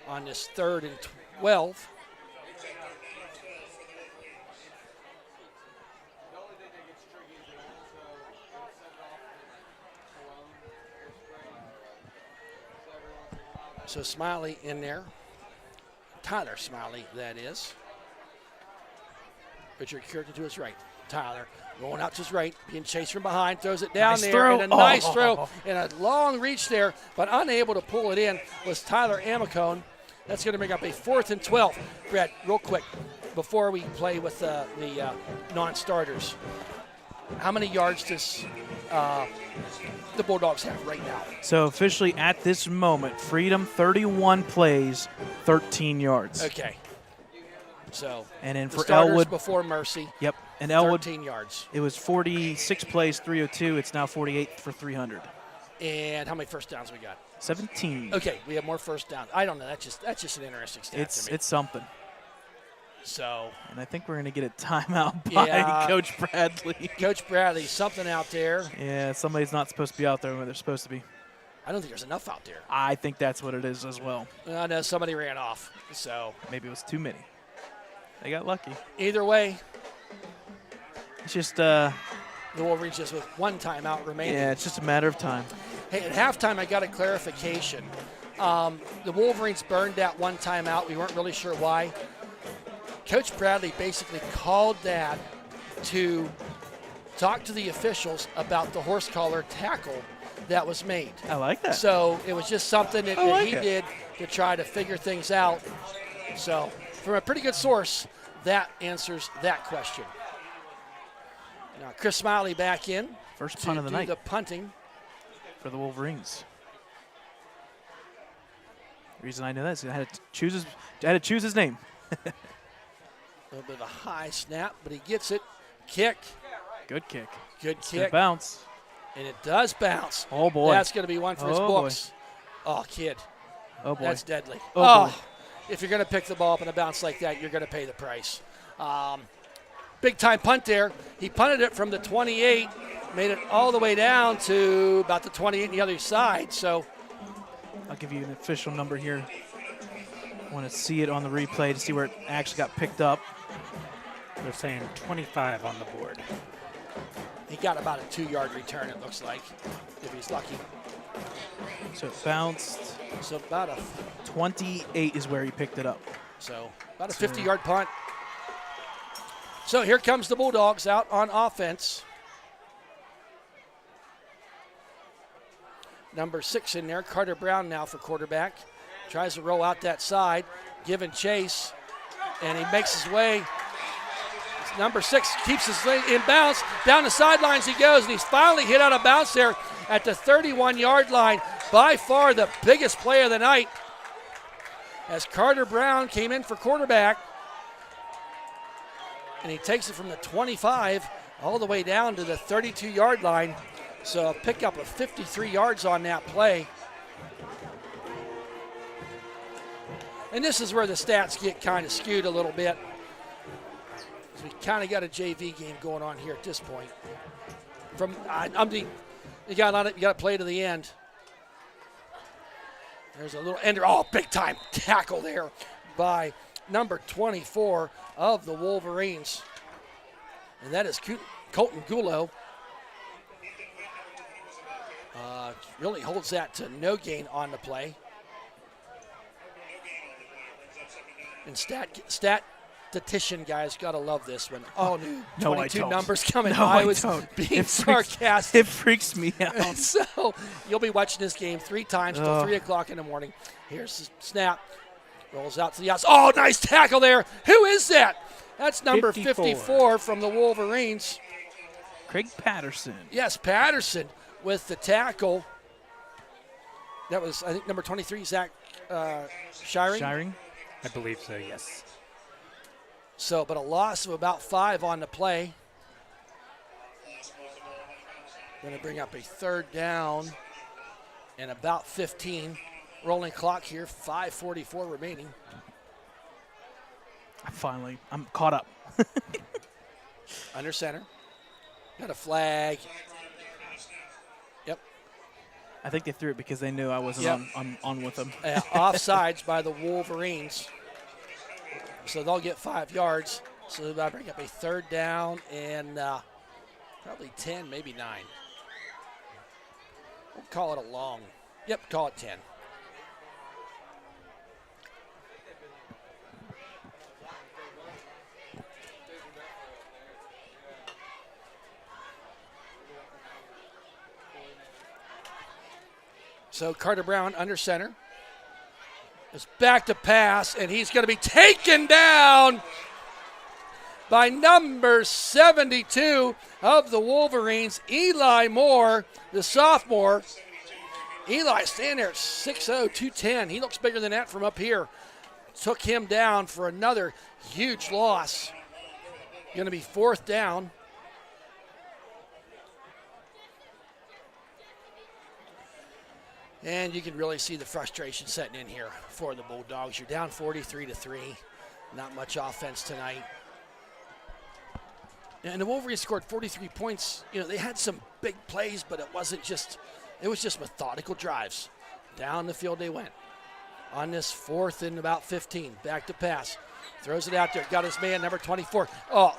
on this 3rd and 12. So Smiley in there. Tyler Smiley, that is. Richard Cureton to his right. Tyler going out to his right, being chased from behind, throws it down Nice there. throw. And a nice throw and a long reach there, but unable to pull it in was Tyler Amicone. That's going to make up a 4th and 12. Brett, real quick, before we play with the non-starters, how many yards does the Bulldogs have right now? So officially at this moment, Freedom 31 plays, 13 yards. Okay. So and then the for starters Ellwood before Mercy. Yep. And Ellwood 13 yards. It was 46 plays, 302. It's now 48 for 300. And how many first downs we got? 17. Okay, we have more first downs. I don't know. That's just an interesting stat to me. It's something. So. And I think we're going to get a timeout by Coach Bradley. Coach Bradley, something out there. Yeah, somebody's not supposed to be out there when they're supposed to be. I don't think there's enough out there. I think that's what it is as well. I know somebody ran off. So. Maybe it was too many. They got lucky. Either way. It's just the Wolverines just with one timeout remaining. Yeah, it's just a matter of time. Hey, at halftime, I got a clarification. The Wolverines burned that one timeout. We weren't really sure why. Coach Bradley basically called that to talk to the officials about the horse collar tackle that was made. I like that. So it was just something that he did to try to figure things out. So from a pretty good source, that answers that question. Now, Chris Smiley back in. First punt of the night. The punting for the Wolverines. The reason I know that is I had to choose his name. A little bit of a high snap, but he gets it. Kick. Good kick. Good it's kick. Bounce. And it does bounce. Oh, boy. That's going to be one for his books. Boy. Oh, kid. Oh, boy. That's deadly. Oh, boy. If you're going to pick the ball up in a bounce like that, you're going to pay the price. Big-time punt there. He punted it from the 28, made it all the way down to about the 28 on the other side. So I'll give you an official number here. I want to see it on the replay to see where it actually got picked up. They're saying 25 on the board. He got about a 2-yard return, it looks like, if he's lucky. So it bounced. So about a 28 is where he picked it up. So about a 50-yard punt. So here comes the Bulldogs out on offense. Number 6 in there, Carter Brown now for quarterback. Tries to roll out that side, giving chase, and he makes his way. Number 6 keeps his thing in bounds. Down the sidelines he goes, and he's finally hit out of bounds there at the 31-yard line. By far the biggest play of the night as Carter Brown came in for quarterback. And he takes it from the 25 all the way down to the 32-yard line. So a pickup of 53 yards on that play. And this is where the stats get kind of skewed a little bit. So we kind of got a JV game going on here at this point. You got to play to the end. There's a little ender. Oh, big time tackle there by number 24 of the Wolverines. And that is Colton Gulo. Really holds that to no gain on the play. And statistician guys, gotta love this one. All new No, I 22 don't. numbers coming. No, I I was don't. being It freaks- sarcastic. It freaks me out. So you'll be watching this game 3 times till 3 o'clock in the morning. Here's the snap. Rolls out to the outside. Oh, nice tackle there. Who is that? That's number 54 from the Wolverines. Craig Patterson. Yes, Patterson with the tackle. That was, I think, number 23, Zach Shiring. Shiring. I believe so, yes. So, but a loss of about 5 on the play. Going to bring up a 3rd down and about 15. Rolling clock here, 5:44 remaining. I'm caught up. Under center. Got a flag. Yep. I think they threw it because they knew I wasn't on with them. Offsides by the Wolverines. So they'll get 5 yards. So they'll bring up a 3rd down and probably 10, maybe 9. We'll call it a long. Yep, call it 10. So Carter Brown under center. Is back to pass, and he's going to be taken down by number 72 of the Wolverines, Eli Moore, the sophomore. Eli standing there at 6'0", 210. He looks bigger than that from up here. Took him down for another huge loss. Going to be 4th down. And you can really see the frustration setting in here for the Bulldogs. You're down 43-3. Not much offense tonight. And the Wolverines scored 43 points. You know, they had some big plays, but it was just methodical drives. Down the field they went. On this 4th and about 15. Back to pass. Throws it out there. Got his man, number 24. Oh,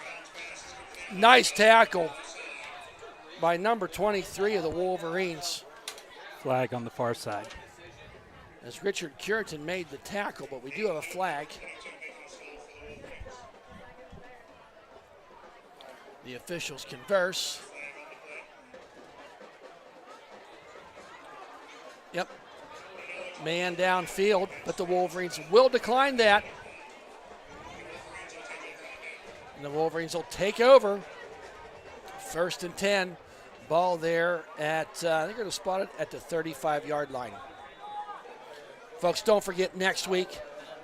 nice tackle by number 23 of the Wolverines. Flag on the far side. As Richard Curitan made the tackle, but we do have a flag. The officials converse. Yep. Man downfield, but the Wolverines will decline that. And the Wolverines will take over. 1st and 10. Ball there at, I think they're going to spot it at the 35-yard line. Folks, don't forget next week,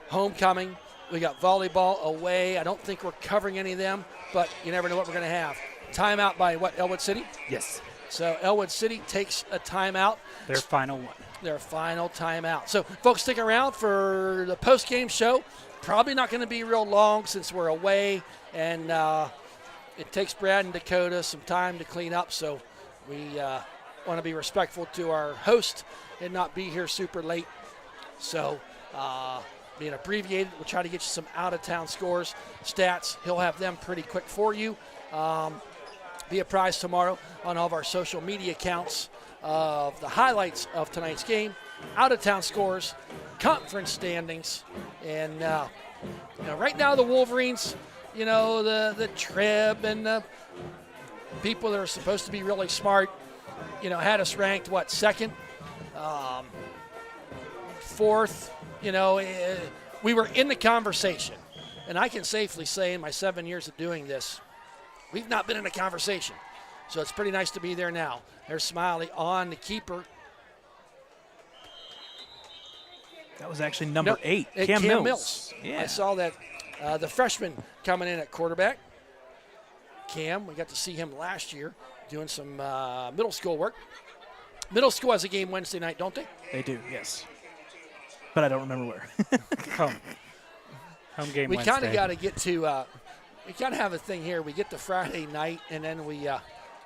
homecoming. We got volleyball away. I don't think we're covering any of them, but you never know what we're going to have. Timeout by what, Ellwood City? Yes. So Ellwood City takes a timeout. Their final one. Their final timeout. So, folks, stick around for the post-game show. Probably not going to be real long since we're away, and it takes Brad and Dakota some time to clean up, so we want to be respectful to our host and not be here super late. So, being abbreviated, we'll try to get you some out-of-town scores, stats. He'll have them pretty quick for you. Be apprised tomorrow on all of our social media accounts of the highlights of tonight's game, out-of-town scores, conference standings, and right now the Wolverines, the Trib and the people that are supposed to be really smart, had us ranked, 2nd, 4th, we were in the conversation. And I can safely say in my 7 years of doing this, we've not been in a conversation. So it's pretty nice to be there now. There's Smiley on the keeper. That was actually number 8, Cam Mills. Yeah. I saw that. The freshman coming in at quarterback. Cam, we got to see him last year doing some middle school work. Middle school has a game Wednesday night, don't they? They do, yes. But I don't remember where. Home game we Wednesday. kind of got to get to we kind of have a thing here. We get to Friday night, and then we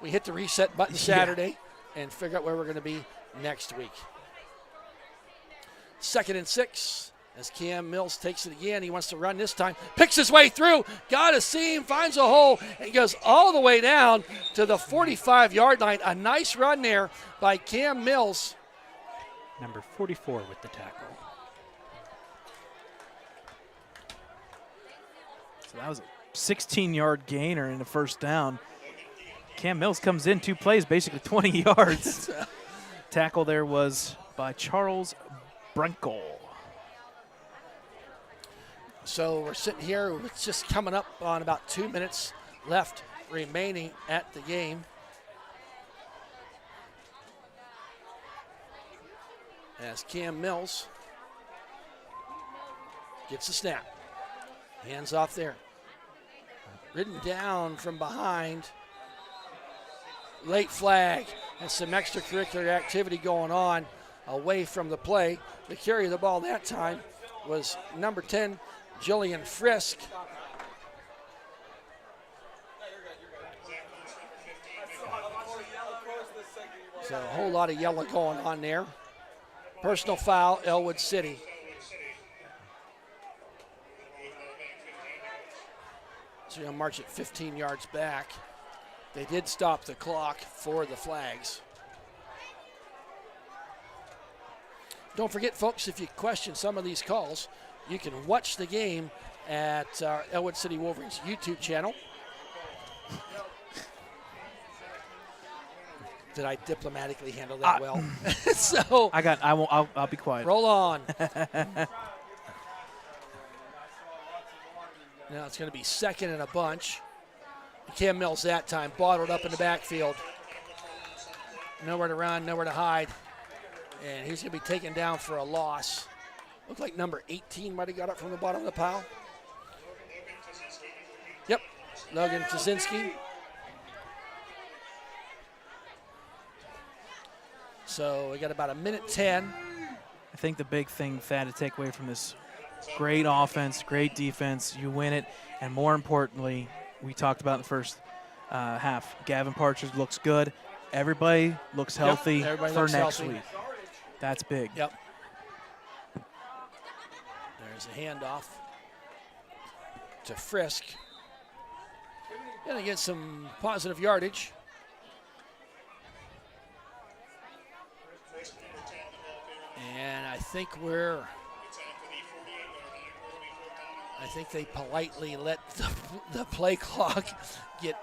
hit the reset button Saturday and figure out where we're going to be next week. 2nd and 6 As Cam Mills takes it again, he wants to run this time, picks his way through, got a seam, finds a hole, and goes all the way down to the 45-yard line. A nice run there by Cam Mills. Number 44 with the tackle. So that was a 16-yard gainer in the first down. Cam Mills comes in 2 plays, basically 20 yards. Tackle there was by Charles Brenkel. So we're sitting here, it's just coming up on about 2 minutes left remaining at the game. As Cam Mills gets the snap. Hands off there. Ridden down from behind. Late flag and some extracurricular activity going on away from the play. The carry of the ball that time was number 10, Jillian Frisk. So a whole lot of yellow going on there. Personal foul, Ellwood City. So you'll march it 15 yards back. They did stop the clock for the flags. Don't forget, folks, if you question some of these calls, you can watch the game at our Ellwood City Wolverines YouTube channel. Did I diplomatically handle that well? So I'll be quiet. roll on. Now it's going to be second and a bunch. Cam Mills that time bottled up in the backfield. Nowhere to run, nowhere to hide. And he's going to be taken down for a loss. Looked like number 18 might have got up from the bottom of the pile. Yep, Logan Kaczynski. So we got about a minute 10. I think the big thing, Thad, to take away from this great offense, great defense, you win it, and more importantly, we talked about in the first half, Gavin Partridge looks good. Everybody looks healthy for next week. That's big. Yep. There's a handoff to Frisk. Gonna get some positive yardage. And I think they politely let the play clock get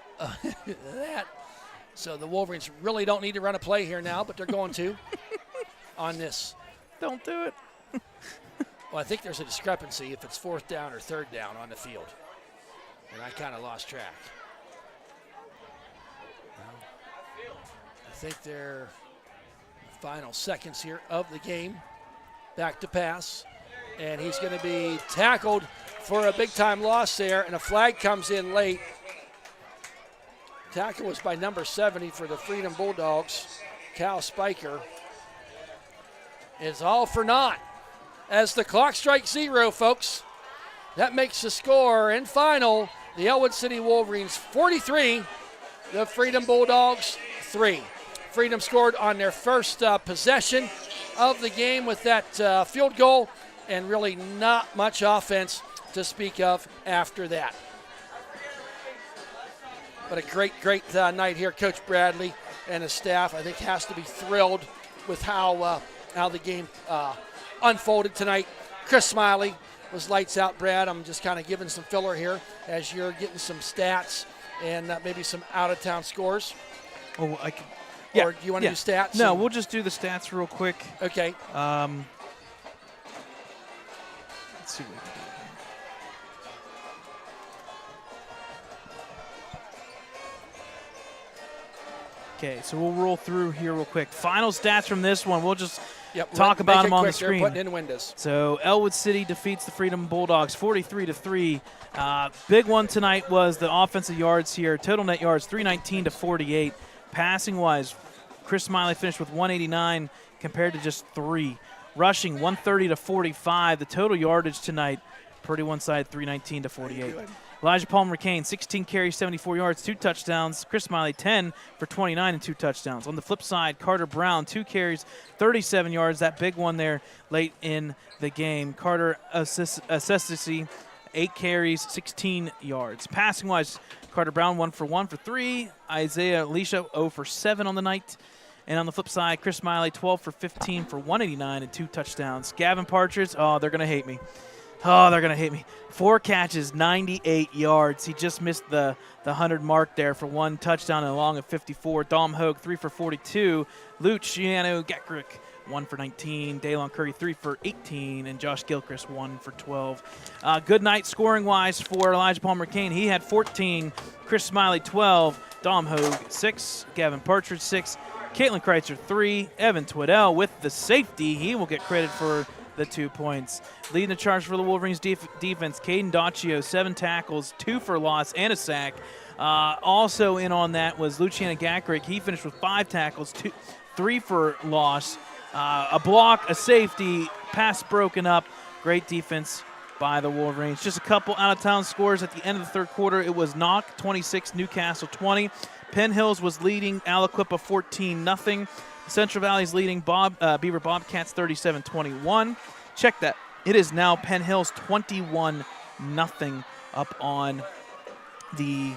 that. So the Wolverines really don't need to run a play here now, but they're going to on this. Don't do it. Well, I think there's a discrepancy if it's 4th down or 3rd down on the field. And I kind of lost track. I think they're final seconds here of the game. Back to pass. And he's going to be tackled for a big-time loss there, and a flag comes in late. Tackle was by number 70 for the Freedom Bulldogs, Cal Spiker. It's all for naught as the clock strikes 0, folks. That makes the score and final, the Ellwood City Wolverines 43, the Freedom Bulldogs 3. Freedom scored on their first possession of the game with that field goal, and really not much offense to speak of after that. But a great night here. Coach Bradley and his staff, I think, has to be thrilled with how the game unfolded tonight. Chris Smiley was lights out, Brad. I'm just kind of giving some filler here as you're getting some stats and maybe some out-of-town scores. Oh, I can. Yeah, or do you want to do stats? No, we'll just do the stats real quick. Okay. Let's see what we can do. Okay, so we'll roll through here real quick. Final stats from this one. We'll just talk about them on the screen. Putting in windows. So Ellwood City defeats the Freedom Bulldogs 43-3. Big one tonight was the offensive yards here. Total net yards 319 to 48. Passing wise, Chris Smiley finished with 189 compared to just 3. Rushing 130 to 45. The total yardage tonight, pretty one-sided, 319 to 48. Elijah Palmer Kane, 16 carries, 74 yards, 2 touchdowns. Chris Smiley, 10 for 29 and 2 touchdowns. On the flip side, Carter Brown, 2 carries, 37 yards. That big one there late in the game. Carter Assessi, 8 carries, 16 yards. Passing-wise, Carter Brown 1 for 1 for 3. Isaiah Alicia 0 for 7 on the night. And on the flip side, Chris Smiley 12 for 15 for 189 and 2 touchdowns. Gavin Partridge, oh, they're going to hate me. Oh, they're going to hate me. 4 catches, 98 yards. He just missed the 100 mark there for 1 touchdown and a long of 54. Dom Hogue 3 for 42. Luciano Gekrick 1 for 19. Daylon Curry 3 for 18. And Josh Gilchrist 1 for 12. Good night scoring-wise for Elijah Palmer Kane. He had 14. Chris Smiley 12. Dom Hogue 6. Gavin Partridge 6. Caitlin Kreitzer 3. Evan Twiddell with the safety. He will get credit for the 2 points. Leading the charge for the Wolverines defense, Caden Docchio, 7 tackles, 2 for loss, and a sack. Also in on that was Luciana Gakrick. He finished with 5 tackles, 3 for loss, a block, a safety, pass broken up. Great defense by the Wolverines. Just a couple out-of-town scores at the end of the third quarter. It was Knock 26, Newcastle 20. Penn Hills was leading Aliquippa 14-0. Central Valley's leading Beaver Bobcats 37-21. Check that. It is now Penn Hills 21-0 up on the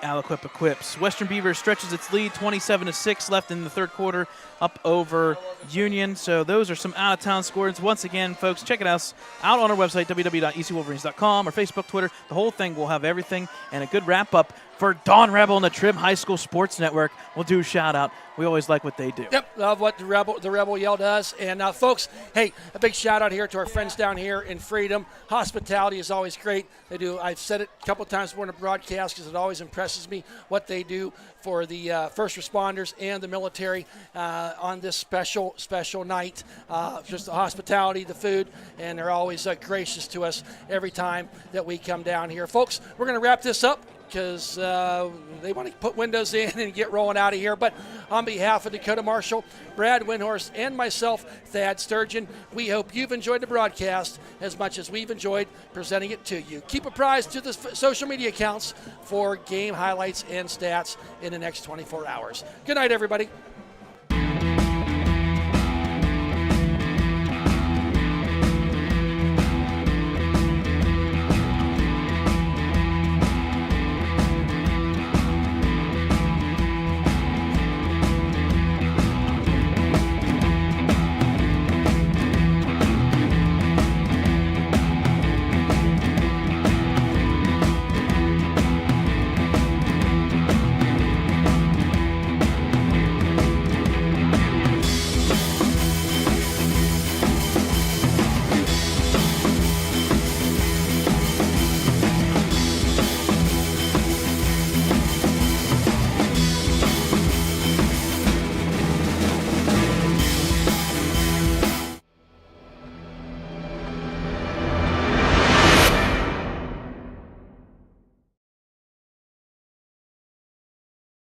Aliquippa Quips. Western Beaver stretches its lead 27-6 left in the third quarter up over Union. So those are some out-of-town scores. Once again, folks, check it out on our website, www.ecwolverines.com, or Facebook, Twitter. The whole thing will have everything and a good wrap-up for Dawn Rebel and the Trim High School Sports Network. We'll do a shout-out. We always like what they do. Yep, love what the Rebel Yell does. And, folks, hey, a big shout-out here to our friends down here in Freedom. Hospitality is always great. They do. I've said it a couple times before in the broadcast because it always impresses me what they do for the first responders and the military on this special night. Just the hospitality, the food, and they're always gracious to us every time that we come down here. Folks, we're going to wrap this up because they want to put windows in and get rolling out of here. But on behalf of Dakota Marshall, Brad Windhorst, and myself, Thad Sturgeon, we hope you've enjoyed the broadcast as much as we've enjoyed presenting it to you. Keep apprised to the social media accounts for game highlights and stats in the next 24 hours. Good night, everybody.